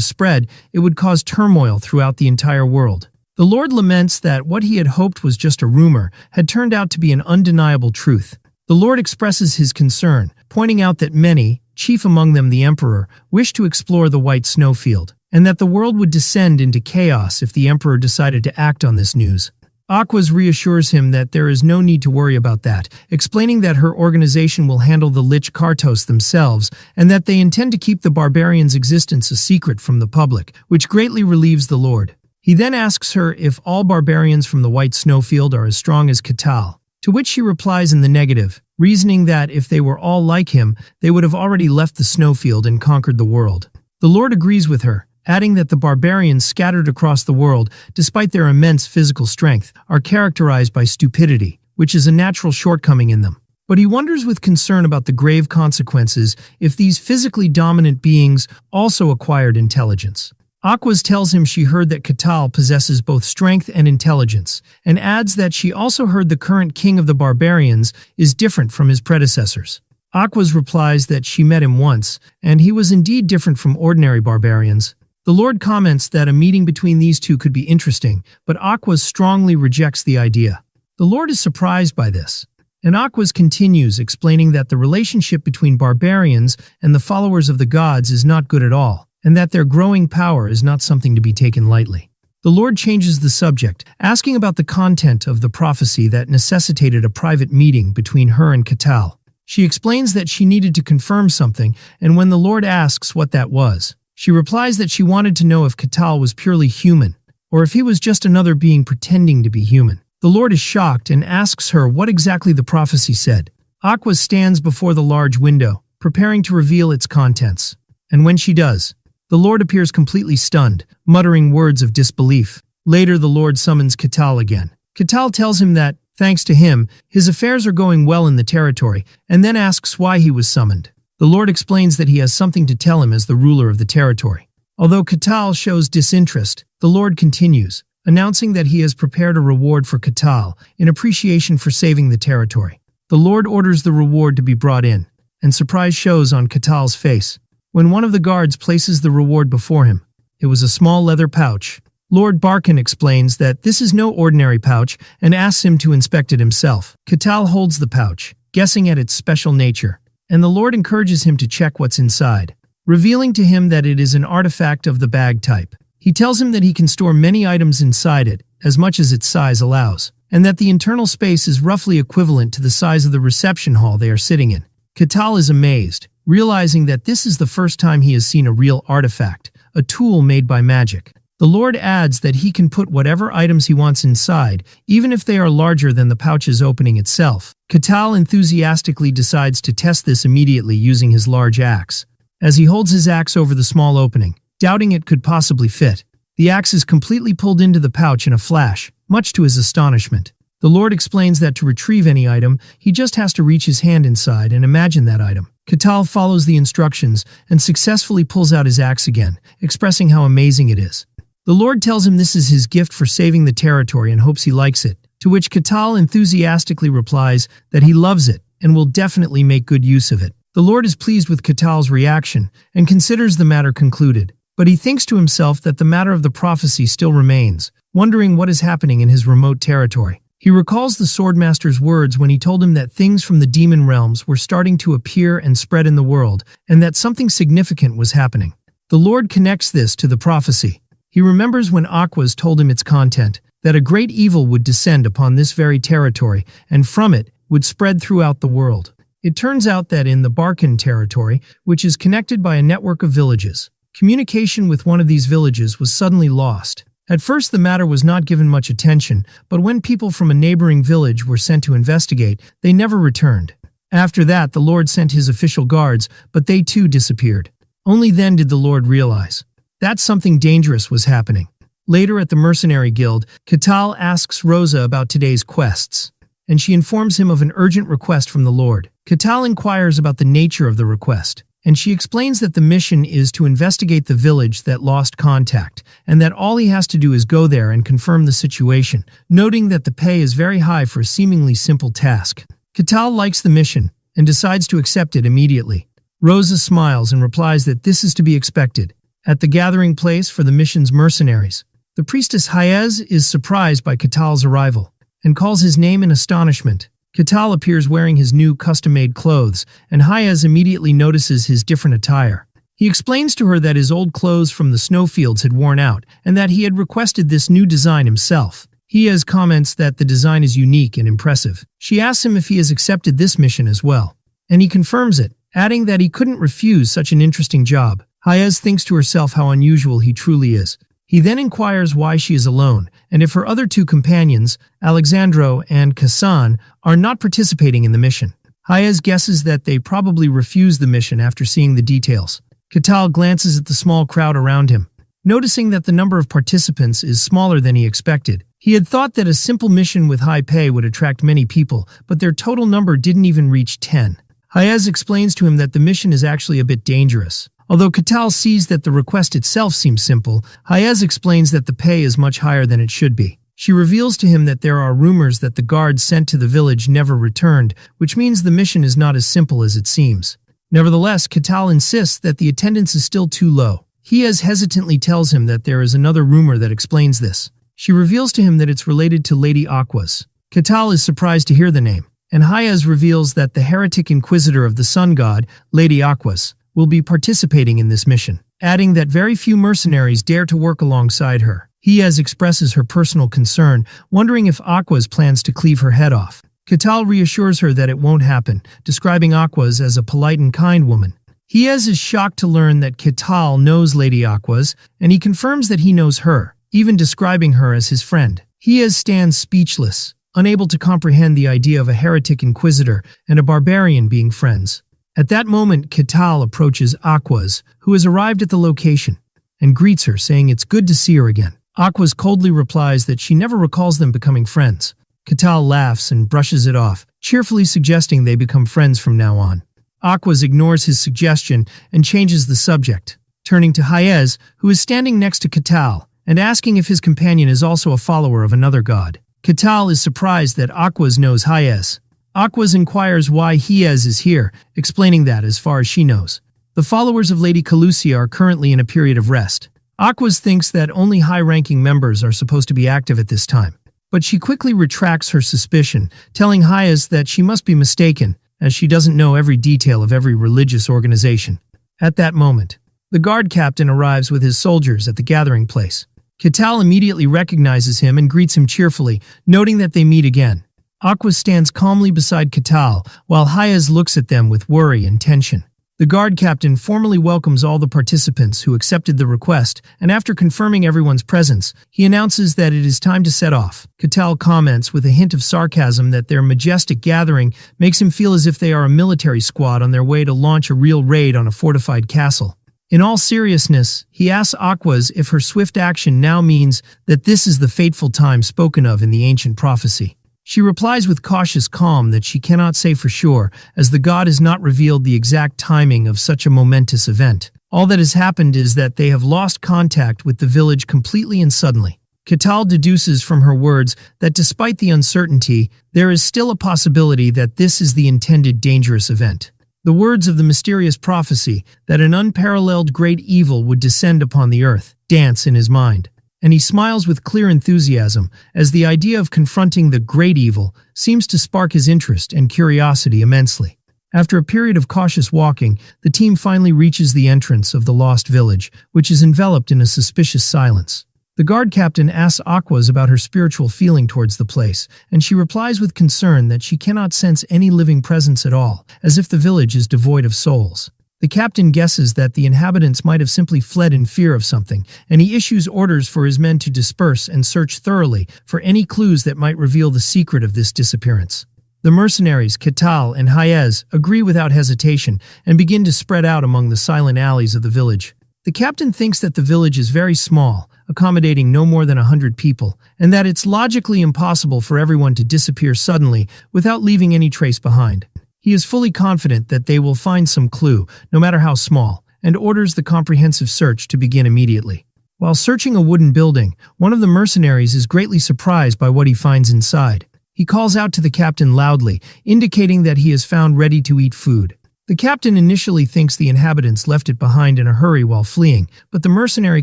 S1: spread, it would cause turmoil throughout the entire world. The Lord laments that what he had hoped was just a rumor had turned out to be an undeniable truth. The Lord expresses his concern, pointing out that many, chief among them the Emperor, wished to explore the White Snowfield, and that the world would descend into chaos if the Emperor decided to act on this news. Aquas reassures him that there is no need to worry about that, explaining that her organization will handle the Lich Kartos themselves, and that they intend to keep the barbarian's existence a secret from the public, which greatly relieves the Lord. He then asks her if all barbarians from the White Snowfield are as strong as Catal, to which she replies in the negative, reasoning that if they were all like him, they would have already left the snowfield and conquered the world. The Lord agrees with her, adding that the barbarians scattered across the world, despite their immense physical strength, are characterized by stupidity, which is a natural shortcoming in them. But he wonders with concern about the grave consequences if these physically dominant beings also acquired intelligence. Aquas tells him she heard that Catal possesses both strength and intelligence, and adds that she also heard the current king of the barbarians is different from his predecessors. Aquas replies that she met him once, and he was indeed different from ordinary barbarians. The Lord comments that a meeting between these two could be interesting, but Aquas strongly rejects the idea. The Lord is surprised by this, and Aquas continues, explaining that the relationship between barbarians and the followers of the gods is not good at all, and that their growing power is not something to be taken lightly. The Lord changes the subject, asking about the content of the prophecy that necessitated a private meeting between her and Catal. She explains that she needed to confirm something, and when the Lord asks what that was, she replies that she wanted to know if Catal was purely human, or if he was just another being pretending to be human. The Lord is shocked and asks her what exactly the prophecy said. Aquas stands before the large window, preparing to reveal its contents. And when she does, the Lord appears completely stunned, muttering words of disbelief. Later, the Lord summons Catal again. Catal tells him that, thanks to him, his affairs are going well in the territory, and then asks why he was summoned. The Lord explains that he has something to tell him as the ruler of the territory. Although Catal shows disinterest, the Lord continues, announcing that he has prepared a reward for Catal in appreciation for saving the territory. The Lord orders the reward to be brought in, and surprise shows on Catal's face. When one of the guards places the reward before him, it was a small leather pouch. Lord Barbarian explains that this is no ordinary pouch and asks him to inspect it himself. Catal holds the pouch, guessing at its special nature, and the Lord encourages him to check what's inside, revealing to him that it is an artifact of the bag type. He tells him that he can store many items inside it, as much as its size allows, and that the internal space is roughly equivalent to the size of the reception hall they are sitting in. Catal is amazed, realizing that this is the first time he has seen a real artifact, a tool made by magic. The Lord adds that he can put whatever items he wants inside, even if they are larger than the pouch's opening itself. Catal enthusiastically decides to test this immediately using his large axe. As he holds his axe over the small opening, doubting it could possibly fit, the axe is completely pulled into the pouch in a flash, much to his astonishment. The Lord explains that to retrieve any item, he just has to reach his hand inside and imagine that item. Catal follows the instructions and successfully pulls out his axe again, expressing how amazing it is. The Lord tells him this is his gift for saving the territory and hopes he likes it, to which Catal enthusiastically replies that he loves it and will definitely make good use of it. The Lord is pleased with Catal's reaction and considers the matter concluded, but he thinks to himself that the matter of the prophecy still remains, wondering what is happening in his remote territory. He recalls the Swordmaster's words when he told him that things from the demon realms were starting to appear and spread in the world, and that something significant was happening. The Lord connects this to the prophecy. He remembers when Aquas told him its content, that a great evil would descend upon this very territory, and from it would spread throughout the world. It turns out that in the Barbarian territory, which is connected by a network of villages, communication with one of these villages was suddenly lost. At first the matter was not given much attention, but when people from a neighboring village were sent to investigate, they never returned. After that, the Lord sent his official guards, but they too disappeared. Only then did the Lord realize that something dangerous was happening. Later at the mercenary guild, Catal asks Rosa about today's quests, and she informs him of an urgent request from the Lord. Catal inquires about the nature of the request, and she explains that the mission is to investigate the village that lost contact, and that all he has to do is go there and confirm the situation, noting that the pay is very high for a seemingly simple task. Catal likes the mission and decides to accept it immediately. Rosa smiles and replies that this is to be expected. At the gathering place for the mission's mercenaries, the priestess Hayez is surprised by Catal's arrival and calls his name in astonishment. Catal appears wearing his new custom-made clothes, and Hayez immediately notices his different attire. He explains to her that his old clothes from the snowfields had worn out and that he had requested this new design himself. Hayez comments that the design is unique and impressive. She asks him if he has accepted this mission as well, and he confirms it, adding that he couldn't refuse such an interesting job. Hayez thinks to herself how unusual he truly is. He then inquires why she is alone, and if her other two companions, Alexandro and Kassan, are not participating in the mission. Hayez guesses that they probably refused the mission after seeing the details. Catal glances at the small crowd around him, noticing that the number of participants is smaller than he expected. He had thought that a simple mission with high pay would attract many people, but their total number didn't even reach 10. Hayez explains to him that the mission is actually a bit dangerous. Although Catal sees that the request itself seems simple, Hayez explains that the pay is much higher than it should be. She reveals to him that there are rumors that the guards sent to the village never returned, which means the mission is not as simple as it seems. Nevertheless, Catal insists that the attendance is still too low. Hayez hesitantly tells him that there is another rumor that explains this. She reveals to him that it's related to Lady Aquas. Catal is surprised to hear the name, and Hayez reveals that the heretic inquisitor of the sun god, Lady Aquas, will be participating in this mission, adding that very few mercenaries dare to work alongside her. Hayez expresses her personal concern, wondering if Aquas plans to cleave her head off. Catal reassures her that it won't happen, describing Aquas as a polite and kind woman. Hayez is shocked to learn that Catal knows Lady Aquas, and he confirms that he knows her, even describing her as his friend. Hayez stands speechless, unable to comprehend the idea of a heretic inquisitor and a barbarian being friends. At that moment, Catal approaches Aquas, who has arrived at the location, and greets her, saying it's good to see her again. Aquas coldly replies that she never recalls them becoming friends. Catal laughs and brushes it off, cheerfully suggesting they become friends from now on. Aquas ignores his suggestion and changes the subject, turning to Hayez, who is standing next to Catal, and asking if his companion is also a follower of another god. Catal is surprised that Aquas knows Hayez. Aquas inquires why Hayez is here, explaining that, as far as she knows, the followers of Lady Calusia are currently in a period of rest. Aquas thinks that only high-ranking members are supposed to be active at this time, but she quickly retracts her suspicion, telling Hayez that she must be mistaken, as she doesn't know every detail of every religious organization. At that moment, the guard captain arrives with his soldiers at the gathering place. Catal immediately recognizes him and greets him cheerfully, noting that they meet again. Aquas stands calmly beside Catal, while Hayez looks at them with worry and tension. The guard captain formally welcomes all the participants who accepted the request, and after confirming everyone's presence, he announces that it is time to set off. Catal comments with a hint of sarcasm that their majestic gathering makes him feel as if they are a military squad on their way to launch a real raid on a fortified castle. In all seriousness, he asks Aquas if her swift action now means that this is the fateful time spoken of in the ancient prophecy. She replies with cautious calm that she cannot say for sure, as the god has not revealed the exact timing of such a momentous event. All that has happened is that they have lost contact with the village completely and suddenly. Catal deduces from her words that despite the uncertainty, there is still a possibility that this is the intended dangerous event. The words of the mysterious prophecy that an unparalleled great evil would descend upon the earth dance in his mind, and he smiles with clear enthusiasm as the idea of confronting the great evil seems to spark his interest and curiosity immensely. After a period of cautious walking, the team finally reaches the entrance of the lost village, which is enveloped in a suspicious silence. The guard captain asks Aquas about her spiritual feeling towards the place, and she replies with concern that she cannot sense any living presence at all, as if the village is devoid of souls. The captain guesses that the inhabitants might have simply fled in fear of something, and he issues orders for his men to disperse and search thoroughly for any clues that might reveal the secret of this disappearance. The mercenaries, Katal and Hayez, agree without hesitation and begin to spread out among the silent alleys of the village. The captain thinks that the village is very small, accommodating no more than 100 people, and that it's logically impossible for everyone to disappear suddenly without leaving any trace behind. He is fully confident that they will find some clue, no matter how small, and orders the comprehensive search to begin immediately. While searching a wooden building, one of the mercenaries is greatly surprised by what he finds inside. He calls out to the captain loudly, indicating that he has found ready-to-eat food. The captain initially thinks the inhabitants left it behind in a hurry while fleeing, but the mercenary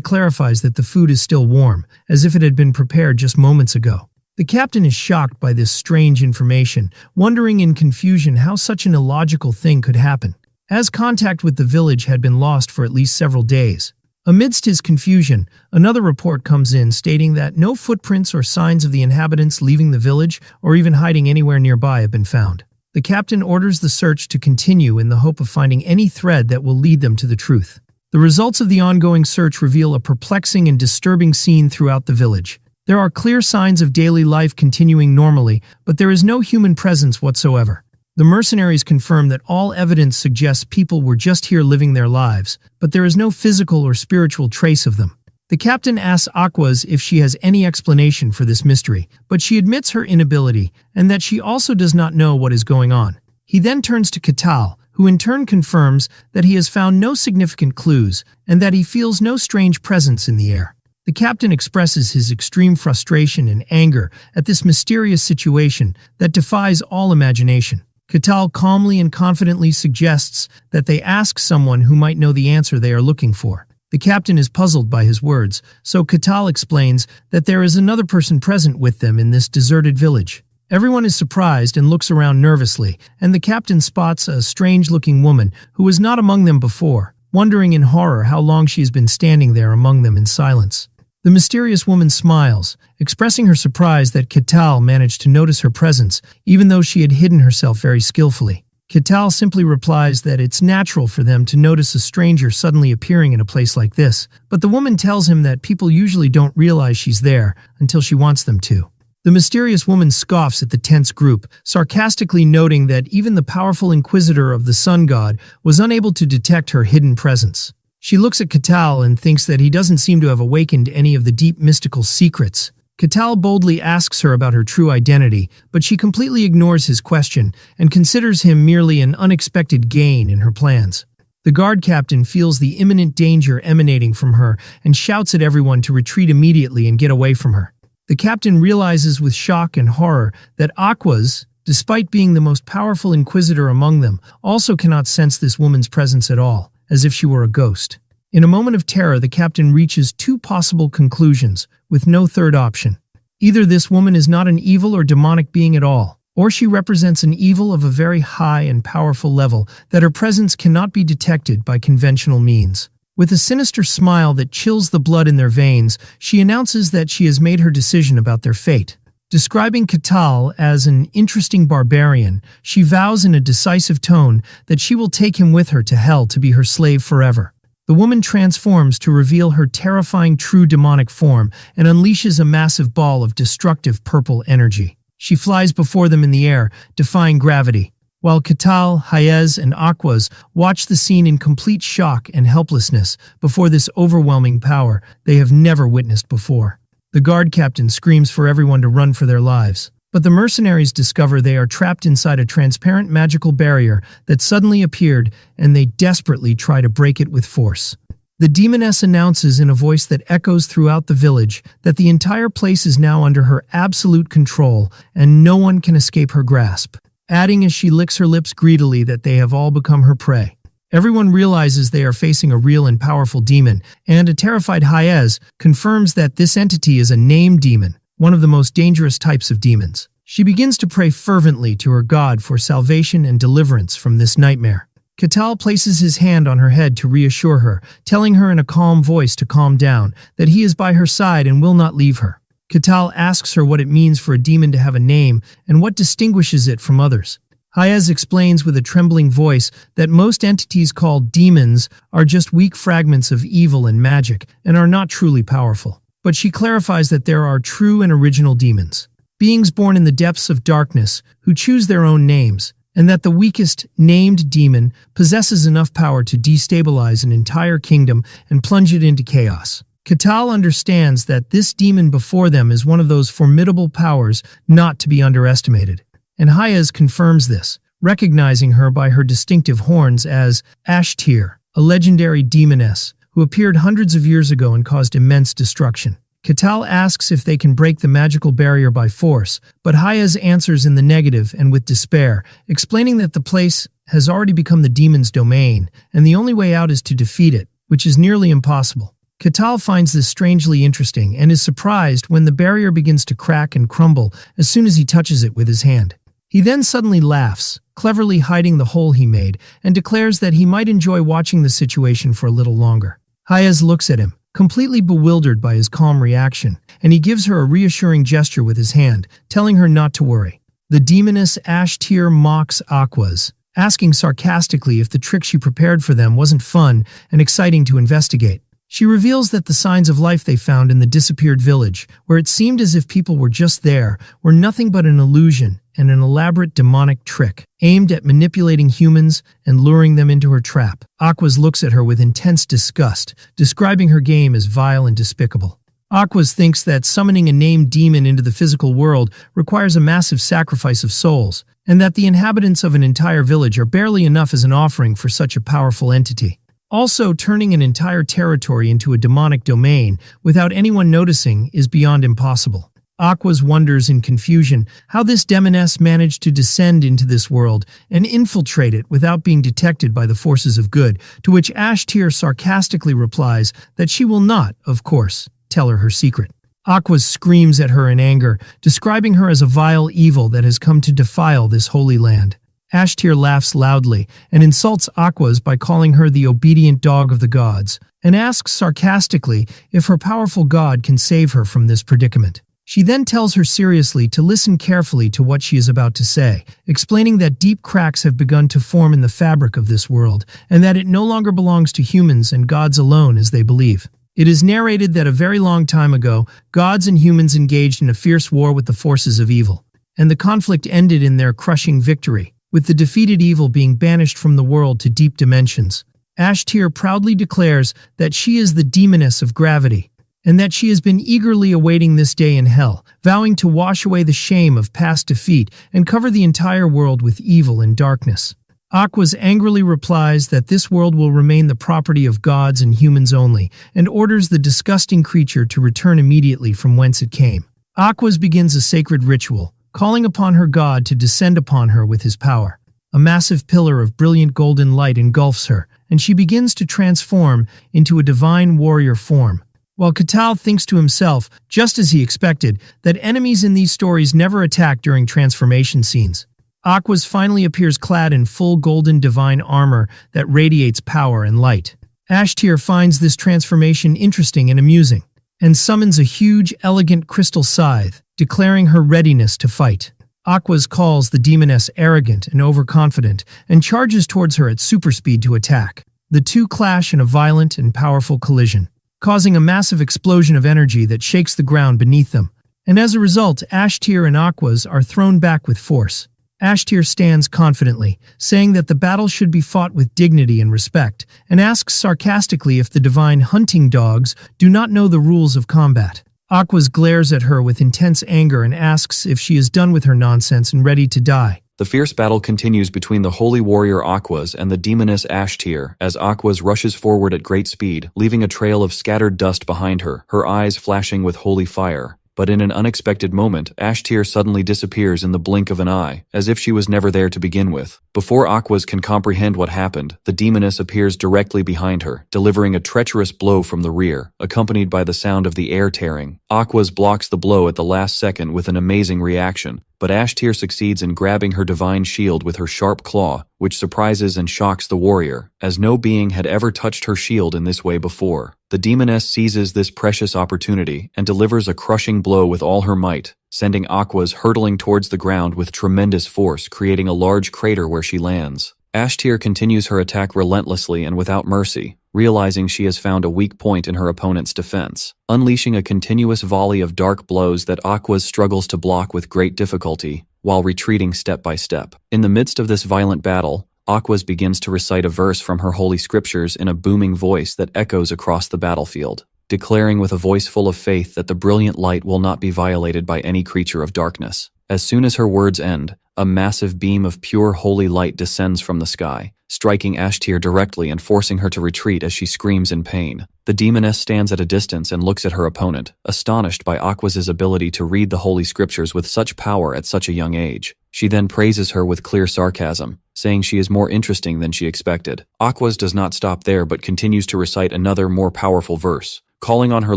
S1: clarifies that the food is still warm, as if it had been prepared just moments ago. The captain is shocked by this strange information, wondering in confusion how such an illogical thing could happen, as contact with the village had been lost for at least several days. Amidst his confusion, another report comes in stating that no footprints or signs of the inhabitants leaving the village or even hiding anywhere nearby have been found. The captain orders the search to continue in the hope of finding any thread that will lead them to the truth. The results of the ongoing search reveal a perplexing and disturbing scene throughout the village. There are clear signs of daily life continuing normally, but there is no human presence whatsoever. The mercenaries confirm that all evidence suggests people were just here living their lives, but there is no physical or spiritual trace of them. The captain asks Aquas if she has any explanation for this mystery, but she admits her inability and that she also does not know what is going on. He then turns to Katal, who in turn confirms that he has found no significant clues and that he feels no strange presence in the air. The captain expresses his extreme frustration and anger at this mysterious situation that defies all imagination. Katal calmly and confidently suggests that they ask someone who might know the answer they are looking for. The captain is puzzled by his words, so Katal explains that there is another person present with them in this deserted village. Everyone is surprised and looks around nervously, and the captain spots a strange-looking woman who was not among them before, wondering in horror how long she has been standing there among them in silence. The mysterious woman smiles, expressing her surprise that Katal managed to notice her presence, even though she had hidden herself very skillfully. Katal simply replies that it's natural for them to notice a stranger suddenly appearing in a place like this, but the woman tells him that people usually don't realize she's there until she wants them to. The mysterious woman scoffs at the tense group, sarcastically noting that even the powerful inquisitor of the sun god was unable to detect her hidden presence. She looks at Katal and thinks that he doesn't seem to have awakened any of the deep mystical secrets. Katal boldly asks her about her true identity, but she completely ignores his question and considers him merely an unexpected gain in her plans. The guard captain feels the imminent danger emanating from her and shouts at everyone to retreat immediately and get away from her. The captain realizes with shock and horror that Aquas, despite being the most powerful inquisitor among them, also cannot sense this woman's presence at all, as if she were a ghost. In a moment of terror, the captain reaches two possible conclusions, with no third option. Either this woman is not an evil or demonic being at all, or she represents an evil of a very high and powerful level that her presence cannot be detected by conventional means. With a sinister smile that chills the blood in their veins, she announces that she has made her decision about their fate. Describing Katal as an interesting barbarian, she vows in a decisive tone that she will take him with her to hell to be her slave forever. The woman transforms to reveal her terrifying true demonic form and unleashes a massive ball of destructive purple energy. She flies before them in the air, defying gravity. While Katal, Hayez, and Aquas watch the scene in complete shock and helplessness before this overwhelming power they have never witnessed before. The guard captain screams for everyone to run for their lives, but the mercenaries discover they are trapped inside a transparent magical barrier that suddenly appeared, and they desperately try to break it with force. The demoness announces in a voice that echoes throughout the village that the entire place is now under her absolute control and no one can escape her grasp, adding as she licks her lips greedily that they have all become her prey. Everyone realizes they are facing a real and powerful demon, and a terrified Hayez confirms that this entity is a named demon, one of the most dangerous types of demons. She begins to pray fervently to her god for salvation and deliverance from this nightmare. Katal places his hand on her head to reassure her, telling her in a calm voice to calm down, that he is by her side and will not leave her. Katal asks her what it means for a demon to have a name and what distinguishes it from others. Hayez explains with a trembling voice that most entities called demons are just weak fragments of evil and magic and are not truly powerful. But she clarifies that there are true and original demons, beings born in the depths of darkness who choose their own names, and that the weakest named demon possesses enough power to destabilize an entire kingdom and plunge it into chaos. Katal understands that this demon before them is one of those formidable powers not to be underestimated. And Hayez confirms this, recognizing her by her distinctive horns as Ashtir, a legendary demoness who appeared hundreds of years ago and caused immense destruction. Katal asks if they can break the magical barrier by force, but Hayez answers in the negative and with despair, explaining that the place has already become the demon's domain, and the only way out is to defeat it, which is nearly impossible. Katal finds this strangely interesting and is surprised when the barrier begins to crack and crumble as soon as he touches it with his hand. He then suddenly laughs, cleverly hiding the hole he made, and declares that he might enjoy watching the situation for a little longer. Hayez looks at him, completely bewildered by his calm reaction, and he gives her a reassuring gesture with his hand, telling her not to worry. The demoness Ashtir mocks Aquas, asking sarcastically if the trick she prepared for them wasn't fun and exciting to investigate. She reveals that the signs of life they found in the disappeared village, where it seemed as if people were just there, were nothing but an illusion and an elaborate demonic trick, aimed at manipulating humans and luring them into her trap. Aquas looks at her with intense disgust, describing her game as vile and despicable. Aquas thinks that summoning a named demon into the physical world requires a massive sacrifice of souls, and that the inhabitants of an entire village are barely enough as an offering for such a powerful entity. Also, turning an entire territory into a demonic domain without anyone noticing is beyond impossible. Aquas wonders in confusion how this demoness managed to descend into this world and infiltrate it without being detected by the forces of good, to which Ashtir sarcastically replies that she will not, of course, tell her secret. Aquas screams at her in anger, describing her as a vile evil that has come to defile this holy land. Ashtir laughs loudly and insults Aquas by calling her the obedient dog of the gods, and asks sarcastically if her powerful god can save her from this predicament. She then tells her seriously to listen carefully to what she is about to say, explaining that deep cracks have begun to form in the fabric of this world, and that it no longer belongs to humans and gods alone as they believe. It is narrated that a very long time ago, gods and humans engaged in a fierce war with the forces of evil, and the conflict ended in their crushing victory, with the defeated evil being banished from the world to deep dimensions. Ashtir proudly declares that she is the demoness of gravity, and that she has been eagerly awaiting this day in hell, vowing to wash away the shame of past defeat and cover the entire world with evil and darkness. Aquas angrily replies that this world will remain the property of gods and humans only, and orders the disgusting creature to return immediately from whence it came. Aquas begins a sacred ritual, calling upon her god to descend upon her with his power. A massive pillar of brilliant golden light engulfs her, and she begins to transform into a divine warrior form. While Katal thinks to himself, just as he expected, that enemies in these stories never attack during transformation scenes. Aquas finally appears clad in full golden divine armor that radiates power and light. Ashtir finds this transformation interesting and amusing, and summons a huge, elegant crystal scythe, declaring her readiness to fight. Aquas calls the demoness arrogant and overconfident, and charges towards her at super speed to attack. The two clash in a violent and powerful collision, causing a massive explosion of energy that shakes the ground beneath them. And as a result, Ashtir and Aquas are thrown back with force. Ashtir stands confidently, saying that the battle should be fought with dignity and respect, and asks sarcastically if the divine hunting dogs do not know the rules of combat. Aquas glares at her with intense anger and asks if she is done with her nonsense and ready to die.
S2: The fierce battle continues between the holy warrior Aquas and the demoness Ashtir as Aquas rushes forward at great speed, leaving a trail of scattered dust behind her, her eyes flashing with holy fire. But in an unexpected moment, Ashtir suddenly disappears in the blink of an eye, as if she was never there to begin with. Before Aquas can comprehend what happened, the demoness appears directly behind her, delivering a treacherous blow from the rear, accompanied by the sound of the air tearing. Aquas blocks the blow at the last second with an amazing reaction, but Ashtir succeeds in grabbing her divine shield with her sharp claw, which surprises and shocks the warrior, as no being had ever touched her shield in this way before. The demoness seizes this precious opportunity and delivers a crushing blow with all her might, sending Aquas hurtling towards the ground with tremendous force, creating a large crater where she lands. Ashtir continues her attack relentlessly and without mercy, realizing she has found a weak point in her opponent's defense, unleashing a continuous volley of dark blows that Aquas struggles to block with great difficulty, while retreating step by step. In the midst of this violent battle, Aquas begins to recite a verse from her holy scriptures in a booming voice that echoes across the battlefield, declaring with a voice full of faith that the brilliant light will not be violated by any creature of darkness. As soon as her words end, a massive beam of pure holy light descends from the sky, striking Ashtir directly and forcing her to retreat as she screams in pain. The demoness stands at a distance and looks at her opponent, astonished by Aquas's ability to read the holy scriptures with such power at such a young age. She then praises her with clear sarcasm, saying she is more interesting than she expected. Aquas does not stop there but continues to recite another more powerful verse, calling on her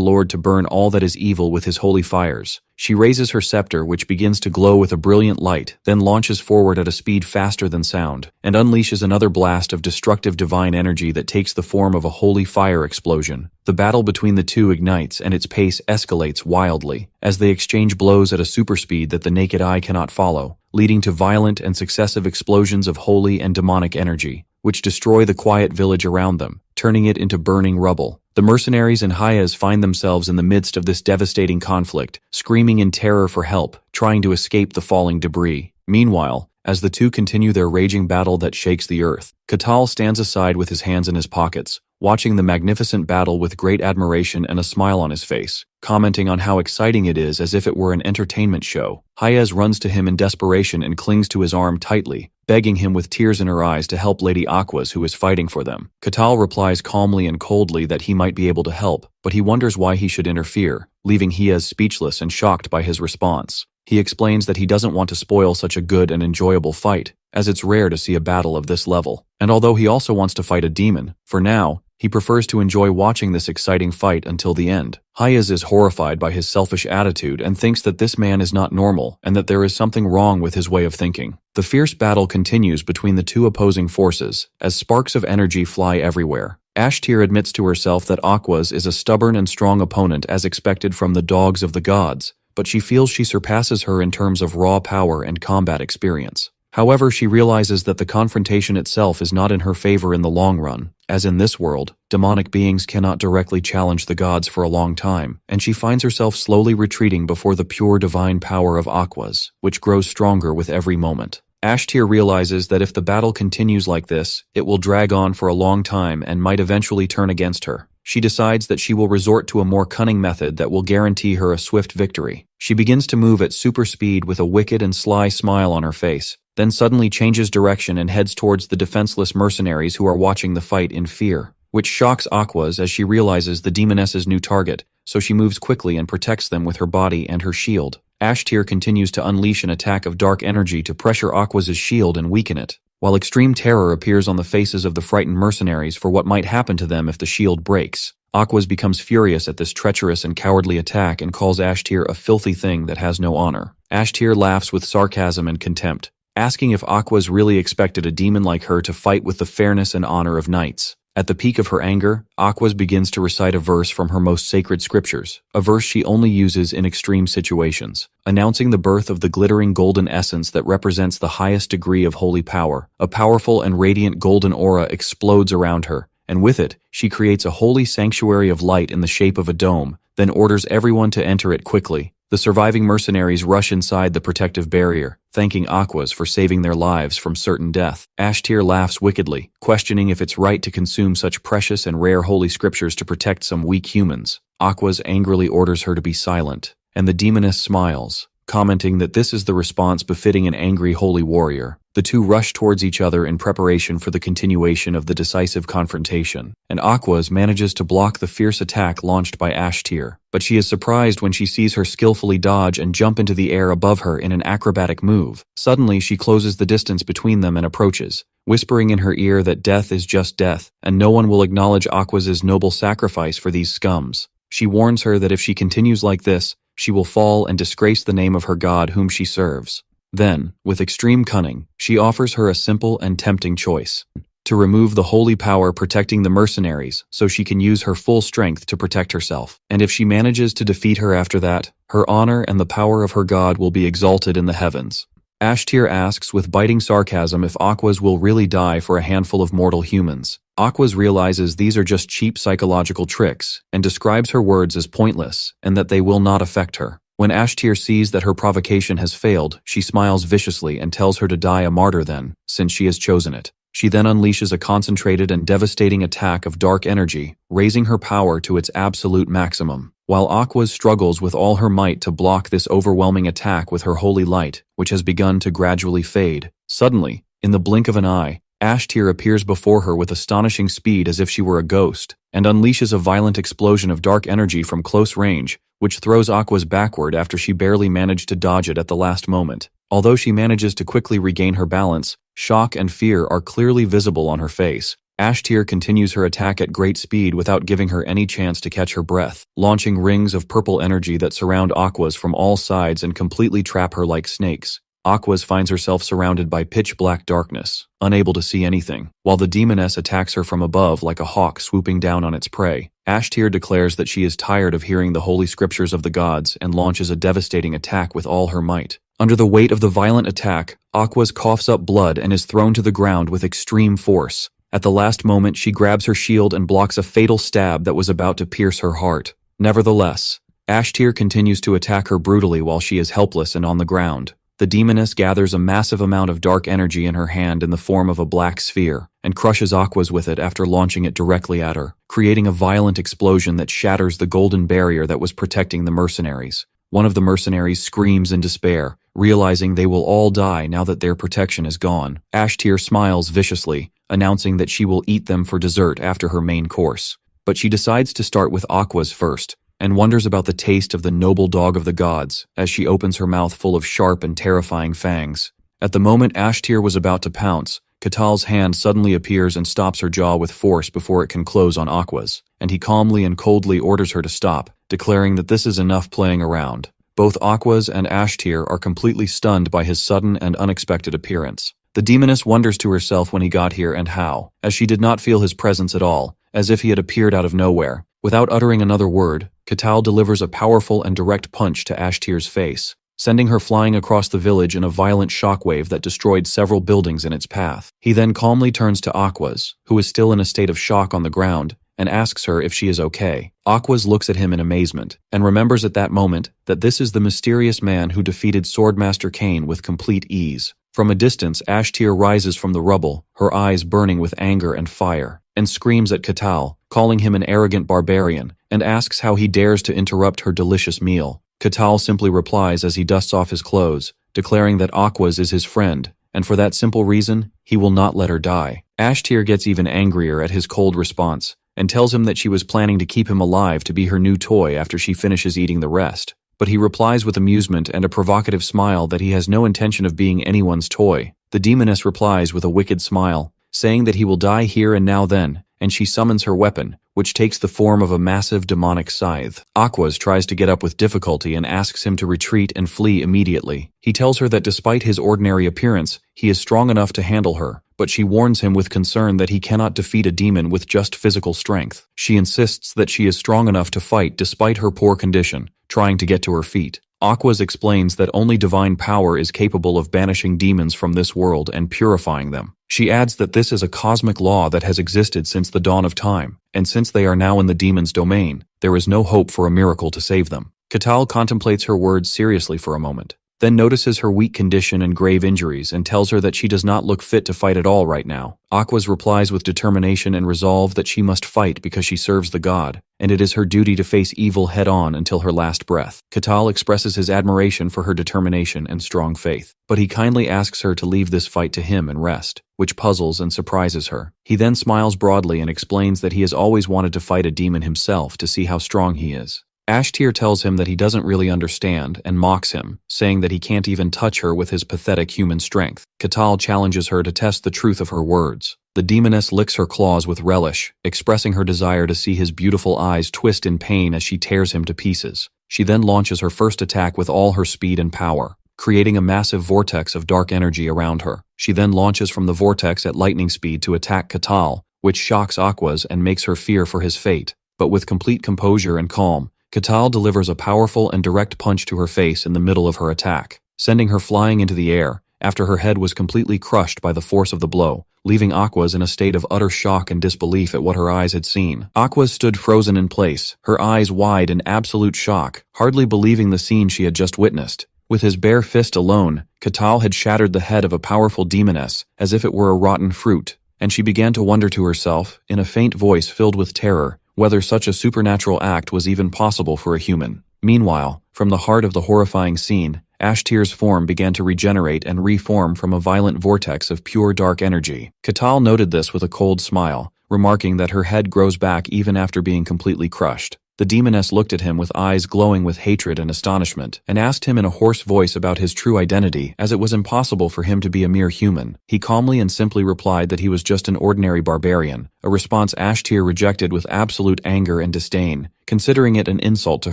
S2: lord to burn all that is evil with his holy fires. She raises her scepter, which begins to glow with a brilliant light, then launches forward at a speed faster than sound, and unleashes another blast of destructive divine energy that takes the form of a holy fire explosion. The battle between the two ignites, and its pace escalates wildly, as they exchange blows at a super speed that the naked eye cannot follow, leading to violent and successive explosions of holy and demonic energy, which destroy the quiet village around them, turning it into burning rubble. The mercenaries and Hayas find themselves in the midst of this devastating conflict, screaming in terror for help, trying to escape the falling debris. Meanwhile, as the two continue their raging battle that shakes the earth, Katal stands aside with his hands in his pockets, watching the magnificent battle with great admiration and a smile on his face, commenting on how exciting it is as if it were an entertainment show. Hayes runs to him in desperation and clings to his arm tightly, begging him with tears in her eyes to help Lady Aquas, who is fighting for them. Katal replies calmly and coldly that he might be able to help, but he wonders why he should interfere, leaving Hayes speechless and shocked by his response. He explains that he doesn't want to spoil such a good and enjoyable fight, as it's rare to see a battle of this level. And although he also wants to fight a demon, for now, he prefers to enjoy watching this exciting fight until the end. Hayes is horrified by his selfish attitude and thinks that this man is not normal and that there is something wrong with his way of thinking. The fierce battle continues between the two opposing forces, as sparks of energy fly everywhere. Ashtir admits to herself that Aquas is a stubborn and strong opponent as expected from the dogs of the gods, but she feels she surpasses her in terms of raw power and combat experience. However, she realizes that the confrontation itself is not in her favor in the long run, as in this world, demonic beings cannot directly challenge the gods for a long time, and she finds herself slowly retreating before the pure divine power of Aquas, which grows stronger with every moment. Ashtir realizes that if the battle continues like this, it will drag on for a long time and might eventually turn against her. She decides that she will resort to a more cunning method that will guarantee her a swift victory. She begins to move at super speed with a wicked and sly smile on her face, then suddenly changes direction and heads towards the defenseless mercenaries who are watching the fight in fear, which shocks Aquas as she realizes the demoness's new target, so she moves quickly and protects them with her body and her shield. Ashtir continues to unleash an attack of dark energy to pressure Aquas's shield and weaken it, while extreme terror appears on the faces of the frightened mercenaries for what might happen to them if the shield breaks. Aquas becomes furious at this treacherous and cowardly attack and calls Ashtir a filthy thing that has no honor. Ashtir laughs with sarcasm and contempt, asking if Aquas really expected a demon like her to fight with the fairness and honor of knights. At the peak of her anger, Aquas begins to recite a verse from her most sacred scriptures, a verse she only uses in extreme situations, announcing the birth of the glittering golden essence that represents the highest degree of holy power. A powerful and radiant golden aura explodes around her, and with it, she creates a holy sanctuary of light in the shape of a dome, then orders everyone to enter it quickly. The surviving mercenaries rush inside the protective barrier, thanking Aquas for saving their lives from certain death. Ashtir laughs wickedly, questioning if it's right to consume such precious and rare holy scriptures to protect some weak humans. Aquas angrily orders her to be silent, and the demoness smiles, commenting that this is the response befitting an angry holy warrior. The two rush towards each other in preparation for the continuation of the decisive confrontation, and Aquas manages to block the fierce attack launched by Ashtir, but she is surprised when she sees her skillfully dodge and jump into the air above her in an acrobatic move. Suddenly, she closes the distance between them and approaches, whispering in her ear that death is just death, and no one will acknowledge Aquas's noble sacrifice for these scums. She warns her that if she continues like this, she will fall and disgrace the name of her god whom she serves. Then, with extreme cunning, she offers her a simple and tempting choice: to remove the holy power protecting the mercenaries so she can use her full strength to protect herself. And if she manages to defeat her after that, her honor and the power of her god will be exalted in the heavens. Ashtir asks with biting sarcasm if Aquas will really die for a handful of mortal humans. Aquas realizes these are just cheap psychological tricks and describes her words as pointless and that they will not affect her. When Ashtir sees that her provocation has failed, she smiles viciously and tells her to die a martyr then, since she has chosen it. She then unleashes a concentrated and devastating attack of dark energy, raising her power to its absolute maximum. While Aquas struggles with all her might to block this overwhelming attack with her holy light, which has begun to gradually fade, suddenly, in the blink of an eye, Ashtir appears before her with astonishing speed as if she were a ghost, and unleashes a violent explosion of dark energy from close range, which throws Aquas backward after she barely managed to dodge it at the last moment. Although she manages to quickly regain her balance, shock and fear are clearly visible on her face. Ashtir continues her attack at great speed without giving her any chance to catch her breath, launching rings of purple energy that surround Aquas from all sides and completely trap her like snakes. Aquas finds herself surrounded by pitch-black darkness, unable to see anything, while the demoness attacks her from above like a hawk swooping down on its prey. Ashtir declares that she is tired of hearing the holy scriptures of the gods and launches a devastating attack with all her might. Under the weight of the violent attack, Aquas coughs up blood and is thrown to the ground with extreme force. At the last moment, she grabs her shield and blocks a fatal stab that was about to pierce her heart. Nevertheless, Ashtir continues to attack her brutally while she is helpless and on the ground. The demoness gathers a massive amount of dark energy in her hand in the form of a black sphere, and crushes Aquas with it after launching it directly at her, creating a violent explosion that shatters the golden barrier that was protecting the mercenaries. One of the mercenaries screams in despair, realizing they will all die now that their protection is gone. Ashtir smiles viciously, announcing that she will eat them for dessert after her main course. But she decides to start with Aquas first, and wonders about the taste of the noble dog of the gods as she opens her mouth full of sharp and terrifying fangs. At the moment Ashtir was about to pounce, Katal's hand suddenly appears and stops her jaw with force before it can close on Aquas, and he calmly and coldly orders her to stop, declaring that this is enough playing around. Both Aquas and Ashtir are completely stunned by his sudden and unexpected appearance. The demoness wonders to herself when he got here and how, as she did not feel his presence at all, as if he had appeared out of nowhere. Without uttering another word, Katal delivers a powerful and direct punch to Ashtir's face, sending her flying across the village in a violent shockwave that destroyed several buildings in its path. He then calmly turns to Aquas, who is still in a state of shock on the ground, and asks her if she is okay. Aquas looks at him in amazement, and remembers at that moment that this is the mysterious man who defeated Swordmaster Cain with complete ease. From a distance, Ashtir rises from the rubble, her eyes burning with anger and fire, and screams at Katal, calling him an arrogant barbarian, and asks how he dares to interrupt her delicious meal. Katal simply replies as he dusts off his clothes, declaring that Aquas is his friend, and for that simple reason, he will not let her die. Ashtir gets even angrier at his cold response, and tells him that she was planning to keep him alive to be her new toy after she finishes eating the rest. But he replies with amusement and a provocative smile that he has no intention of being anyone's toy. The demoness replies with a wicked smile, saying that he will die here and now then, and she summons her weapon, which takes the form of a massive demonic scythe. Aquas tries to get up with difficulty and asks him to retreat and flee immediately. He tells her that despite his ordinary appearance, he is strong enough to handle her, but she warns him with concern that he cannot defeat a demon with just physical strength. She insists that she is strong enough to fight despite her poor condition, trying to get to her feet. Aquas explains that only divine power is capable of banishing demons from this world and purifying them. She adds that this is a cosmic law that has existed since the dawn of time, and since they are now in the demon's domain, there is no hope for a miracle to save them. Katal contemplates her words seriously for a moment, then notices her weak condition and grave injuries and tells her that she does not look fit to fight at all right now. Aquas replies with determination and resolve that she must fight because she serves the god, and it is her duty to face evil head-on until her last breath. Katal expresses his admiration for her determination and strong faith, but he kindly asks her to leave this fight to him and rest, which puzzles and surprises her. He then smiles broadly and explains that he has always wanted to fight a demon himself to see how strong he is. Ashtir tells him that he doesn't really understand and mocks him, saying that he can't even touch her with his pathetic human strength. Katal challenges her to test the truth of her words. The demoness licks her claws with relish, expressing her desire to see his beautiful eyes twist in pain as she tears him to pieces. She then launches her first attack with all her speed and power, creating a massive vortex of dark energy around her. She then launches from the vortex at lightning speed to attack Katal, which shocks Aquas and makes her fear for his fate. But with complete composure and calm, Katal delivers a powerful and direct punch to her face in the middle of her attack, sending her flying into the air after her head was completely crushed by the force of the blow, leaving Aquas in a state of utter shock and disbelief at what her eyes had seen. Aquas stood frozen in place, her eyes wide in absolute shock, hardly believing the scene she had just witnessed. With his bare fist alone, Katal had shattered the head of a powerful demoness as if it were a rotten fruit, and she began to wonder to herself, in a faint voice filled with terror, whether such a supernatural act was even possible for a human. Meanwhile, from the heart of the horrifying scene, Ashtir's form began to regenerate and reform from a violent vortex of pure dark energy. Katal noted this with a cold smile, remarking that her head grows back even after being completely crushed. The demoness looked at him with eyes glowing with hatred and astonishment, and asked him in a hoarse voice about his true identity, as it was impossible for him to be a mere human. He calmly and simply replied that he was just an ordinary barbarian, a response Ashtir rejected with absolute anger and disdain, considering it an insult to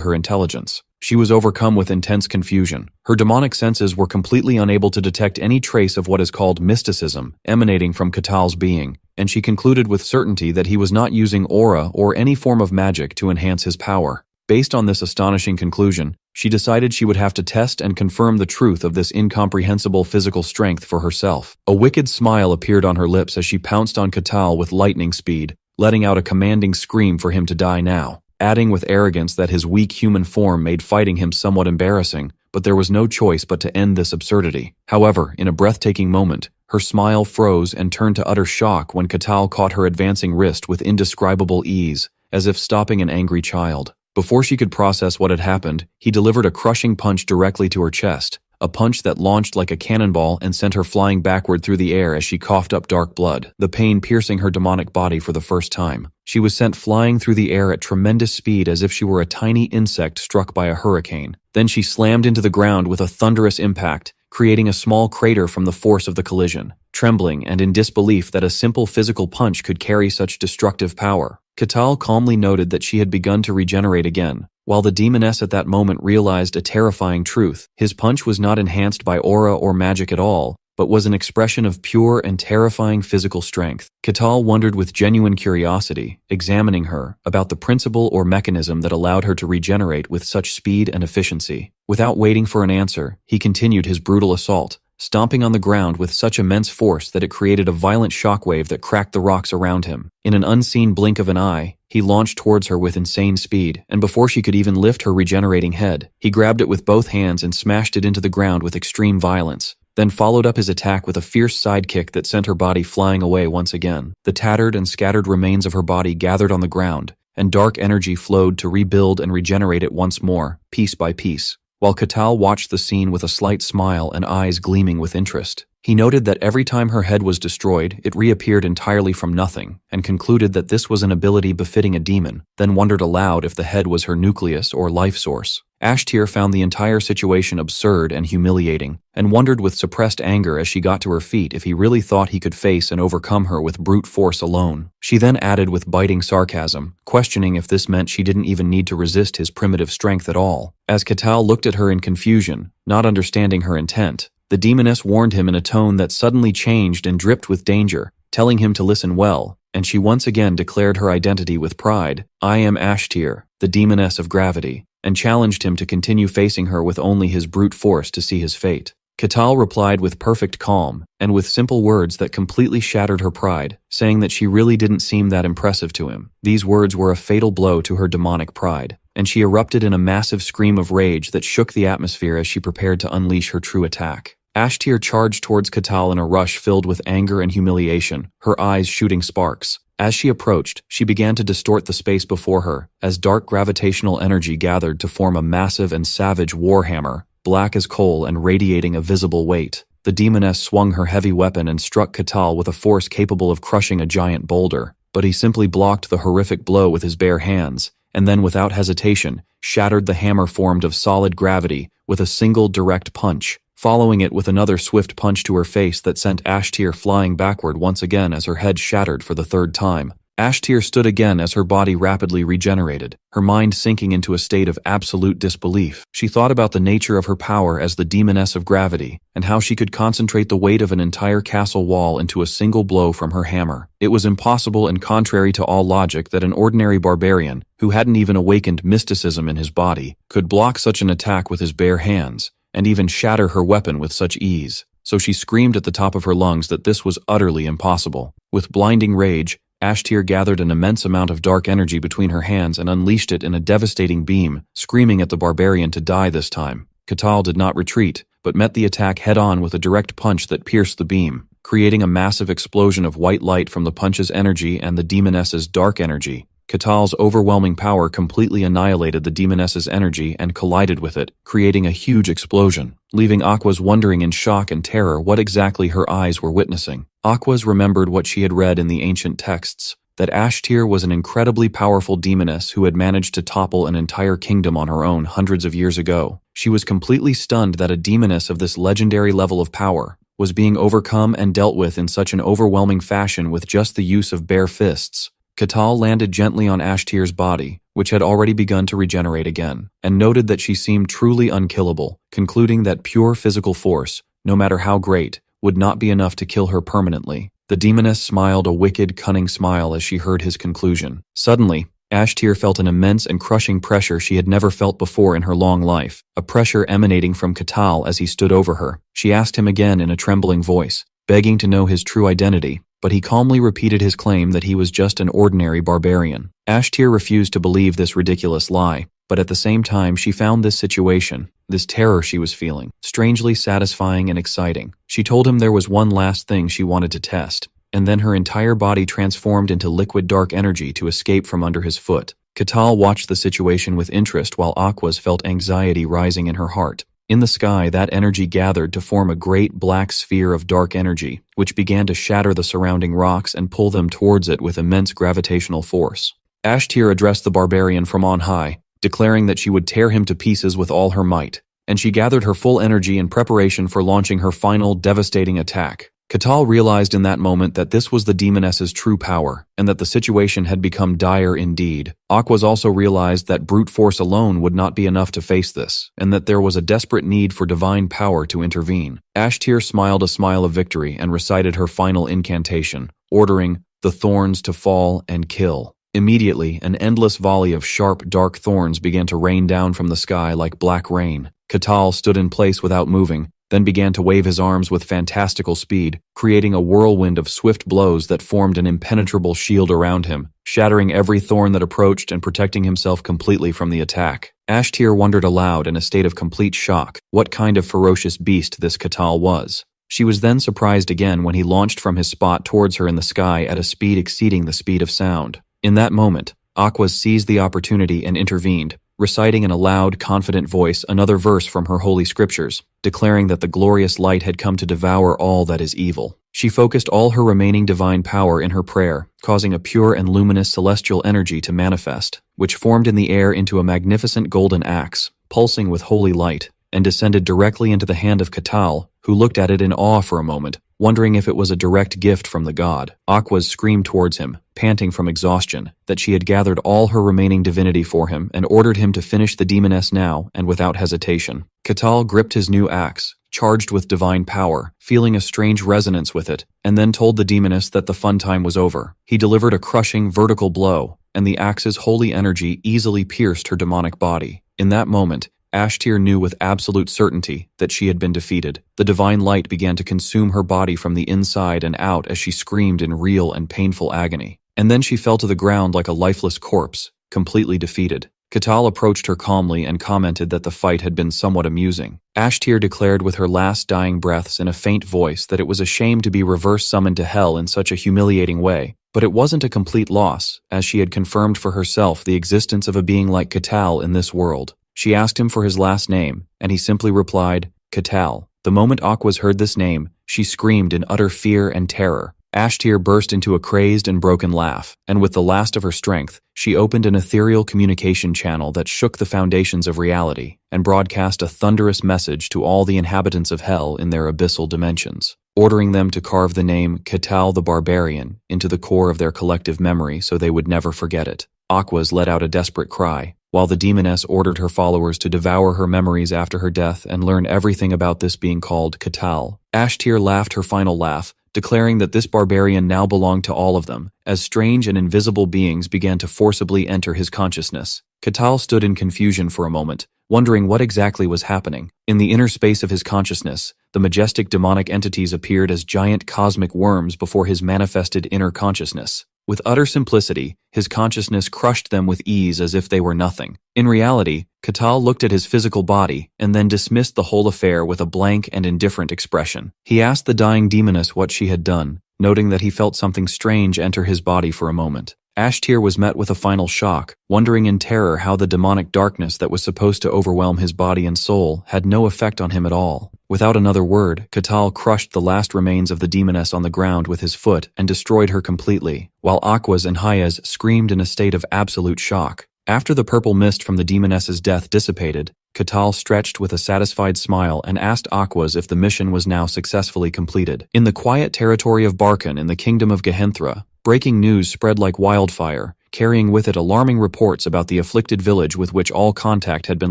S2: her intelligence. She was overcome with intense confusion. Her demonic senses were completely unable to detect any trace of what is called mysticism emanating from Katal's being, and she concluded with certainty that he was not using aura or any form of magic to enhance his power. Based on this astonishing conclusion, she decided she would have to test and confirm the truth of this incomprehensible physical strength for herself. A wicked smile appeared on her lips as she pounced on Katal with lightning speed, letting out a commanding scream for him to die now, adding with arrogance that his weak human form made fighting him somewhat embarrassing, but there was no choice but to end this absurdity. However, in a breathtaking moment, her smile froze and turned to utter shock when Katal caught her advancing wrist with indescribable ease, as if stopping an angry child. Before she could process what had happened, he delivered a crushing punch directly to her chest, a punch that launched like a cannonball and sent her flying backward through the air as she coughed up dark blood, the pain piercing her demonic body for the first time. She was sent flying through the air at tremendous speed as if she were a tiny insect struck by a hurricane. Then she slammed into the ground with a thunderous impact, creating a small crater from the force of the collision. Trembling and in disbelief that a simple physical punch could carry such destructive power, Katal calmly noted that she had begun to regenerate again. While the demoness at that moment realized a terrifying truth, his punch was not enhanced by aura or magic at all, but was an expression of pure and terrifying physical strength. Katal wondered with genuine curiosity, examining her, about the principle or mechanism that allowed her to regenerate with such speed and efficiency. Without waiting for an answer, he continued his brutal assault, stomping on the ground with such immense force that it created a violent shockwave that cracked the rocks around him. In an unseen blink of an eye, he launched towards her with insane speed, and before she could even lift her regenerating head, he grabbed it with both hands and smashed it into the ground with extreme violence, then followed up his attack with a fierce sidekick that sent her body flying away once again. The tattered and scattered remains of her body gathered on the ground, and dark energy flowed to rebuild and regenerate it once more, piece by piece. While Katal watched the scene with a slight smile and eyes gleaming with interest, he noted that every time her head was destroyed, it reappeared entirely from nothing, and concluded that this was an ability befitting a demon, then wondered aloud if the head was her nucleus or life source. Ashtir found the entire situation absurd and humiliating, and wondered with suppressed anger as she got to her feet if he really thought he could face and overcome her with brute force alone. She then added with biting sarcasm, questioning if this meant she didn't even need to resist his primitive strength at all. As Katal looked at her in confusion, not understanding her intent, the demoness warned him in a tone that suddenly changed and dripped with danger, telling him to listen well, and she once again declared her identity with pride. "I am Ashtir, the demoness of gravity," and challenged him to continue facing her with only his brute force to see his fate. Katal replied with perfect calm, and with simple words that completely shattered her pride, saying that she really didn't seem that impressive to him. These words were a fatal blow to her demonic pride, and she erupted in a massive scream of rage that shook the atmosphere as she prepared to unleash her true attack. Ashtir charged towards Katal in a rush filled with anger and humiliation, her eyes shooting sparks. As she approached, she began to distort the space before her, as dark gravitational energy gathered to form a massive and savage warhammer, black as coal and radiating a visible weight. The demoness swung her heavy weapon and struck Katal with a force capable of crushing a giant boulder, but he simply blocked the horrific blow with his bare hands, and then without hesitation, shattered the hammer formed of solid gravity with a single direct punch, following it with another swift punch to her face that sent Ashtir flying backward once again as her head shattered for the third time. Ashtir stood again as her body rapidly regenerated, her mind sinking into a state of absolute disbelief. She thought about the nature of her power as the demoness of gravity, and how she could concentrate the weight of an entire castle wall into a single blow from her hammer. It was impossible and contrary to all logic that an ordinary barbarian, who hadn't even awakened mysticism in his body, could block such an attack with his bare hands, and even shatter her weapon with such ease. So she screamed at the top of her lungs that this was utterly impossible. With blinding rage, Ashtir gathered an immense amount of dark energy between her hands and unleashed it in a devastating beam, screaming at the barbarian to die this time. Katal did not retreat, but met the attack head-on with a direct punch that pierced the beam, creating a massive explosion of white light from the punch's energy and the demoness's dark energy. Katal's overwhelming power completely annihilated the demoness's energy and collided with it, creating a huge explosion, leaving Aquas wondering in shock and terror what exactly her eyes were witnessing. Aquas remembered what she had read in the ancient texts, that Ashtir was an incredibly powerful demoness who had managed to topple an entire kingdom on her own hundreds of years ago. She was completely stunned that a demoness of this legendary level of power was being overcome and dealt with in such an overwhelming fashion with just the use of bare fists. Katal landed gently on Ashtir's body, which had already begun to regenerate again, and noted that she seemed truly unkillable, concluding that pure physical force, no matter how great, would not be enough to kill her permanently. The demoness smiled a wicked, cunning smile as she heard his conclusion. Suddenly, Ashtir felt an immense and crushing pressure she had never felt before in her long life, a pressure emanating from Katal as he stood over her. She asked him again in a trembling voice, begging to know his true identity, but he calmly repeated his claim that he was just an ordinary barbarian. Ashtir refused to believe this ridiculous lie, but at the same time she found this situation, this terror she was feeling, strangely satisfying and exciting. She told him there was one last thing she wanted to test, and then her entire body transformed into liquid dark energy to escape from under his foot. Katal watched the situation with interest while Aquas felt anxiety rising in her heart. In the sky, that energy gathered to form a great black sphere of dark energy, which began to shatter the surrounding rocks and pull them towards it with immense gravitational force. Ashtir addressed the barbarian from on high, declaring that she would tear him to pieces with all her might, and she gathered her full energy in preparation for launching her final, devastating attack. Katal realized in that moment that this was the demoness's true power, and that the situation had become dire indeed. Aquas also realized that brute force alone would not be enough to face this, and that there was a desperate need for divine power to intervene. Ashtir smiled a smile of victory and recited her final incantation, ordering the thorns to fall and kill. Immediately, an endless volley of sharp, dark thorns began to rain down from the sky like black rain. Katal stood in place without moving, then began to wave his arms with fantastical speed, creating a whirlwind of swift blows that formed an impenetrable shield around him, shattering every thorn that approached and protecting himself completely from the attack. Ashtir wondered aloud in a state of complete shock what kind of ferocious beast this Katal was. She was then surprised again when he launched from his spot towards her in the sky at a speed exceeding the speed of sound. In that moment, Aquas seized the opportunity and intervened, reciting in a loud, confident voice another verse from her holy scriptures, declaring that the glorious light had come to devour all that is evil. She focused all her remaining divine power in her prayer, causing a pure and luminous celestial energy to manifest, which formed in the air into a magnificent golden axe, pulsing with holy light, and descended directly into the hand of Katal, who looked at it in awe for a moment, wondering if it was a direct gift from the god. Aquas screamed towards him, panting from exhaustion, that she had gathered all her remaining divinity for him and ordered him to finish the demoness now and without hesitation. Katal gripped his new axe, charged with divine power, feeling a strange resonance with it, and then told the demoness that the fun time was over. He delivered a crushing vertical blow, and the axe's holy energy easily pierced her demonic body. In that moment, Ashtir knew with absolute certainty that she had been defeated. The divine light began to consume her body from the inside and out as she screamed in real and painful agony. And then she fell to the ground like a lifeless corpse, completely defeated. Katal approached her calmly and commented that the fight had been somewhat amusing. Ashtir declared with her last dying breaths in a faint voice that it was a shame to be reverse summoned to hell in such a humiliating way, but it wasn't a complete loss, as she had confirmed for herself the existence of a being like Katal in this world. She asked him for his last name, and he simply replied, Katal. The moment Aquas heard this name, she screamed in utter fear and terror. Ashtir burst into a crazed and broken laugh, and with the last of her strength, she opened an ethereal communication channel that shook the foundations of reality and broadcast a thunderous message to all the inhabitants of hell in their abyssal dimensions. ordering them to carve the name Catal the Barbarian into the core of their collective memory so they would never forget it. Aquas let out a desperate cry, while the demoness ordered her followers to devour her memories after her death and learn everything about this being called Catal. Ashtir laughed her final laugh, declaring that this barbarian now belonged to all of them, as strange and invisible beings began to forcibly enter his consciousness. Catal stood in confusion for a moment, wondering what exactly was happening. In the inner space of his consciousness, the majestic demonic entities appeared as giant cosmic worms before his manifested inner consciousness. With utter simplicity, his consciousness crushed them with ease as if they were nothing. In reality, Catal looked at his physical body and then dismissed the whole affair with a blank and indifferent expression. He asked the dying demoness what she had done, noting that he felt something strange enter his body for a moment. Ashtir was met with a final shock, wondering in terror how the demonic darkness that was supposed to overwhelm his body and soul had no effect on him at all. Without another word, Catal crushed the last remains of the demoness on the ground with his foot and destroyed her completely, while Aquas and Hayez screamed in a state of absolute shock. After the purple mist from the demoness's death dissipated, Catal stretched with a satisfied smile and asked Aquas if the mission was now successfully completed. In the quiet territory of Barkan in the kingdom of Gehenthra, breaking news spread like wildfire, carrying with it alarming reports about the afflicted village with which all contact had been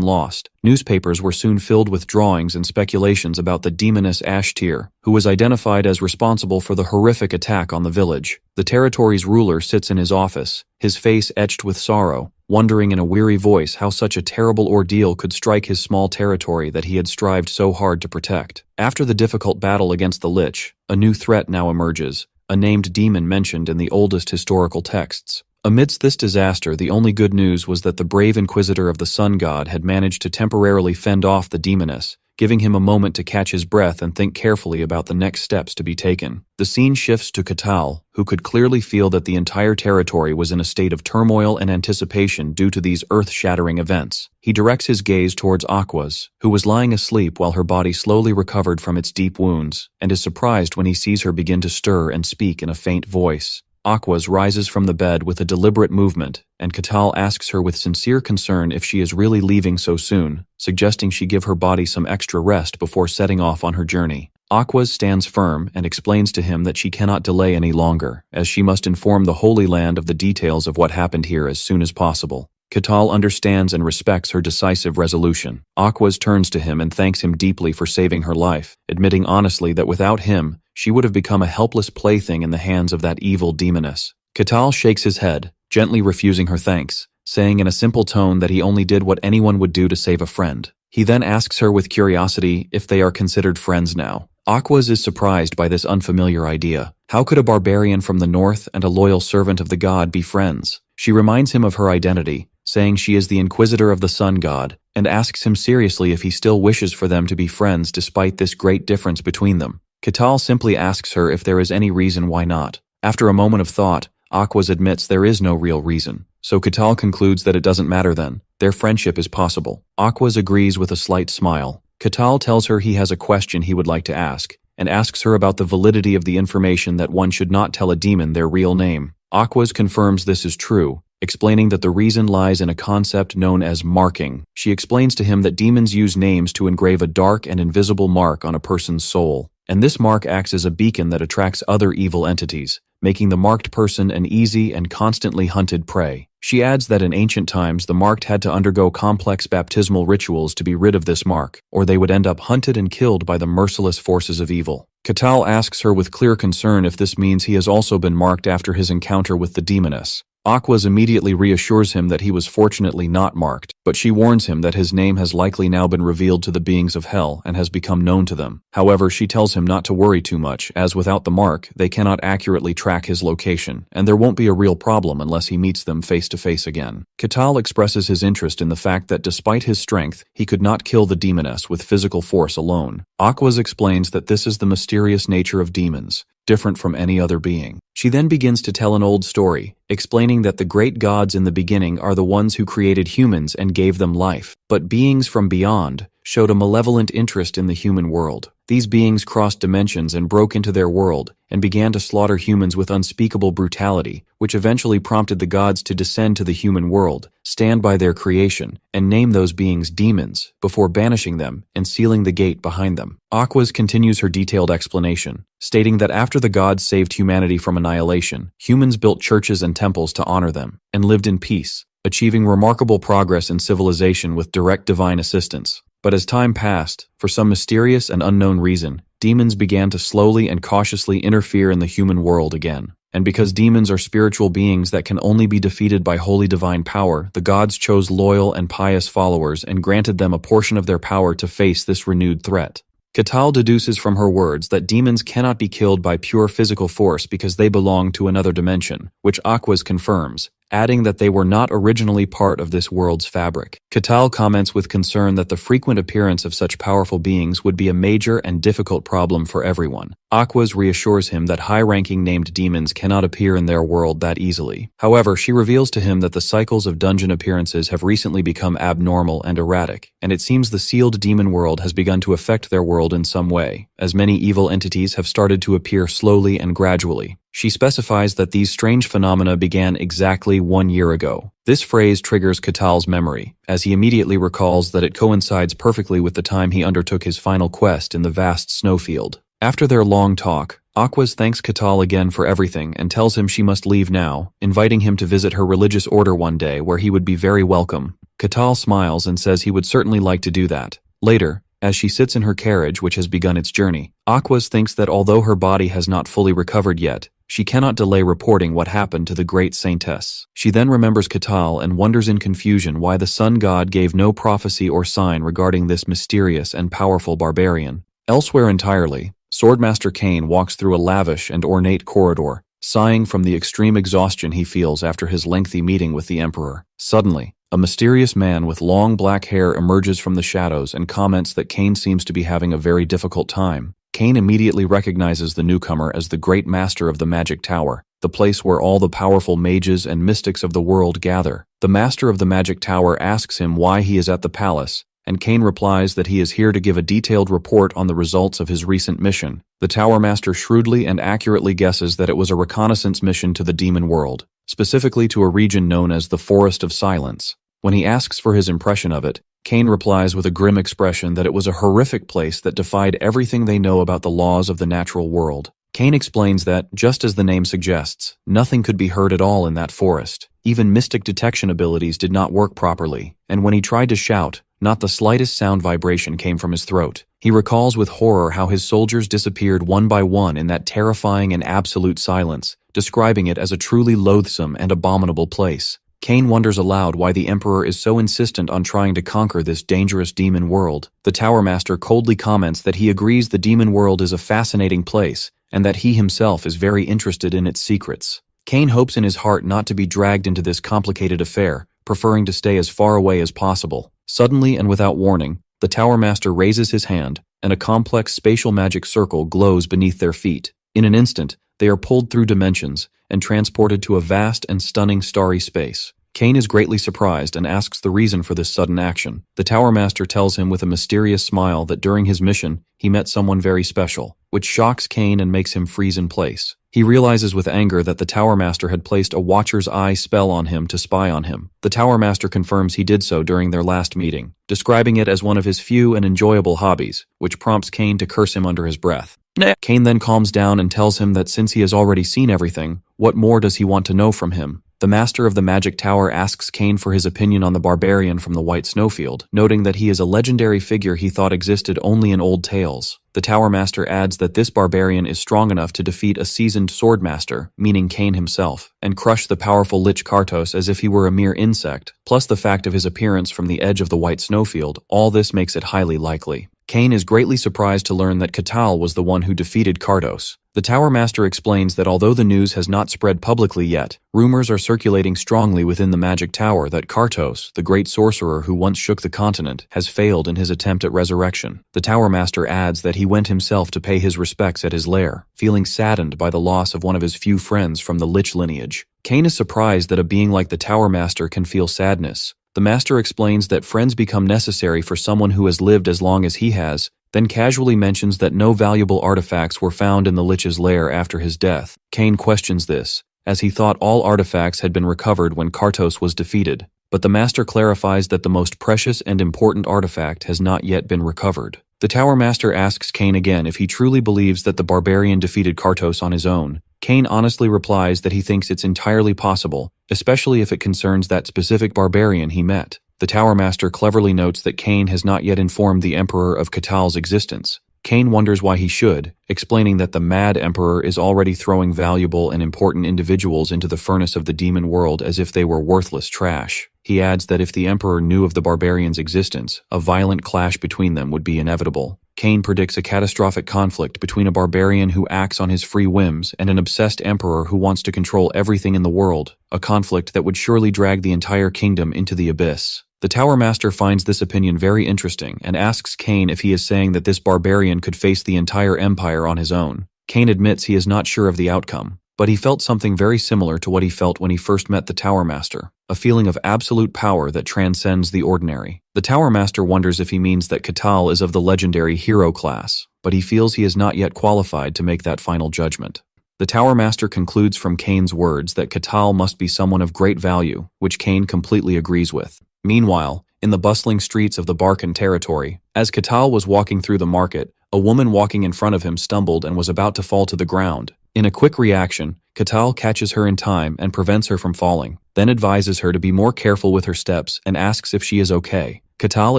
S2: lost. Newspapers were soon filled with drawings and speculations about the demoness Ashtir, who was identified as responsible for the horrific attack on the village. The territory's ruler sits in his office, his face etched with sorrow, wondering in a weary voice how such a terrible ordeal could strike his small territory that he had strived so hard to protect. After the difficult battle against the Lich, a new threat now emerges, a named demon mentioned in the oldest historical texts. Amidst this disaster, the only good news was that the brave inquisitor of the sun god had managed to temporarily fend off the demoness, giving him a moment to catch his breath and think carefully about the next steps to be taken. The scene shifts to Catal, who could clearly feel that the entire territory was in a state of turmoil and anticipation due to these earth-shattering events. He directs his gaze towards Aquas, who was lying asleep while her body slowly recovered from its deep wounds, and is surprised when he sees her begin to stir and speak in a faint voice. Aquas rises from the bed with a deliberate movement, and Catal asks her with sincere concern if she is really leaving so soon, suggesting she give her body some extra rest before setting off on her journey. Aquas stands firm and explains to him that she cannot delay any longer, as she must inform the Holy Land of the details of what happened here as soon as possible. Catal understands and respects her decisive resolution. Aquas turns to him and thanks him deeply for saving her life, admitting honestly that without him, she would have become a helpless plaything in the hands of that evil demoness. Catal shakes his head, gently refusing her thanks, saying in a simple tone that he only did what anyone would do to save a friend. He then asks her with curiosity if they are considered friends now. Aquas is surprised by this unfamiliar idea. How could a barbarian from the north and a loyal servant of the god be friends? She reminds him of her identity, saying she is the inquisitor of the sun god, and asks him seriously if he still wishes for them to be friends despite this great difference between them. Catal simply asks her if there is any reason why not. After a moment of thought, Aquas admits there is no real reason, so Catal concludes that it doesn't matter then. Their friendship is possible. Aquas agrees with a slight smile. Catal tells her he has a question he would like to ask, and asks her about the validity of the information that one should not tell a demon their real name. Aquas confirms this is true, explaining that the reason lies in a concept known as marking. She explains to him that demons use names to engrave a dark and invisible mark on a person's soul, and this mark acts as a beacon that attracts other evil entities, making the marked person an easy and constantly hunted prey. She adds that in ancient times the marked had to undergo complex baptismal rituals to be rid of this mark, or they would end up hunted and killed by the merciless forces of evil. Catal asks her with clear concern if this means he has also been marked after his encounter with the demoness. Aquas immediately reassures him that he was fortunately not marked, but she warns him that his name has likely now been revealed to the beings of hell and has become known to them. However, she tells him not to worry too much, as without the mark, they cannot accurately track his location, and there won't be a real problem unless he meets them face to face again. Catal expresses his interest in the fact that despite his strength, he could not kill the demoness with physical force alone. Aquas explains that this is the mysterious nature of demons, different from any other being. She then begins to tell an old story, explaining that the great gods in the beginning are the ones who created humans and and gave them life. But beings from beyond showed a malevolent interest in the human world. These beings crossed dimensions and broke into their world, and began to slaughter humans with unspeakable brutality, which eventually prompted the gods to descend to the human world, stand by their creation, and name those beings demons, before banishing them and sealing the gate behind them. Aquas continues her detailed explanation, stating that after the gods saved humanity from annihilation, humans built churches and temples to honor them, and lived in peace, achieving remarkable progress in civilization with direct divine assistance. But as time passed, for some mysterious and unknown reason, demons began to slowly and cautiously interfere in the human world again. And because demons are spiritual beings that can only be defeated by holy divine power, the gods chose loyal and pious followers and granted them a portion of their power to face this renewed threat. Catal deduces from her words that demons cannot be killed by pure physical force because they belong to another dimension, which Aquas confirms, adding that they were not originally part of this world's fabric. Catal comments with concern that the frequent appearance of such powerful beings would be a major and difficult problem for everyone. Aquas reassures him that high-ranking named demons cannot appear in their world that easily. However, she reveals to him that the cycles of dungeon appearances have recently become abnormal and erratic, and it seems the sealed demon world has begun to affect their world in some way, as many evil entities have started to appear slowly and gradually. She specifies that these strange phenomena began exactly 1 year ago. This phrase triggers Catal's memory, as he immediately recalls that it coincides perfectly with the time he undertook his final quest in the vast snowfield. After their long talk, Aquas thanks Catal again for everything and tells him she must leave now, inviting him to visit her religious order one day where he would be very welcome. Catal smiles and says he would certainly like to do that. Later, as she sits in her carriage which has begun its journey, Aquas thinks that although her body has not fully recovered yet, she cannot delay reporting what happened to the great saintess. She then remembers Catal and wonders in confusion why the sun god gave no prophecy or sign regarding this mysterious and powerful barbarian. Elsewhere entirely, Swordmaster Cain walks through a lavish and ornate corridor, sighing from the extreme exhaustion he feels after his lengthy meeting with the Emperor. Suddenly, a mysterious man with long black hair emerges from the shadows and comments that Cain seems to be having a very difficult time. Cain immediately recognizes the newcomer as the Great Master of the Magic Tower, the place where all the powerful mages and mystics of the world gather. The Master of the Magic Tower asks him why he is at the palace, and Cain replies that he is here to give a detailed report on the results of his recent mission. The Tower Master shrewdly and accurately guesses that it was a reconnaissance mission to the demon world, specifically to a region known as the Forest of Silence. When he asks for his impression of it, Cain replies with a grim expression that it was a horrific place that defied everything they know about the laws of the natural world. Cain explains that, just as the name suggests, nothing could be heard at all in that forest. Even mystic detection abilities did not work properly, and when he tried to shout, not the slightest sound vibration came from his throat. He recalls with horror how his soldiers disappeared one by one in that terrifying and absolute silence, describing it as a truly loathsome and abominable place. Cain wonders aloud why the Emperor is so insistent on trying to conquer this dangerous demon world. The Tower Master coldly comments that he agrees the demon world is a fascinating place, and that he himself is very interested in its secrets. Cain hopes in his heart not to be dragged into this complicated affair, preferring to stay as far away as possible. Suddenly and without warning, the Tower Master raises his hand, and a complex spatial magic circle glows beneath their feet. In an instant, they are pulled through dimensions and transported to a vast and stunning starry space. Cain is greatly surprised and asks the reason for this sudden action. The Tower Master tells him with a mysterious smile that during his mission, he met someone very special, which shocks Cain and makes him freeze in place. He realizes with anger that the Tower Master had placed a Watcher's Eye spell on him to spy on him. The Tower Master confirms he did so during their last meeting, describing it as one of his few and enjoyable hobbies, which prompts Cain to curse him under his breath. Cain then calms down and tells him that since he has already seen everything, what more does he want to know from him? The Master of the Magic Tower asks Cain for his opinion on the Barbarian from the White Snowfield, noting that he is a legendary figure he thought existed only in old tales. The Tower Master adds that this Barbarian is strong enough to defeat a seasoned Swordmaster, meaning Cain himself, and crush the powerful Lich Kartos as if he were a mere insect, plus the fact of his appearance from the edge of the White Snowfield. All this makes it highly likely. Cain is greatly surprised to learn that Catal was the one who defeated Kartos. The Tower Master explains that although the news has not spread publicly yet, rumors are circulating strongly within the Magic Tower that Kartos, the great sorcerer who once shook the continent, has failed in his attempt at resurrection. The Tower Master adds that he went himself to pay his respects at his lair, feeling saddened by the loss of one of his few friends from the Lich lineage. Cain is surprised that a being like the Tower Master can feel sadness, The master explains that friends become necessary for someone who has lived as long as he has, then casually mentions that no valuable artifacts were found in the Lich's lair after his death. Cain questions this, as he thought all artifacts had been recovered when Kartos was defeated, but the master clarifies that the most precious and important artifact has not yet been recovered. The Tower Master asks Cain again if he truly believes that the Barbarian defeated Kartos on his own. Cain honestly replies that he thinks it's entirely possible, especially if it concerns that specific Barbarian he met. The Tower Master cleverly notes that Cain has not yet informed the Emperor of Catal's existence. Cain wonders why he should, explaining that the Mad Emperor is already throwing valuable and important individuals into the furnace of the demon world as if they were worthless trash. He adds that if the Emperor knew of the Barbarian's existence, a violent clash between them would be inevitable. Cain predicts a catastrophic conflict between a Barbarian who acts on his free whims and an obsessed Emperor who wants to control everything in the world, a conflict that would surely drag the entire kingdom into the abyss. The Tower Master finds this opinion very interesting and asks Cain if he is saying that this Barbarian could face the entire empire on his own. Cain admits he is not sure of the outcome, but he felt something very similar to what he felt when he first met the Tower Master, a feeling of absolute power that transcends the ordinary. The Tower Master wonders if he means that Catal is of the legendary hero class, but he feels he is not yet qualified to make that final judgment. The Tower Master concludes from Cain's words that Catal must be someone of great value, which Cain completely agrees with. Meanwhile, in the bustling streets of the Barcan territory, as Catal was walking through the market, a woman walking in front of him stumbled and was about to fall to the ground. In a quick reaction, Catal catches her in time and prevents her from falling, then advises her to be more careful with her steps and asks if she is okay. Catal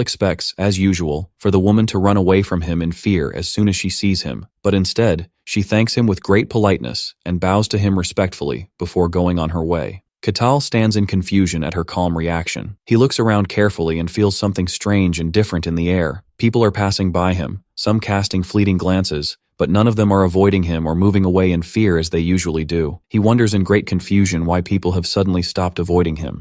S2: expects, as usual, for the woman to run away from him in fear as soon as she sees him, but instead, she thanks him with great politeness and bows to him respectfully before going on her way. Catal stands in confusion at her calm reaction. He looks around carefully and feels something strange and different in the air. People are passing by him, some casting fleeting glances, but none of them are avoiding him or moving away in fear as they usually do. He wonders in great confusion why people have suddenly stopped avoiding him.